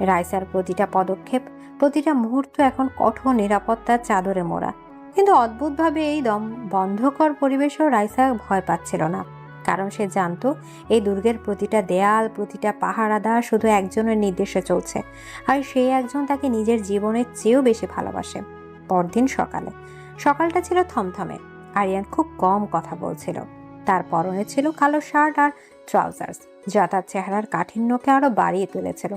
রাইসার প্রতিটা পদক্ষেপ, প্রতিটা মুহূর্ত এখন কঠোর নিরাপত্তার চাদরে মোড়া। কিন্তু অদ্ভুতভাবে এই বন্ধকর পরিবেশেও রাইসা ভয় পাচ্ছিল না, কারণ সে জানতো এই দুর্গের প্রতিটা দেয়াল, প্রতিটা পাহারাদার শুধু একজনের নির্দেশে চলছে, আর সেই একজন তাকে নিজের জীবনের চেয়েও বেশি ভালোবাসে। পরদিন সকালটা ছিল থমথমে। আরিয়ান খুব কম কথা বলছিল। তার পরনে ছিল কালো শার্ট আর ট্রাউজার্স, যা তার চেহারার কাঠিন্যকে আরো বাড়িয়ে তুলেছিল।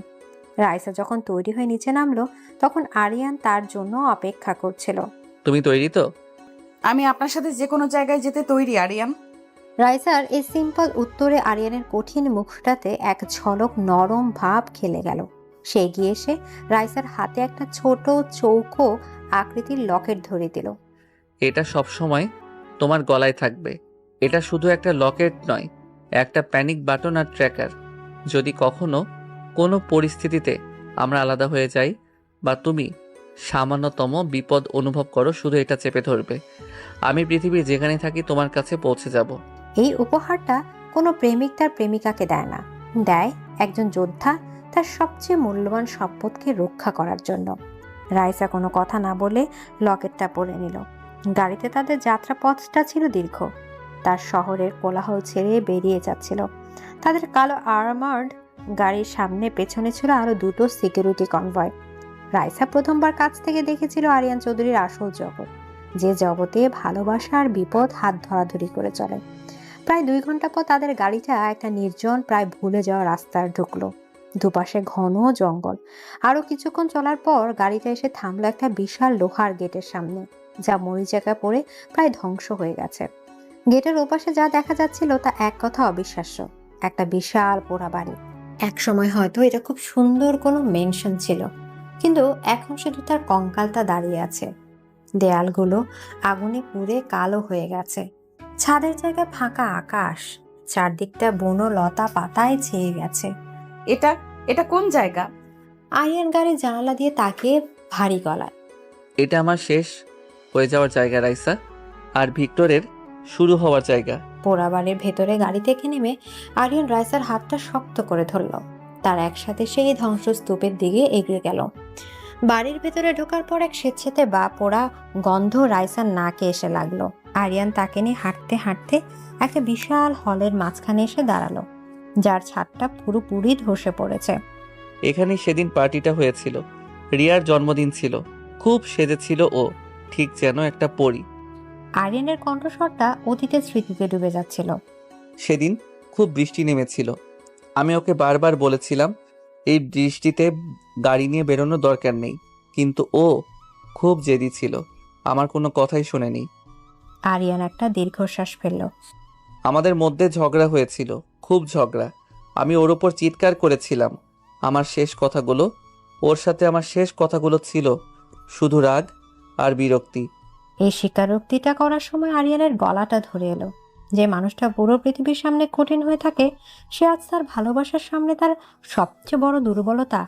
রাইসা যখন তৈরি হয়ে নিচে নামলো, তখন আরিয়ান তার জন্য অপেক্ষা করছিল। তুমি তৈরি তো? আমি আপনার সাথে যে কোনো জায়গায় যেতে তৈরি আরিয়ান। রাইসার এই সিম্পল উত্তরে আরিয়ানের কঠিন মুখটাতে এক ঝলক নরম ভাব খেলে গেল। সে এগিয়ে এসে রাইসার হাতে একটা ছোট চৌকো আকৃতির লকেট ধরে দিল। এটা সব সময় তোমার গলায় থাকবে। এটা শুধু একটা লকেট নয়, একটা প্যানিক বাটন আর ট্র্যাকার। যদি কখনো কোনো পরিস্থিতিতে আমরা আলাদা হয়ে যাই বা তুমি সামান্যতম বিপদ অনুভব করো, শুধু এটা চেপে ধরবে। আমি পৃথিবীর যেখানে থাকি তোমার কাছে পৌঁছে যাব। এই উপহারটা কোনো প্রেমিক তার প্রেমিকাকে দেয় না, দেয় একজন যোদ্ধা তার সবচেয়ে মূল্যবান সম্পদকে রক্ষা করার জন্য। রাইসা কোনো কথা না বলে লকেটটা পরে নিল। গাড়িতে তাদের যাত্রাপথটা ছিল দীর্ঘ। তার শহরের কোলাহল ছেড়ে বেরিয়ে যাচ্ছিল। তাদের কালো আর্মার্ড গাড়ির সামনে পেছনে ছিল আরো দুটো সিকিউরিটি কনভয়। রাইসা প্রথমবার কাছ থেকে দেখেছিল আরিয়ান চৌধুরীর আসল জগৎ, যে জগতে ভালোবাসা আর বিপদ হাত ধরাধরি করে চলে। প্রায় 2 ঘন্টা পর তাদের গাড়িটা একটা নির্জন, প্রায় ভুলে যাওয়া রাস্তায় ঢুকলো। দুপাশে ঘন জঙ্গল। আরো কিছুক্ষণ চলার পর গাড়িটা এসে থামলো একটা বিশাল লোহার গেটের সামনে, যা মরিচাকা পড়ে প্রায় ধ্বংস হয়ে গেছে। গেটের ওপাশে যা দেখা যাচ্ছিল তা এক কথা অবিশ্বাস্য, একটা বিশাল পোড়া বাড়ি। এক সময় হয়তো এটা খুব সুন্দর কোনো মেনশন ছিল, কিন্তু এখন শুধু তার কঙ্কালটা দাঁড়িয়ে আছে। দেয়ালগুলো আগুনে পুড়ে কালো হয়ে গেছে। ছাদের জায়গায় ফাঁকা আকাশ, চারদিকটা বুনো লতা পাতায় ছেয়ে গেছে। এটা কোন জায়গা? আরিয়ান গাড়ির জানালা দিয়ে তাকিয়ে ভারী গলায়, এটা আমার শেষ হয়ে যাওয়ার জায়গা রাইসা, আর ভিক্টরের শুরু হওয়ার জায়গা। পোড়াবাড়ির ভেতরে গাড়ি থেকে নেমে আরিয়ান রাইসার হাতটা শক্ত করে ধরল। তার একসাথে সেই ধ্বংসস্তূপের দিকে এগিয়ে গেল। বাড়ির ভেতরে ঢোকার পর এক স্বেচ্ছাতে বা পোড়া গন্ধ রাইসার নাকে এসে লাগলো। আরিয়ান তাকে নিয়ে হাঁটতে হাঁটতে একটা বিশাল হলের মাঝখানে এসে দাঁড়ালো, যার ছাদটা পুরোপুরি ধসে পড়েছে। এখানে সেদিন পার্টিটা হয়েছিল। রিয়ার জন্মদিন ছিল। খুব সেজেছিল ও, ঠিক যেন একটা পরী। আরিয়ানের কণ্ঠস্বরটা অতীতের স্মৃতিতে ডুবে যাচ্ছিল। সেদিন খুব বৃষ্টি নেমেছিল। আমি ওকে বারবার বলেছিলাম এই বৃষ্টিতে গাড়ি নিয়ে বেরোনোর দরকার নেই, কিন্তু ও খুব জেদি ছিল, আমার কোনো কথাই শোনেনি। আরিয়ান একটা দীর্ঘশ্বাস ফেলল। আমাদের মধ্যে ঝগড়া হয়েছিল, খুব ঝগড়া। আমি ওর ওপর চিৎকার করেছিলাম। আমার শেষ কথাগুলো, ওর সাথে আমার শেষ কথাগুলো ছিল শুধু রাগ আর বিরক্তি। এই স্বীকারোক্তিটা করার সময় আরিয়ানের গলাটা ধরে এলো। যে মানুষটা পুরো পৃথিবীর সামনে কঠিন হয়ে থাকে, সে আজ তার ভালোবাসার সামনে তার সবচেয়ে বড় দুর্বলতা,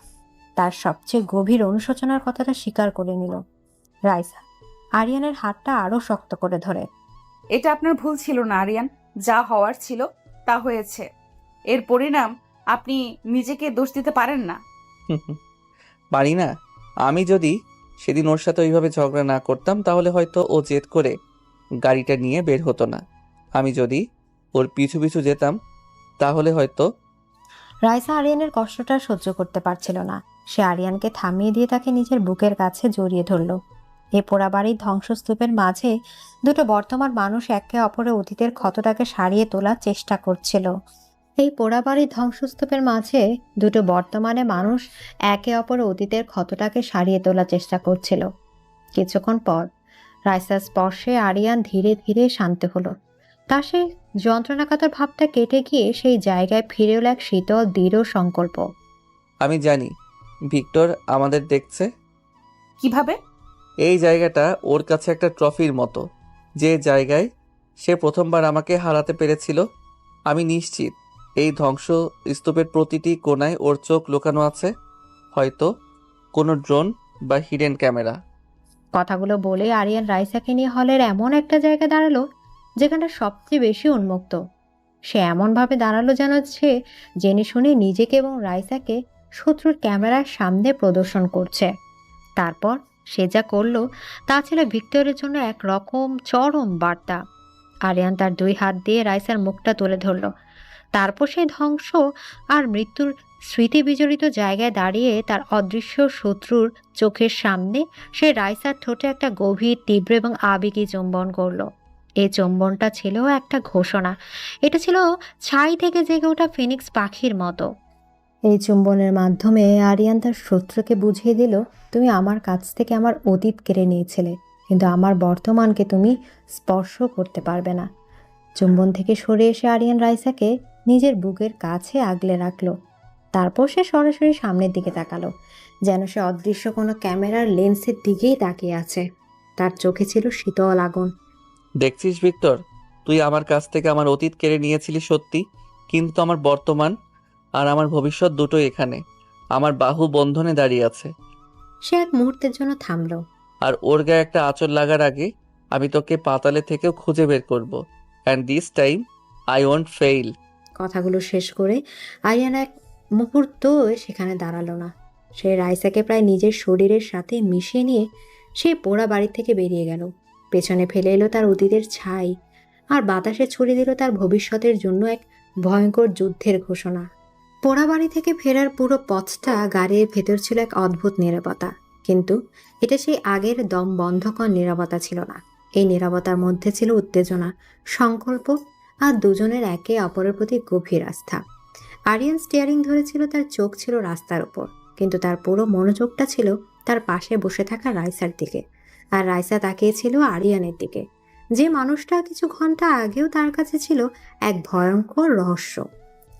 তার সবচেয়ে গভীর অনুশোচনার কথাটা স্বীকার করে নিল। রাইসা আরিয়ানের হাতটা আরো শক্ত করে ধরে। এটা আপনার ভুল ছিল না আরিয়ান, যা হওয়ার ছিল তা হয়েছে। এর পরিণাম আপনি নিজেকে দোষ দিতে পারেন না। পারি না? আমি যদি সেদিন ওর সাথে ওইভাবে ঝগড়া না করতাম, তাহলে হয়তো ও জেদ করে গাড়িটা নিয়ে বের হতো না। আমি যদি ওর পিছু পিছু যেতাম, তাহলে হয়তো। রাইসা আরিয়ানের কষ্টটা সহ্য করতে পারছিল না। সে আরিয়ানকে থামিয়ে দিয়ে তাকে নিজের বুকের কাছে জড়িয়ে ধরল। এ পোড়াবাড়ির ধ্বংসস্তূপের মাঝে দুটো বর্তমান মানুষ একে অপরের অতীতের ক্ষতটাকে সারিয়ে তোলার চেষ্টা করছিল। এই পোড়াবাড়ির ধ্বংসস্তূপের মাঝে দুটো বর্তমানে মানুষ একে অপরের অতীতের ক্ষতটাকে সারিয়ে তোলার চেষ্টা করছিল। কিছুক্ষণ পর রাইসার স্পর্শে আরিয়ান ধীরে ধীরে শান্ত হলো। তা সে যন্ত্রণাকাতর ভাবটা কেটে গিয়ে সেই জায়গায় ফিরে এলো এক শীতল দৃঢ় সংকল্প। আমি জানি ভিক্টর আমাদের দেখছে। কিভাবে? এই জায়গাটা ওর কাছে একটা ট্রফির মতো, যে জায়গায় সে প্রথমবার আমাকে হারাতে পেরেছিল। আমি নিশ্চিত এই ধ্বংস স্তূপের প্রতিটি কোণায় ওর চোখ লুকানো আছে, হয়তো কোনো ড্রোন বা হিডেন ক্যামেরা। কথাগুলো বলে আরিয়ান রাইসাকে নিয়ে হলের এমন একটা জায়গায় দাঁড়ালো যেখানটা সবচেয়ে বেশি উন্মুক্ত। সে এমনভাবে দাঁড়ালো যেন সে জেনে শুনে নিজেকে এবং রাইসাকে শত্রুর ক্যামেরার সামনে প্রদর্শন করছে। তারপর সে যা করলো তা ছিল ভিক্টরের জন্য একরকম চরম বার্তা। আরিয়ান তার 2 হাত দিয়ে রাইসার মুখটা তুলে ধরল। তারপর সেই ধ্বংস আর মৃত্যুর স্মৃতি বিজড়িত জায়গায় দাঁড়িয়ে তার অদৃশ্য শত্রুর চোখের সামনে সে রাইসার ঠোঁটে একটা গভীর, তীব্র এবং আবেগী চুম্বন করলো। এই চুম্বনটা ছিল একটা ঘোষণা। এটা ছিল ছাই থেকে জেগে ওঠা ফিনিক্স পাখির মতো। এই চুম্বনের মাধ্যমে আরিয়ান তার শত্রুকে বুঝিয়ে দিল, তুমি আমার কাছ থেকে আমার অতীত কেড়ে নিয়েছিলে, কিন্তু আমার বর্তমানকে তুমি স্পর্শ করতে পারবে না। চুম্বন থেকে সরে এসে আরিয়ান রাইসাকে নিজের বুকের কাছে আগলে রাখলো। তারপর সে সরাসরি সামনের দিকে তাকালো, যেন সে অদৃশ্য কোনো ক্যামেরার লেন্সের দিকেই তাকিয়ে আছে। তার চোখে ছিল শীতল আগুন। দেখছিস ভিক্টর, তুই আমার কাছ থেকে আমার অতীত কেড়ে নিয়েছিলি সত্যি, কিন্তু আমার বর্তমান আর আমার ভবিষ্যৎ দুটোই এখানে আমার বাহু বন্ধনে দাঁড়িয়ে আছে। সে এক মুহূর্তের জন্য থামলো। আর ওর গায়ে একটা আঁচড় লাগার আগে আমি তোকে পাতালে থেকেও খুঁজে বের করব। And this time I won't fail. কথাগুলো শেষ করে আরিয়ান এক মুহূর্ত সেখানে দাঁড়ালো না। সে রাইসাকে প্রায় নিজের শরীরের সাথে মিশিয়ে নিয়ে সে পোড়া বাড়ি থেকে বেরিয়ে গেল। পেছনে ফেলে এলো তার অতীতের ছাই, আর বাতাসে ছড়িয়ে দিল তার ভবিষ্যতের জন্য এক ভয়ঙ্কর যুদ্ধের ঘোষণা। পোড়া বাড়ি থেকে ফেরার পুরো পথটা গাড়ির ভেতর ছিল এক অদ্ভুত নীরবতা, কিন্তু এটা সেই আগের দম বন্ধকর নীরবতা ছিল না। এই নীরবতার মধ্যে ছিল উত্তেজনা, সংকল্প আর দুজনের একে অপরের প্রতি গভীর আস্থা। আরিয়ান স্টিয়ারিং ধরেছিল, তার চোখ ছিল রাস্তার উপর, কিন্তু তার পুরো মনোযোগটা ছিল তার পাশে বসে থাকা রাইসার দিকে। আর রাইসা তাকিয়েছিল আরিয়ানের দিকে, যে মানুষটা কিছু ঘন্টা আগেও তার কাছে ছিল এক ভয়ঙ্কর রহস্য,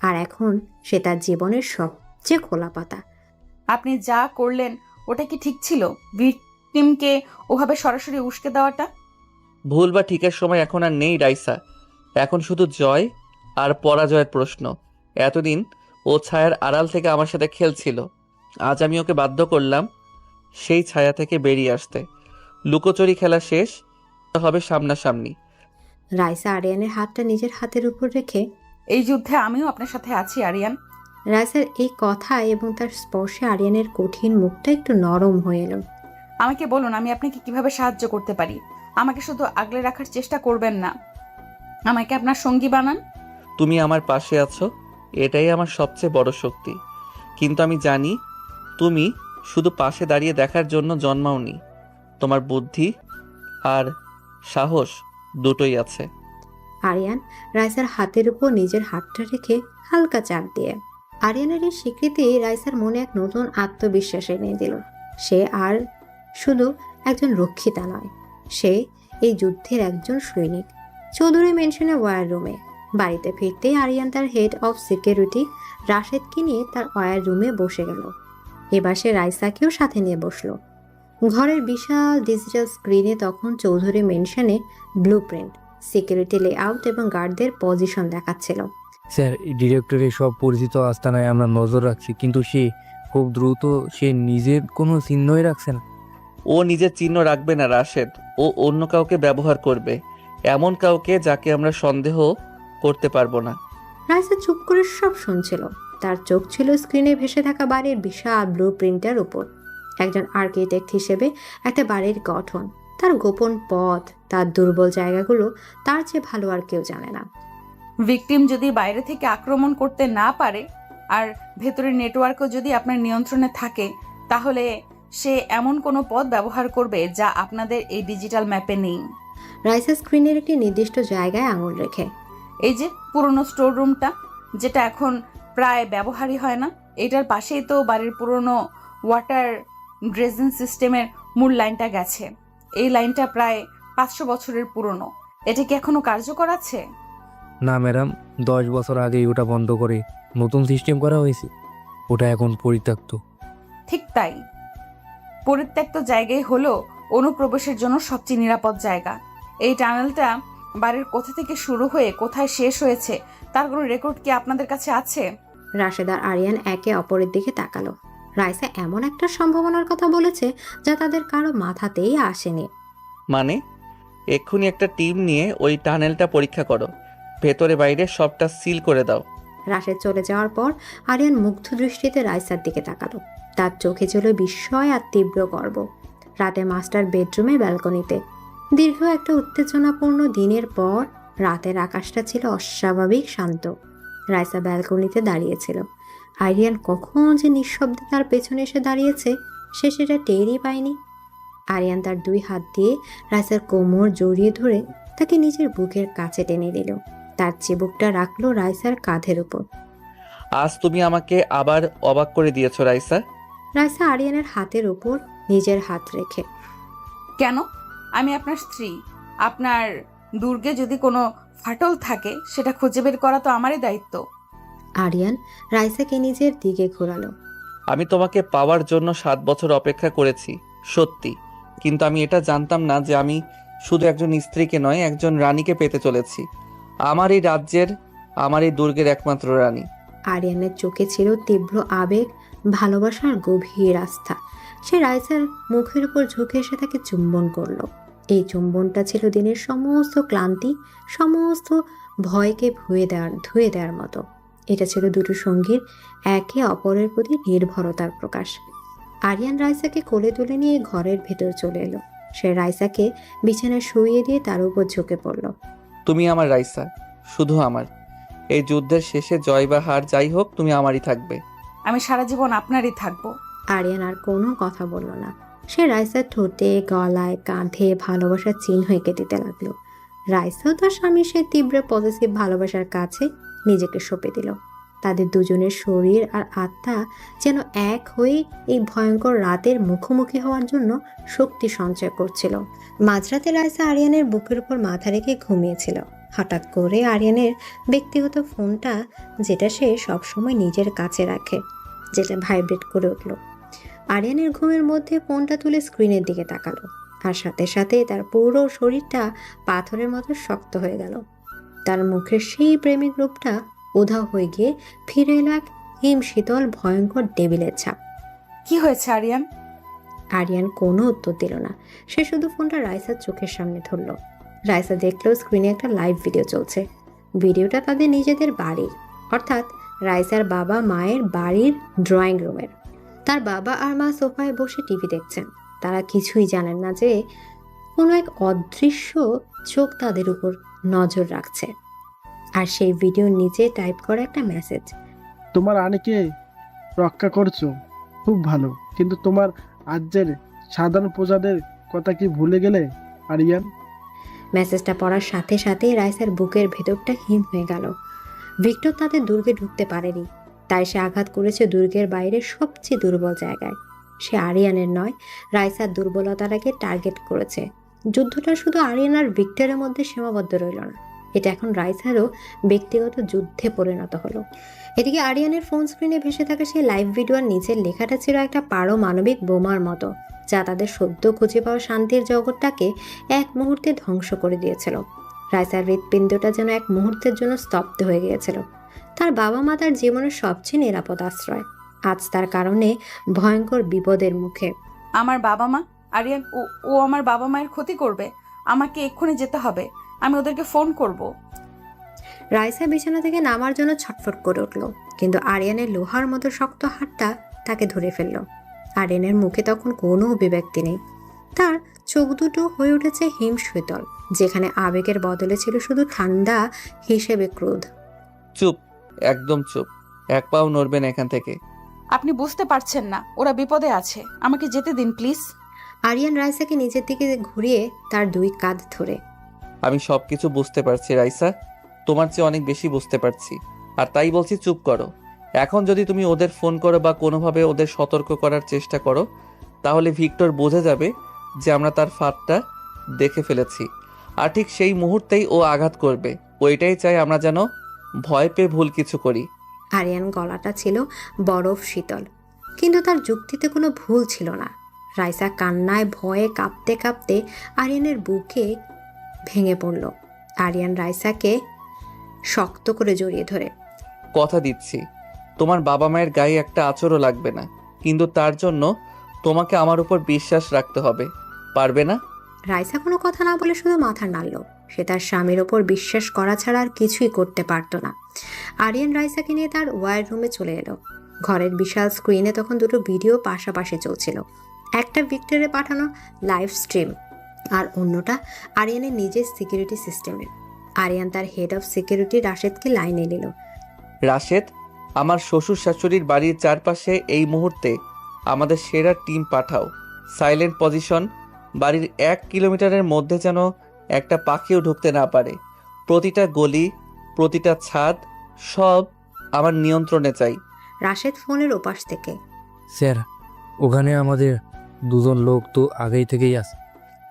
আর এখন সে তার জীবনের সবচেয়ে খোলা পাতা। আপনি যা করলেন ওটা কি ঠিক ছিল? ভিকটিমকে ওভাবে সরাসরি উস্কে দেওয়াটা? ভুল বা ঠিকের সময় এখন আর নেই রাইসা, এখন শুধু জয় আর পরাজয়ের প্রশ্ন। এতদিন ও ছায়ার আড়াল থেকে আমার সাথে খেলছিল, আজ আমি ওকে বাধ্য করলাম সেই ছায়া থেকে বেরিয়ে আসতে। লুকোচুরি খেলা শেষ, হবে সামনাসামনি। রাইসা আরিয়ানের হাতটা নিজের হাতের উপর রেখে, এই যুদ্ধে আমিও আপনার সাথে আছি আরিয়ান। রাইসার এই কথা এবং তার স্পর্শে আরিয়ানের কঠিন মুখটা একটু নরম হয়ে এলো। আমাকে বলুন আমি আপনাকে কিভাবে সাহায্য করতে পারি। আমাকে শুধু আগলে রাখার চেষ্টা করবেন না, আমাকে আপনার সঙ্গী বানান। তুমি আমার পাশে আছো, এটাই আমার সবচেয়ে বড় শক্তি। কিন্তু আমি জানি তুমি শুধু পাশে দাঁড়িয়ে দেখার জন্য জন্মাওনি, তোমার বুদ্ধি আর সাহস দুটোই আছে। আরিয়ান রাইসার হাতের উপর নিজের হাতটা রেখে হালকা চাপ দিয়ে। আরিয়ানের এই স্বীকৃতি রাইসার মনে এক নতুন আত্মবিশ্বাস এনে দিল। সে আর শুধু একজন রক্ষিতা নয়, সে এই যুদ্ধের একজন সৈনিক। চৌধুরী মেনশনের ওয়ার রুমে বাড়িতে ফিরতেই আরিয়ান তার হেড অফ সিকিউরিটি রাশেদকে নিয়ে তার ওয়ার রুমে বসে গেল। এবার সে রাইসাকেও সাথে নিয়ে বসলো। ঘরের বিশাল ডিজিটাল স্ক্রিনে তখন চৌধুরী মেনশনে ব্লুপ্রিন্ট, সিকিউরিটি লেআউট এবং গার্ডদের পজিশন দেখাচ্ছিল। স্যার, ডিরেক্টরের সব পরিচিত আস্তানায় আমরা নজর রাখছি, কিন্তু সে খুব দ্রুত সে নিজের কোনো চিহ্নই রাখছে না। ও নিজের চিহ্ন রাখবে না রাশেদ, ও অন্য কাউকে ব্যবহার করবে, এমন কাউকে যাকে আমরা সন্দেহ করতে পারবো না। রাইসা চুপ করে সব শুনছিল। তার চোখ ছিল স্ক্রিনে ভেসে থাকা বাড়ির বিশাল ব্লু প্রিন্টের উপর। একজন আর্কিটেক্ট হিসেবে একটা বাড়ির গঠন, তার গোপন পথ, তার দুর্বল জায়গাগুলো তার চেয়ে ভালো আর কেউ জানে না। ভিকটিম যদি বাইরে থেকে আক্রমণ করতে না পারে আর ভেতরের নেটওয়ার্কও যদি আপনার নিয়ন্ত্রণে থাকে, তাহলে সে এমন কোনো পথ ব্যবহার করবে যা আপনাদের এই ডিজিটাল ম্যাপে নেই। রাইসা স্ক্রিনের একটি নির্দিষ্ট জায়গায় আঙুল রেখে, এই যে পুরনো স্টোর রুমটা, যেটা এখন প্রায় ব্যবহারই হয় না, এটার পাশেই তো বাড়ির পুরনো ওয়াটার ড্রেজিং সিস্টেমের মূল লাইনটা গেছে। এই লাইনটা প্রায় 500 বছরের পুরনো। এটা কি এখনো কার্যকর আছে? না ম্যাডাম, 10 বছর আগেই ওটা বন্ধ করে নতুন সিস্টেম করা হয়েছে। ওটা এখন পরিত্যক্ত। ঠিক তাই, পরিত্যক্ত জায়গায় হলো অনুপ্রবেশের জন্য সবচেয়ে নিরাপদ জায়গা। এই টানেলটা বাড়ির কোথা থেকে শুরু হয়ে কোথায় শেষ হয়েছে তার কোনো রেকর্ড কি আপনাদের কাছে আছে? রাশেদ আর আরিয়ান একে অপরের দিকে তাকালো। রাইসা এমন একটা সম্ভাবনার কথা বলেছে যা তাদের কারো মাথাতেই আসেনি। মানে এক্ষুনি একটা টিম নিয়ে ওই টানেলটা পরীক্ষা করো, ভেতরে বাইরে সবটা সিল করে দাও। রাশেদ চলে যাওয়ার পর আরিয়ান মুগ্ধ দৃষ্টিতে রাইসার দিকে তাকালো। তার চোখে ছিল বিস্ময় আর তীব্র গর্ব। রাতে মাস্টার বেডরুমে ব্যালকনিতে দীর্ঘ একটা উত্তেজনাপূর্ণ দিনের পর রাতের আকাশটা ছিল অস্বাভাবিক শান্ত। রাইসা ব্যালকনিতে দাঁড়িয়েছিল। আরিয়ান কখন যে নিঃশব্দে তার পেছনে এসে দাঁড়িয়েছে সে সেটা টেরই পায়নি। আরিয়ান তার 2 হাত দিয়ে রাইসার কোমর জড়িয়ে ধরে তাকে নিজের বুকের কাছে টেনে নিল। তার চিবুকটা রাখলো রাইসার কাঁধের উপর। আজ তুমি আমাকে আবার অবাক করে দিয়েছো রাইসা। রাইসা আরিয়ানের হাতের উপর নিজের হাত রেখে, কেন? আমি আপনার স্ত্রী। আপনার দুর্গে যদি কোনো ফাটল থাকে সেটা খুঁজে বের করা তো আমারই দায়িত্ব। আরিয়ান রাইসাকে নিজের দিকে ঘোরালো। আমি তোমাকে পাওয়ার জন্য 7 বছর অপেক্ষা করেছি, সত্যি, কিন্তু আমি এটা জানতাম না যে আমি শুধু একজন স্ত্রীকে নয়, একজন রানীকে পেতে চলেছি। আমার এই রাজ্যের, আমার এই দুর্গের একমাত্র রানী। আরিয়ানের চোখে ছিল তীব্র আবেগ, ভালোবাসার গভীর আস্থা। সে রাইসার মুখের উপর ঝুঁকে এসে তাকে চুম্বন করলো। এই চুম্বনটা ছিল দিনের সমস্ত ক্লান্তি, সমস্ত ভয়কে ধুয়ে দেওয়ার মতো। এটা ছিল দুটো সঙ্গীর একে অপরের প্রতি নির্ভরতার প্রকাশ। আরিয়ান রাইসাকে কোলে তুলে নিয়ে ঘরের ভেতর চলে এলো। সে রাইসাকে বিছানায় শুইয়ে দিয়ে তার উপর ঝুঁকে পড়ল। তুমি আমার রাইসা, শুধু আমার। এই যুদ্ধের শেষে জয় বা হার যাই হোক, তুমি আমারই থাকবে। আমি সারা জীবন আপনারই থাকবো। আরিয়ান আর কোনো কথা বলল না। সে রাইসার ঠোঁটে, গলায়, কাঁধে ভালোবাসার চিহ্ন এঁকে দিতে লাগলো। রাইসাও তার স্বামীর সেই তীব্র পজিটিভ ভালোবাসার কাছে নিজেকে সঁপে দিল। তাদের দুজনের শরীর আর আত্মা যেন এক হয়ে এই ভয়ঙ্কর রাতের মুখোমুখি হওয়ার জন্য শক্তি সঞ্চয় করছিল। মাঝরাতে রাইসা আরিয়ানের বুকের উপর মাথা রেখে ঘুমিয়েছিল। হঠাৎ করে আরিয়ানের ব্যক্তিগত ফোনটা, যেটা সে সবসময় নিজের কাছে রাখে, যেটা ভাইব্রেট করে উঠল। আরিয়ানের ঘুমের মধ্যে ফোনটা তুলে স্ক্রিনের দিকে তাকালো, আর সাথে সাথে তার পুরো শরীরটা পাথরের মতো শক্ত হয়ে গেল। তার মুখের সেই প্রেমিক রূপটা উধাও হয়ে গিয়ে ফিরে এলো এক হিম শীতল ভয়ঙ্কর টেবিলের ছাপ। কি হয়েছে আরিয়ান? আরিয়ান কোনো উত্তর দিল না। সে শুধু ফোনটা রাইসার চোখের সামনে ধরল। রাইসা দেখলো স্ক্রিনে একটা লাইভ ভিডিও চলছে। ভিডিওটা তাদের নিজেদের বাড়ির, অর্থাৎ রাইসার বাবা মায়ের বাড়ির ড্রয়িং রুমের। তার বাবা আর মা সোফায় বসে টিভি দেখছেন। তারা কিছুই জানেন না যে কোনো এক অদৃশ্য চোখ তাদের উপর নজর রাখছে। আর সেই ভিডিওর নিচে টাইপ করা একটা মেসেজ, তোমার আনিকে রক্ষা করছো, খুব ভালো, কিন্তু তোমার রাজ্যের সাধারণ প্রজাদের কথা কি ভুলে গেলে আরিয়ান? মেসেজটা পড়ার সাথে সাথে রাইসার বুকের ভেতরটা হিম হয়ে গেল। ভিক্টর তাদের দুর্গে ঢুকতে পারেনি, তাই সে আঘাত করেছে দুর্গের বাইরে সবচেয়ে দুর্বল জায়গায়। সে আরিয়ানের নয়, রাইসার দুর্বলতাটাকে টার্গেট করেছে। যুদ্ধটা শুধু আরিয়ান আর ভিক্টরের মধ্যে সীমাবদ্ধ রইল না, এটা এখন রাইসারও ব্যক্তিগত যুদ্ধে পরিণত হলো। এদিকে আরিয়ানের ফোন স্ক্রিনে ভেসে থাকা সেই লাইভ ভিডিওর নিচের লেখাটা ছিল একটা পারমাণবিক বোমার মতো, যা তাদের সদ্য খুঁজে পাওয়া শান্তির জগৎটাকে এক মুহূর্তে ধ্বংস করে দিয়েছিল। রাইসার হৃৎপিণ্ডটা যেন এক মুহূর্তের জন্য স্তব্ধ হয়ে গিয়েছিল। তার বাবা মা তার জীবনের সবচেয়ে নিরাপদ আশ্রয়, আজ তার কারণে ভয়ঙ্কর বিপদের মুখে। আমার বাবা মা? আরিয়ান, ও আমার বাবা মায়ের ক্ষতি করবে। আমাকে এক্ষুনি যেতে হবে। আমি ওদেরকে ফোন করব। রাইসা বিছানা থেকে নামার জন্য ছটফট করে উঠল, কিন্তু আরিয়ানের লোহার মতো শক্ত হাতটা তাকে ধরে ফেলল। আরিয়ানের মুখে তখন কোনো অভিব্যক্তি নেই। তার চোখ দুটো হয়ে উঠেছে হিম শীতল, যেখানে আবেগের বদলে ছিল শুধু ঠান্ডা হিসেবে ক্রোধ। চুপ, একদম চুপ, এক পাও নড়বেন এখান থেকে। আপনি বুঝতে পারছেন না, ওরা বিপদে আছে। আমাকে যেতে দিন প্লিজ। আরিয়ান রাইসাকে নিজের দিকে ঘুরিয়ে তার 2 কাঁধ ধরে, আমি সবকিছু বুঝতে পারছি রাইসা, তোমার চেয়ে অনেক বেশি বুঝতে পারছি, আর তাই বলছি চুপ করো। এখন যদি তুমি ওদের ফোন করো বা কোনোভাবে ওদের সতর্ক করার চেষ্টা করো, তাহলে ভিক্টর বুঝে যাবে যে আমরা তার ফাঁদটা দেখে ফেলেছি, আর ঠিক সেই মুহূর্তেই ও আঘাত করবে। ওইটাই চাই আমরা যেন ভয় পেয়ে ভুল কিছু করি। আরিয়ান গলাটা ছিল বরফ শীতল, কিন্তু তার যুক্তিতে কোনো ভুল ছিল না। রাইসা কান্নায় ভয়ে কাঁপতে কাঁপতে আরিয়ানের বুকে ভেঙে পড়ল। আরিয়ান রাইসাকে শক্ত করে জড়িয়ে ধরে, কথা দিচ্ছি তোমার বাবা মায়ের গায়ে একটা আঁচড়ও লাগবে না, কিন্তু তার জন্য তোমাকে আমার উপর বিশ্বাস রাখতে হবে, পারবে না? রাইসা কোনো কথা না বলে শুধু মাথা নাড়ল। সে তার স্বামীর ওপর বিশ্বাস করা ছাড়া আর কিছুই করতে পারত না। আরিয়ান রাইসাকে নিয়ে তার ওয়ার রুমে চলে এলো। ঘরের বিশাল স্ক্রিনে তখন 2টো ভিডিও পাশাপাশি চলছিল। একটা ভিক্টরে পাঠানো লাইভ স্ট্রিম, আর অন্যটা আরিয়ানের নিজের সিকিউরিটি সিস্টেমের। আরিয়ান তার হেড অফ সিকিউরিটি রাশেদকে লাইনে নিল। রাশেদ, আমার শ্বশুর শাশুড়ির বাড়ির চারপাশে এই মুহূর্তে আমাদের সেরা টিম পাঠাও। Silent position. বাড়ির 1 কিলোমিটারের মধ্যে যেন একটা পাখিও ঢুকতে না পারে। প্রতিটা গলি, প্রতিটা ছাদ, সব আমার নিয়ন্ত্রণে চাই। রাশেদ ফোনের ওপাশ থেকে, স্যার, ওখানে আমাদের 2জন লোক তো আগেই থেকেই আছে।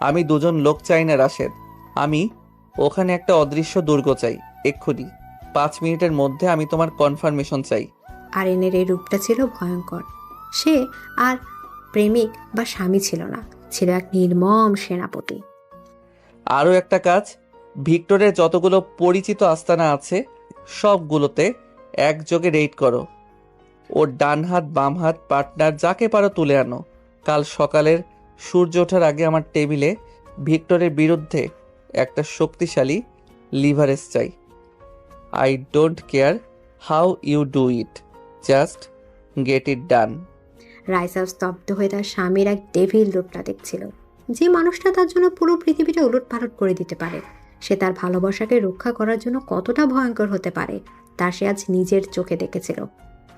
আমি 2জন লোক চাই না রাশেদ, আমি ওখানে একটা অদৃশ্য দুর্গ চাই। এক্ষুনি 5 মিনিটের মধ্যে আমি তোমার কনফার্মেশন চাই। আরিয়ানের এই রূপটা ছিল ভয়ঙ্কর। সে আর প্রেমিক বা স্বামী ছিল না, ছিল এক নির্মম সেনাপতি। আরও একটা কাজ, ভিক্টরের যতগুলো পরিচিত আস্তানা আছে সবগুলোতে একযোগে রেড করো। ওর ডান হাত বাম হাত পার্টনার যাকে পারো তুলে আনো। কাল সকালের সূর্য ওঠার আগে আমার টেবিলে ভিক্টরের বিরুদ্ধে একটা শক্তিশালী লিভারেজ চাই। I don't care how you do it, just get it done. Raisa স্তব্ধ হয়ে তার স্বামীর এক ডেভিল রূপটা দেখছিল। যে মানুষটা তার জন্য পুরো পৃথিবীটা উলটপালট করে দিতে পারে, সে তার ভালোবাসাকে রক্ষা করার জন্য কতটা ভয়ঙ্কর হতে পারে তা সে আজ নিজের চোখে দেখেছিল।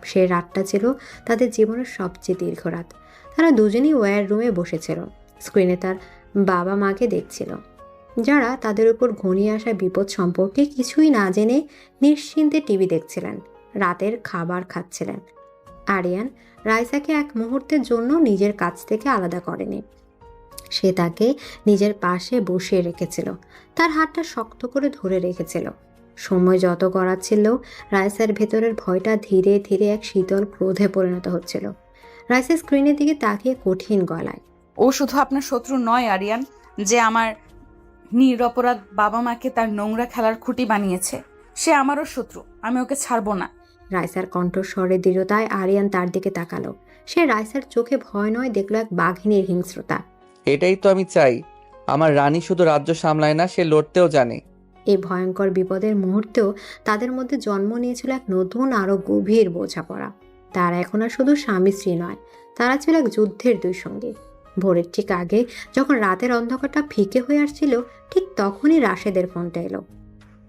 সে রাতটা ছিল তাদের জীবনের সবচেয়ে দীর্ঘ রাত। তারা দুজনেই ওয়্যার রুমে বসেছিল। স্ক্রিনে তার বাবা মাকে দেখছিল, যারা তাদের উপর ঘনিয়ে আসা বিপদ সম্পর্কে কিছুই না জেনে নিশ্চিন্তে টিভি দেখছিলেন, রাতের খাবার খাচ্ছিলেন। আরিয়ান রাইসাকে এক মুহূর্তের জন্য নিজের কাছ থেকে আলাদা করেনি। সে তাকে নিজের পাশে বসিয়ে রেখেছিল, তার হাতটা শক্ত করে ধরে রেখেছিল। সময় যত গড়াচ্ছিল, রাইসার ভেতরের ভয়টা ধীরে ধীরে এক শীতল ক্রোধে পরিণত হচ্ছিল। রাইসা স্ক্রিনের দিকে তাকিয়ে কঠিন গলায়, ও শুধু আপনার শত্রু নয় আরিয়ান, যে আমার নিরপরাধ বাবা মাকে তার নোংরা খেলার খুঁটি বানিয়েছে, সে আমারও শত্রু। আমি ওকে ছাড়বো না। রাইসার কণ্ঠস্বরে দৃঢ়তায় আরিয়ান তার দিকে তাকালো। সে রাইসার চোখে ভয় নয়, দেখলো এক বাঘিনীর হিংস্রতা। এটাই তো আমি চাই। আমার রানী শুধু রাজ্য সামলায় না, সে লড়তেও জানে। এই ভয়ঙ্কর বিপদের মুহূর্তেও তাদের মধ্যে জন্ম নিয়েছিল এক নতুন আরো গভীর বোঝাপড়া। তারা এখন আর শুধু স্বামী স্ত্রী নয়, তারা ছিল এক যুদ্ধের দুই সঙ্গী। ভোরের ঠিক আগে যখন রাতের অন্ধকারটা ফিকে হয়ে আসছিল, ঠিক তখনই রাশেদের ফোনটা এলো।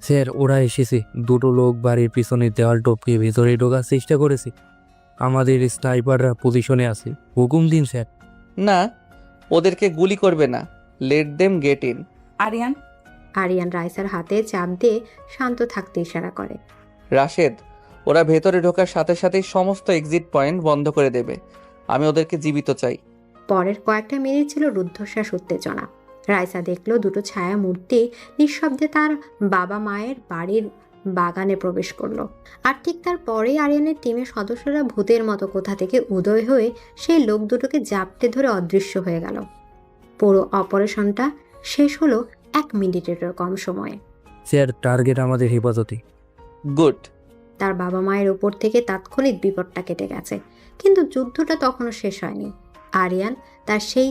স্যার, ওরা এসেছে। 2টো লোক বাড়ির পিছনে দেওয়াল টপকে ভেতরে ঢোকার চেষ্টা করেছে। আমাদের স্নাইপাররা পজিশনে আছে। হুকুম দিন স্যার। না, ওদেরকে গুলি করবে না, let them get in. Aryan, Aryan রাইসার হাতে চাপ দিয়ে শান্ত থাকতে ইশারা করে। রাশেদ, ওরা ভেতরে ঢোকার সাথে সাথেই সমস্ত এক্সিট পয়েন্ট বন্ধ করে দেবে। আমি ওদেরকে জীবিত চাই। পরের কয়েকটা মিনিট ছিল রুদ্ধশ্বাস উত্তেজনা। রাইসা দেখলো 2টো ছায়া মূর্তি নিঃশব্দে তার বাবা মায়ের বাড়ির বাগানে প্রবেশ করলো। আর ঠিক তার পরেই আরিয়ানের টিমের সদস্যরা ভূতের মতো কোথা থেকে উদয় হয়ে সেই লোক দুটোকে জাপটে ধরে অদৃশ্য হয়ে গেল। পুরো অপারেশনটা শেষ হলো 1 মিনিটেরও কম সময়ে। স্যার, টার্গেট আমাদের হেফাজতে। গুড। তার বাবা মায়ের ওপর থেকে তাৎক্ষণিক বিপদটা কেটে গেছে, কিন্তু যুদ্ধটা তখনও শেষ হয়নি। আরিয়ান তার সেই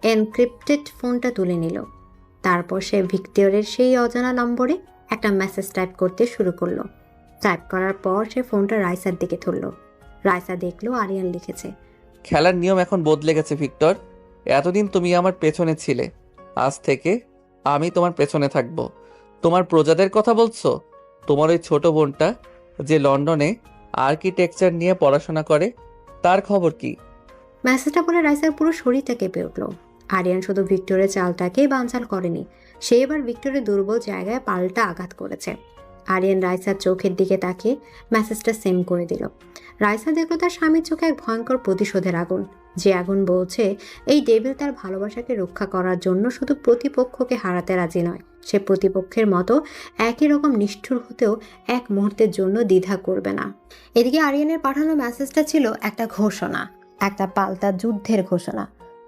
এনক্রিপ্টেড ফোনটা তুলে নিল। তারপর সে ভিক্টরের সেই অজানা নম্বরে একটা মেসেজ টাইপ করতে শুরু করলো। টাইপ করার পর সে ফোনটা রাইসার দিকে ধরল। রাইসা দেখলো আরিয়ান লিখেছে, খেলার নিয়ম এখন বদলে গেছে ভিক্টর। এতদিন তুমি আমার পেছনে ছিলে, আজ থেকে আমি তোমার পেছনে থাকব। তোমার প্রজাদের কথা বলছো? তোমার ওই ছোট বোনটা যে লন্ডনে আর্কিটেকচার নিয়ে পড়াশোনা করে, তার খবর কি? মেসেজটা পড়ে রাইসার পুরো শরীরটা কেঁপে উঠল। আরিয়ান শুধু ভিক্টরের চালটাকেই বানচাল করেনি, সে এবার ভিক্টরের দুর্বল জায়গায় পাল্টা আঘাত করেছে। আরিয়ান রাইসার চোখের দিকে তাকিয়ে মেসেজটা সেন্ড করে দিল। রাইসা দেখলো তার স্বামীর চোখে এক ভয়ঙ্কর প্রতিশোধের আগুন। যে আগুন বলছে এই ডেভিল তার ভালোবাসাকে রক্ষা করার জন্য শুধু প্রতিপক্ষকে হারাতে রাজি নয়, সে প্রতিপক্ষের মতো একই রকম নিষ্ঠুর হতেও এক মুহূর্তের জন্য দ্বিধা করবে না। এদিকে আরিয়ানের পাঠানো মেসেজটা ছিল একটা ঘোষণা, একটা পাল্টা যুদ্ধের ঘোষণা।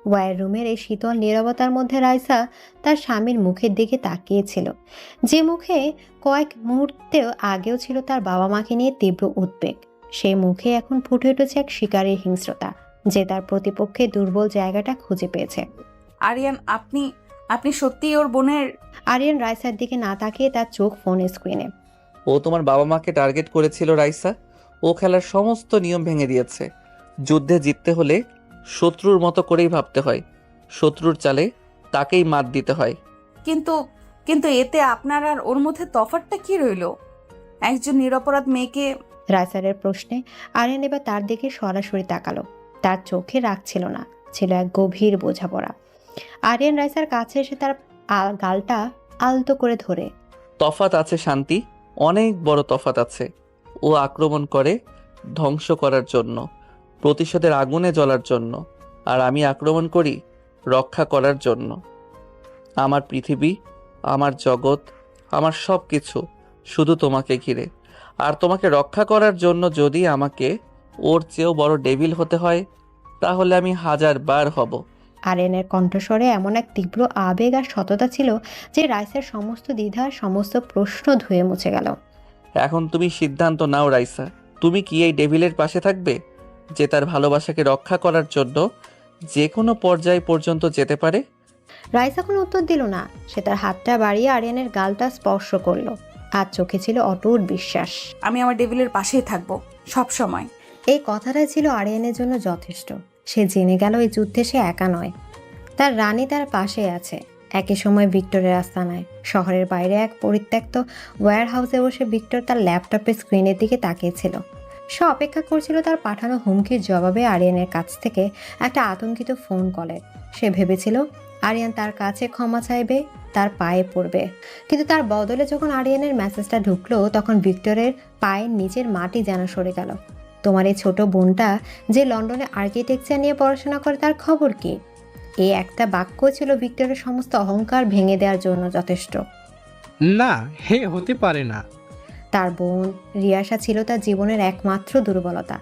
ওয়্যার রুমের এই শীতল নীরবতার মধ্যে রাইসা তার স্বামীর মুখের দিকে তাকিয়েছিল, যে মুখে কয়েক মুহূর্তেও আগেও ছিল তার বাবা মাকে নিয়ে তীব্র উদ্বেগ। সেই মুখে এখন ফুটে উঠেছে এক শিকারের হিংস্রতা, যে তার প্রতিপক্ষের দুর্বল জায়গাটা খুঁজে পেয়েছে। আরিয়ান, আপনি সত্যিই ওর বোনের? আরিয়ান রাইসার দিকে না তাকিয়ে তার চোখ ফোনের স্ক্রিনে। ও তোমার বাবা মাকে টার্গেট করেছিল রাইসা। ও খেলার সমস্ত নিয়ম ভেঙে দিয়েছে। যুদ্ধে জিততে হলে শত্রুর মতো করেই ভাবতে হয়, শত্রুর চালে তাকেই মাত দিতে হয়। কিন্তু কিন্তু এতে আপনার আর ওর মধ্যে তফাৎটা কি রইল? একজন নিরপরাধ মেয়েকে। রাইসারের প্রশ্নে আরিয়ান এবার তার দিকে সরাসরি তাকালো। তার চোখে রাগ ছিল না, ছিল এক গভীর বোঝাপড়া। আরিয়ান রাইসার কাছে এসে তার গালটা আলতো করে ধরে। তফাৎ আছে শান্তি, অনেক বড় তফাৎ আছে। ও আক্রমণ করে ধ্বংস করার জন্য, প্রতিশোধের আগুনে জ্বলার জন্য, আর আমি আক্রমণ করি রক্ষা করার জন্য। আমার পৃথিবী, আমার জগৎ, আমার সব কিছু শুধু তোমাকে ঘিরে। আর তোমাকে রক্ষা করার জন্য যদি আমাকে ওর চেয়েও বড় ডেভিল হতে হয়, তাহলে আমি 1000 বার হব। আরিয়ানের কণ্ঠস্বরে এমন এক তীব্র আবেগ আর সততা ছিল যে রাইসার সমস্ত দ্বিধা, সমস্ত প্রশ্ন ধুয়ে মুছে গেল। এখন তুমি সিদ্ধান্ত নাও রাইসা, তুমি কি এই ডেভিলের পাশে থাকবে, যে তার ভালোবাসাকে রক্ষা করার জন্য যে কোনো পর্যায় পর্যন্ত যেতে পারে? রাইসা কোনো উত্তর দিল না। সে তার হাতটা বাড়িয়ে আরিয়ানের গালটা স্পর্শ করলো, আর চোখে ছিল অটুট বিশ্বাস। আমি আমার ডেভিলের পাশেই থাকবো সব সময়। এই কথাটাই ছিল আরিয়ানের জন্য যথেষ্ট। সে জেনে গেল এই যুদ্ধে সে একা নয়, তার রানী তার পাশে আছে। একই সময় ভিক্টরের আস্তানায় শহরের বাইরে এক পরিত্যক্ত ওয়্যার হাউসে বসে ভিক্টর তার ল্যাপটপের স্ক্রিনের দিকে তাকিয়েছিল। সে অপেক্ষা করছিল তার পাঠানো হুমকির জবাবে আরিয়ানের কাছ থেকে একটা আতঙ্কিত ফোন কলের। সে ভেবেছিল আরিয়ান তার কাছে ক্ষমা চাইবে, তার পায়ে পড়বে। কিন্তু তার বদলে যখন আরিয়ানের মেসেজটা ঢুকলো, তখন ভিক্টরের পায়ের নিচের মাটি যেন সরে গেল। তোমার এই ছোট বোনটা যে লন্ডনে আর্কিটেকচার নিয়ে পড়াশোনা করে, তার খবর কি? এই একটা বাক্য ছিল ভিক্টরের সমস্ত অহংকার ভেঙে দেওয়ার জন্য যথেষ্ট। না, হে হতে পারে না। তার বোন রিয়াসা ছিল তার জীবনের একমাত্র দুর্বলতা।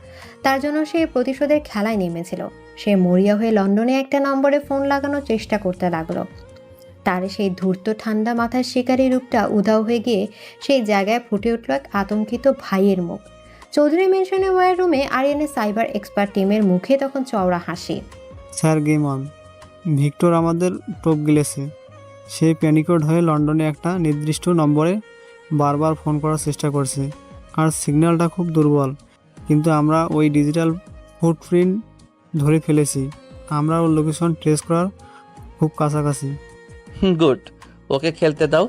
তার জন্য সে প্রতিশোধের খেলায় নেমেছিল। সে মরিয়া হয়ে লন্ডনে একটা নম্বরে ফোন লাগানোর চেষ্টা করতে লাগলো। তার সেই ধূর্ত ঠান্ডা মাথার শিকারী রূপটা উধাও হয়ে গিয়ে সেই জায়গায় ফুটে উঠল এক আতঙ্কিত ভাইয়ের মুখ। চৌধুরী মেনশনের ওয়্যার রুমে আরিয়ানের সাইবার এক্সপার্ট টিমের মুখে তখন চওড়া হাসি। Sir, game on. ভিক্টর আমাদের টোপ গিলেছে। সে প্যানিকড হয়ে লন্ডনে একটা নির্দিষ্ট নম্বরে বারবার ফোন করার চেষ্টা করছে, আর সিগন্যালটা খুব দুর্বল। কিন্তু আমরা ওই ডিজিটাল ফুটপ্রিন্ট ধরে ফেলেছি। আমরা ওর লোকেশন ট্রেস করার খুব কাছাকাছি। গুড, ওকে খেলতে দাও।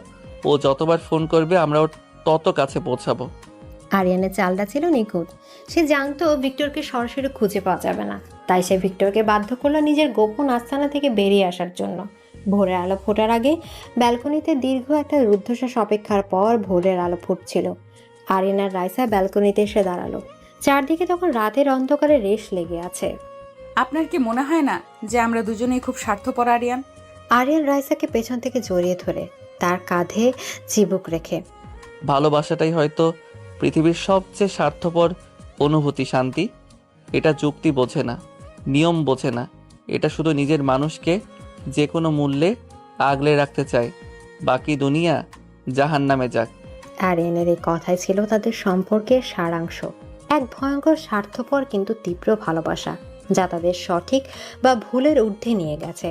ও যতবার ফোন করবে আমরা ওর তত কাছে পৌঁছাবো। আরিয়ানের চালটা ছিল নিখুঁত। সে জানতো ভিক্টরকে সরাসরি খুঁজে পাওয়া যাবে না, তাই সে ভিক্টরকে বাধ্য করলো নিজের গোপন আস্তানা থেকে বেরিয়ে আসার জন্য। ভোরের আলো ফোটার আগে ব্যালকনিতে দীর্ঘ একটা রুদ্ধশ্বাস অপেক্ষার পর ভোরের আলো ফুটছিল। আরিয়ান আর রাইসা ব্যালকনিতে এসে দাঁড়ালো। চারদিকে তখন রাতের অন্ধকারে রেশ লেগে আছে। আপনার কি মনে হয় না যে আমরা দুজনেই খুব স্বার্থপর আরিয়ান? আরিয়ান রাইসাকে পেছন থেকে জড়িয়ে ধরে তার কাঁধে চিবুক রেখে। ভালোবাসাটাই হয়তো পৃথিবীর সবচেয়ে স্বার্থপর অনুভূতি শান্তি। এটা যুক্তি বোঝে না, নিয়ম বোঝে না। এটা শুধু নিজের মানুষকে যে কোনো মূল্যে আগলে রাখতে চায়। বাকি দুনিয়া জাহান্নামে যাক। আরিয়ানের এই কথাই ছিল তাদের সম্পর্কের সারাংশ। এক ভয়ঙ্কর স্বার্থপর কিন্তু তীব্র ভালোবাসা, যা তাদের সঠিক বা ভুলের ঊর্ধ্বে নিয়ে গেছে।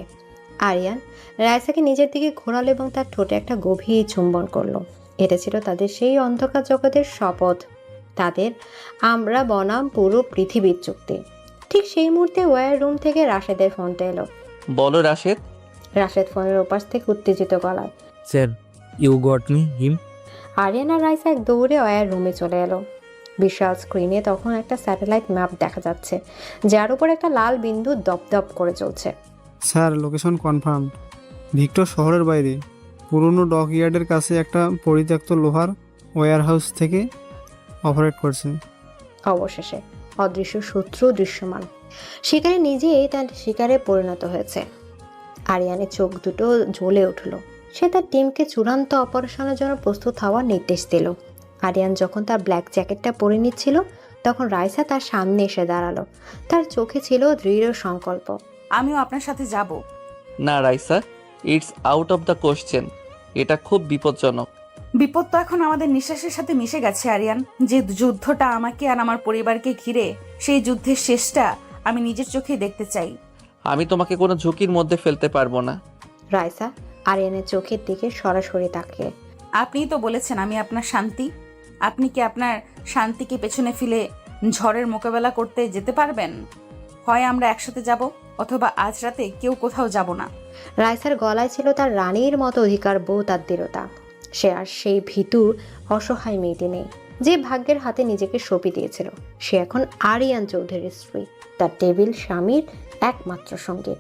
আরিয়ান রাইসাকে নিজের দিকে ঘোরালো এবং তার ঠোঁটে একটা গভীর চুম্বন করলো। এটা ছিল তাদের সেই অন্ধকার জগতের শপথ, তাদের আমরা বনাম পুরো পৃথিবীর চুক্তি। ঠিক সেই মুহূর্তে ওয়্যার রুম থেকে রাশেদের ফোনটা এলো। বলো রাশেদ। রাশেদ ফোনের ওপাশ থেকে উত্তেজিত গলায়, স্যার, ইউ গট মি হিম। আরিয়ান আর রাইসা এক দৌড়ে ওয়্যার রুমে চলে এলো। বিশাল স্ক্রিনে তখন একটা স্যাটেলাইট ম্যাপ দেখা যাচ্ছে, যার উপর একটা লাল বিন্দু দপদপ করে চলছে। Sir, location confirm. ভিক্টর শহরের বাইরে পুরনো ডক ইয়ার্ডের কাছে একটা পরিত্যক্ত লোহার ওয়্যার হাউস থেকে অপারেট করছে। অবশেষে অদৃশ্য শত্রু দৃশ্যমান। শিকারে নিজেই তার শিকারে পরিণত হয়েছে। আরিয়ানের চোখ দুটো জ্বলে উঠল। সে তার টিমকে চূড়ান্ত অপারেশনের জন্য প্রস্তুত হওয়ার নির্দেশ দিল। আরিয়ান যখন তার ব্ল্যাক জ্যাকেটটা পরে নিচ্ছিল, তখন রাইসা তার সামনে এসে দাঁড়ালো। তার চোখে ছিল দৃঢ় সংকল্প। আমিও আপনার সাথে যাব। না Raisa, it's out of the question. এটা খুব বিপজ্জনক। বিপদ তো এখন আমাদের নিঃশ্বাসের সাথে মিশে গেছে আরিয়ান। যে যুদ্ধটা আমাকে আর আমার পরিবারকে ঘিরে, সেই যুদ্ধের শেষটা আমি নিজের চোখেই দেখতে চাই। আমি তোমাকে কোনো ঝুঁকির মধ্যে ফেলতে পারবো না। রাইসা আরিয়ানের চোখের দিকে সরাসরি তাকিয়ে, আপনিই তো বলেছেন আমি আপনার শান্তি। আপনি কি আপনার শান্তিকে পেছনে ফেলে ঝড়ের মোকাবেলা করতে যেতে পারবেন? হয় আমরা একসাথে যাব, অথবা আজ রাতে কেউ কোথাও যাব না। রাইসার গলায় ছিল তার রানীর মতো অধিকার বোধ আর দৃঢ়তা। সে আর সেই ভীতুর অসহায় মেয়েটি নেই যে ভাগ্যের হাতে নিজেকে সঁপে দিয়েছিল। সে এখন আরিয়ান চৌধুরীর স্ত্রী, তার টেবিল স্বামীর একমাত্র সঙ্গী।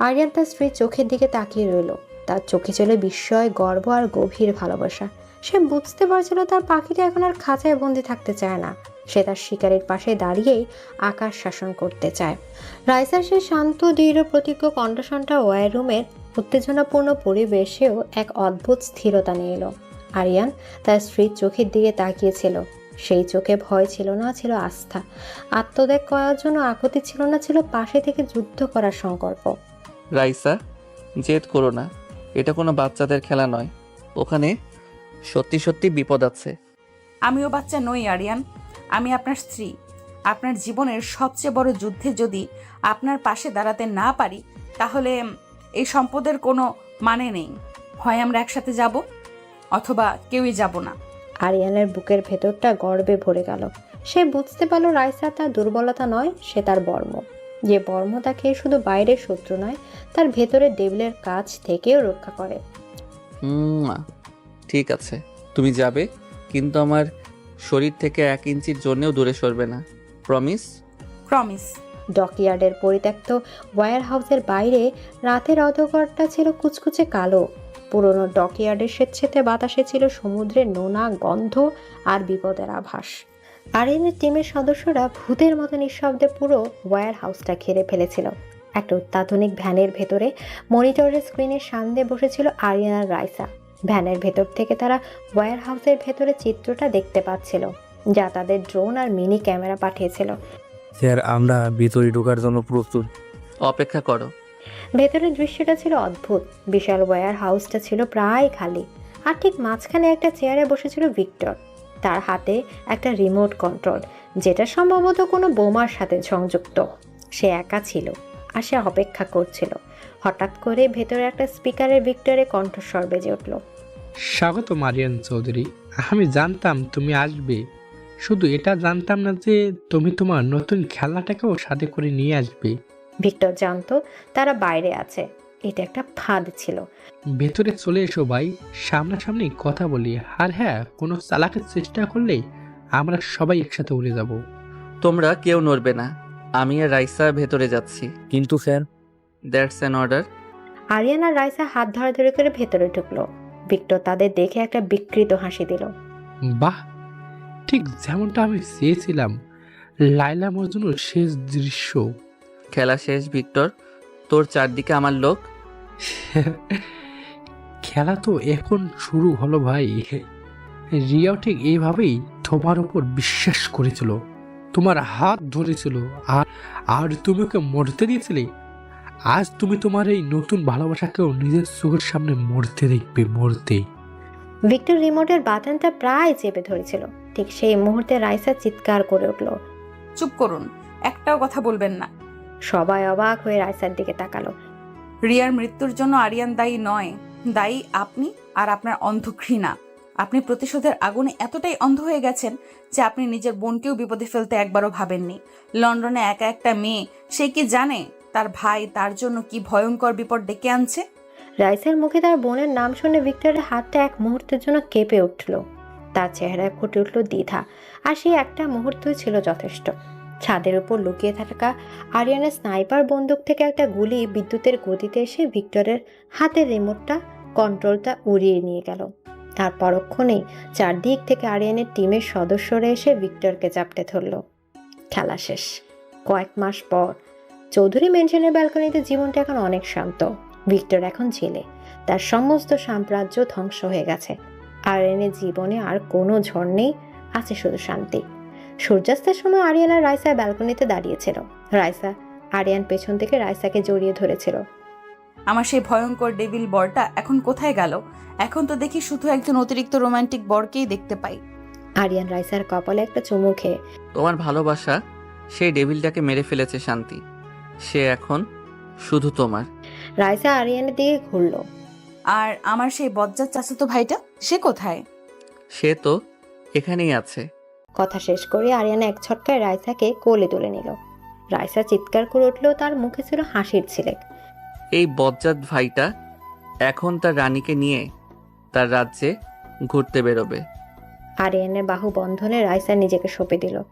আরিয়ান তার স্ত্রীর চোখের দিকে তাকিয়ে রইল। তার চোখে ছিল বিস্ময়, গর্ব আর গভীর ভালোবাসা। সে বুঝতে পারছিল তার পাখিটা এখন আর খাঁচায় বন্দি থাকতে চায় না। সে তার শিকারের পাশে দাঁড়িয়েই আকাশ শাসন করতে চায়। রাইসার সে শান্ত দৃঢ় প্রতিজ্ঞ কণ্ঠস্বরটা ওয়ার রুমের উত্তেজনাপূর্ণ পরিবেশেও এক অদ্ভুত স্থিরতা নিয়ে এলো। আরিয়ান তার স্ত্রীর চোখের দিকে তাকিয়েছিল। সেই চোখে ভয় ছিল না, ছিল আস্থা। আত্মত্যাগ করার জন্য আকুতি ছিল না, ছিল পাশে থেকে যুদ্ধ করার সংকল্প। রাইসা, জেদ করো না, এটা কোনো বাচ্চাদের খেলা নয়। ওখানে সত্যি সত্যি বিপদ আছে। আমিও বাচ্চা নই আরিয়ান, আমি আপনার স্ত্রী। আপনার জীবনের সবচেয়ে বড় যুদ্ধে যদি আপনার পাশে দাঁড়াতে না পারি, তাহলে এই সম্পদের কোনো মানে নেই। হয় আমরা একসাথে যাব, অথবা কেউই যাব না। আরিয়ানের বুকের ভেতরটা গর্বে ভরে গেল। সে বুঝতে পারল রাইসা তার দুর্বলতা নয়, সে তার বর্ম। যে বর্ম তাকে শুধু বাইরের শত্রু নয়, তার ভেতরের ডেভিলের কাছ থেকেও রক্ষা করে। ঠিক আছে, তুমি যাবে, কিন্তু আমার শরীর থেকে 1 ইঞ্চির জন্যও দূরে সরবে না। প্রমিস? প্রমিস। ডকইয়ার্ডের পরিত্যক্ত ওয়্যার হাউসের বাইরে রাতের অন্ধকারটা ছিল কুচকুচে কালো। পুরনো ডকইয়ার্ডের স্বেচ্ছেতে বাতাসে ছিল সমুদ্রের নোনা গন্ধ আর বিপদের আভাস। আরিয়ানের টিমের সদস্যরা ভূতের মতো নিঃশব্দে পুরো ওয়্যার হাউসটা ঘিরে ফেলেছিল। একটা অত্যাধুনিক ভ্যানের ভেতরে মনিটরের স্ক্রিনের সামনে বসেছিল আরিয়ান আর রাইসা। ভ্যানের ভেতর থেকে তারা ওয়্যার হাউসের ভেতরে চিত্রটা দেখতে পাচ্ছিল, যা তাদের ড্রোন আর মিনি ক্যামেরা পাঠিয়েছিল। স্যার, আমরা ভিতরে ঢোকার জন্য প্রস্তুত। অপেক্ষা করো। ভেতরের দৃশ্যটা ছিল অদ্ভুত। বিশাল ওয়্যার হাউসটা ছিল প্রায় খালি, আর ঠিক মাঝখানে একটা চেয়ারে বসেছিল ভিক্টর। তার হাতে একটা রিমোট কন্ট্রোল, যেটা সম্ভবত কোনো বোমার সাথে সংযুক্ত। সে একা ছিল আর সে অপেক্ষা করছিল। হঠাৎ করে ভেতরে একটা স্পিকারের ভিক্টরের কণ্ঠস্বর বেজে উঠল। স্বাগত আরিয়ান চৌধুরী, আমি জানতাম তুমি আসবে। শুধু এটা জানতাম না যে তুমি তোমার নতুন খেলাটাকেও সাথে করে নিয়ে আসবে। ভিক্টর জানতো তারা বাইরে আছে। এটা একটা ফাঁদ ছিল। ভেতরে চলে এসো ভাই, সামনাসামনি কথা বলি। আর হ্যাঁ, কোনো চালাকের চেষ্টা করলে আমরা সবাই একসাথে উড়ে যাব। তোমরা কেউ নড়বে না। আমি আর রাইসা ভেতরে যাচ্ছি। কিন্তু sir, that's an order. Aryan আর রাইসা হাত ধরাধরি করে ভেতরে ঢুকলো। ভিক্টর তাদের দেখে একটা বিকৃত হাসি দিল। বাহ, ঠিক যেমনটা আমি চেয়েছিলাম। লাইলা মজনুর শেষ দৃশ্য। খেলা শেষ ভিক্টর, তোর চারদিকে আমার লোক। খেলা তো এখন শুরু হলো ভাই। রিয়াও ঠিক এইভাবেই তোমার উপর বিশ্বাস করেছিল, তোমার হাত ধরেছিল, আর তুমি ওকে মরতে দিয়েছিলে। আজ তুমি তোমার এই নতুন ভালোবাসাকেও নিজের চোখের সামনে মরতে দেখবে, মরতে। ভিক্টর রিমোটের বাটনটা প্রায় চেপে ধরেছিল। ঠিক সেই মুহূর্তে রাইসা চিৎকার করে উঠল। চুপ করুন, একটাও কথা বলবেন না। সবাই অবাক হয়ে রাইসার দিকে তাকালো। রিয়ার মৃত্যুর জন্য আরিয়ান দায়ী নয়, দায়ী আপনি আর আপনার অন্ধ ঘৃণা। আপনি প্রতিশোধের আগুনে এতটাই অন্ধ হয়ে গেছেন যে আপনি নিজের বোনকেও বিপদে ফেলতে একবারও ভাবেননি। লন্ডনে একা একটা মেয়ে, সে কি জানে তার ভাই তার জন্য কি ভয়ঙ্কর বিপদ ডেকে আনছে? রাইসার মুখে তার বোনের নাম শুনে ভিক্টরের হাতটা এক মুহূর্তের জন্য কেঁপে উঠল। তার চেহারায় ফুটে উঠল দ্বিধা, আর সেই একটা মুহূর্তই ছিল যথেষ্ট। ছাদের উপর লুকিয়ে থাকা আরিয়ানের স্নাইপার বন্দুক থেকে একটা গুলি বিদ্যুতের গতিতে এসে ভিক্টরের হাতের রিমোটটা কন্ট্রোলটা উড়িয়ে নিয়ে গেল। তার পরক্ষণেই চারদিক থেকে আরিয়ানের টিমের সদস্যরা এসে ভিক্টরকে চাপটে ধরল। খেলা শেষ। কয়েক মাস পর চৌধুরী মেনশনের ব্যালকনিতে জীবনটা এখন অনেক শান্ত। ভিক্টর এখন ছেলে, তার সমস্ত সাম্রাজ্য ধ্বংস হয়ে গেছে। আরিয়ানের জীবনে আর কোনো ঝড় নেই, আছে শুধু শান্তি। সূর্যাস্তের সময় আরিয়ান আর রাইসা ব্যালকনিতে দাঁড়িয়েছিল। রাইসা আরিয়ান পেছন থেকে রাইসাকে জড়িয়ে ধরেছিল। আমার সেই ভয়ঙ্কর ডেভিল বরটা এখন কোথায় গেল? এখন তো দেখি শুধু একজন অতিরিক্ত রোমান্টিক বরকেই দেখতে পাই। আরিয়ান রাইসার কপালে একটা চুমু খেয়ে, তোমার ভালোবাসা সেই ডেভিলটাকে মেরে ফেলেছে শান্তি, সে এখন শুধু তোমার। রাইসা আরিয়ানের দিকে ঘুরল। আর আমার সেই বজ্জাত চাচাতো ভাইটা, সে কোথায়? সে তো এখানেই আছে। কথা শেষ করে আরিয়ান এক ছটকায় রাইসাকে কোলে তুলে নিল। রাইসা চিৎকার করে উঠলেও তার মুখে ছিল হাসির ছিলেক। এই বজ্জাত ভাইটা এখন তার রানীকে নিয়ে তার রাজ্যে ঘুরতে বেরোবে। আরিয়ানের বাহু বন্ধনে রাইসা নিজেকে সঁপে দিল।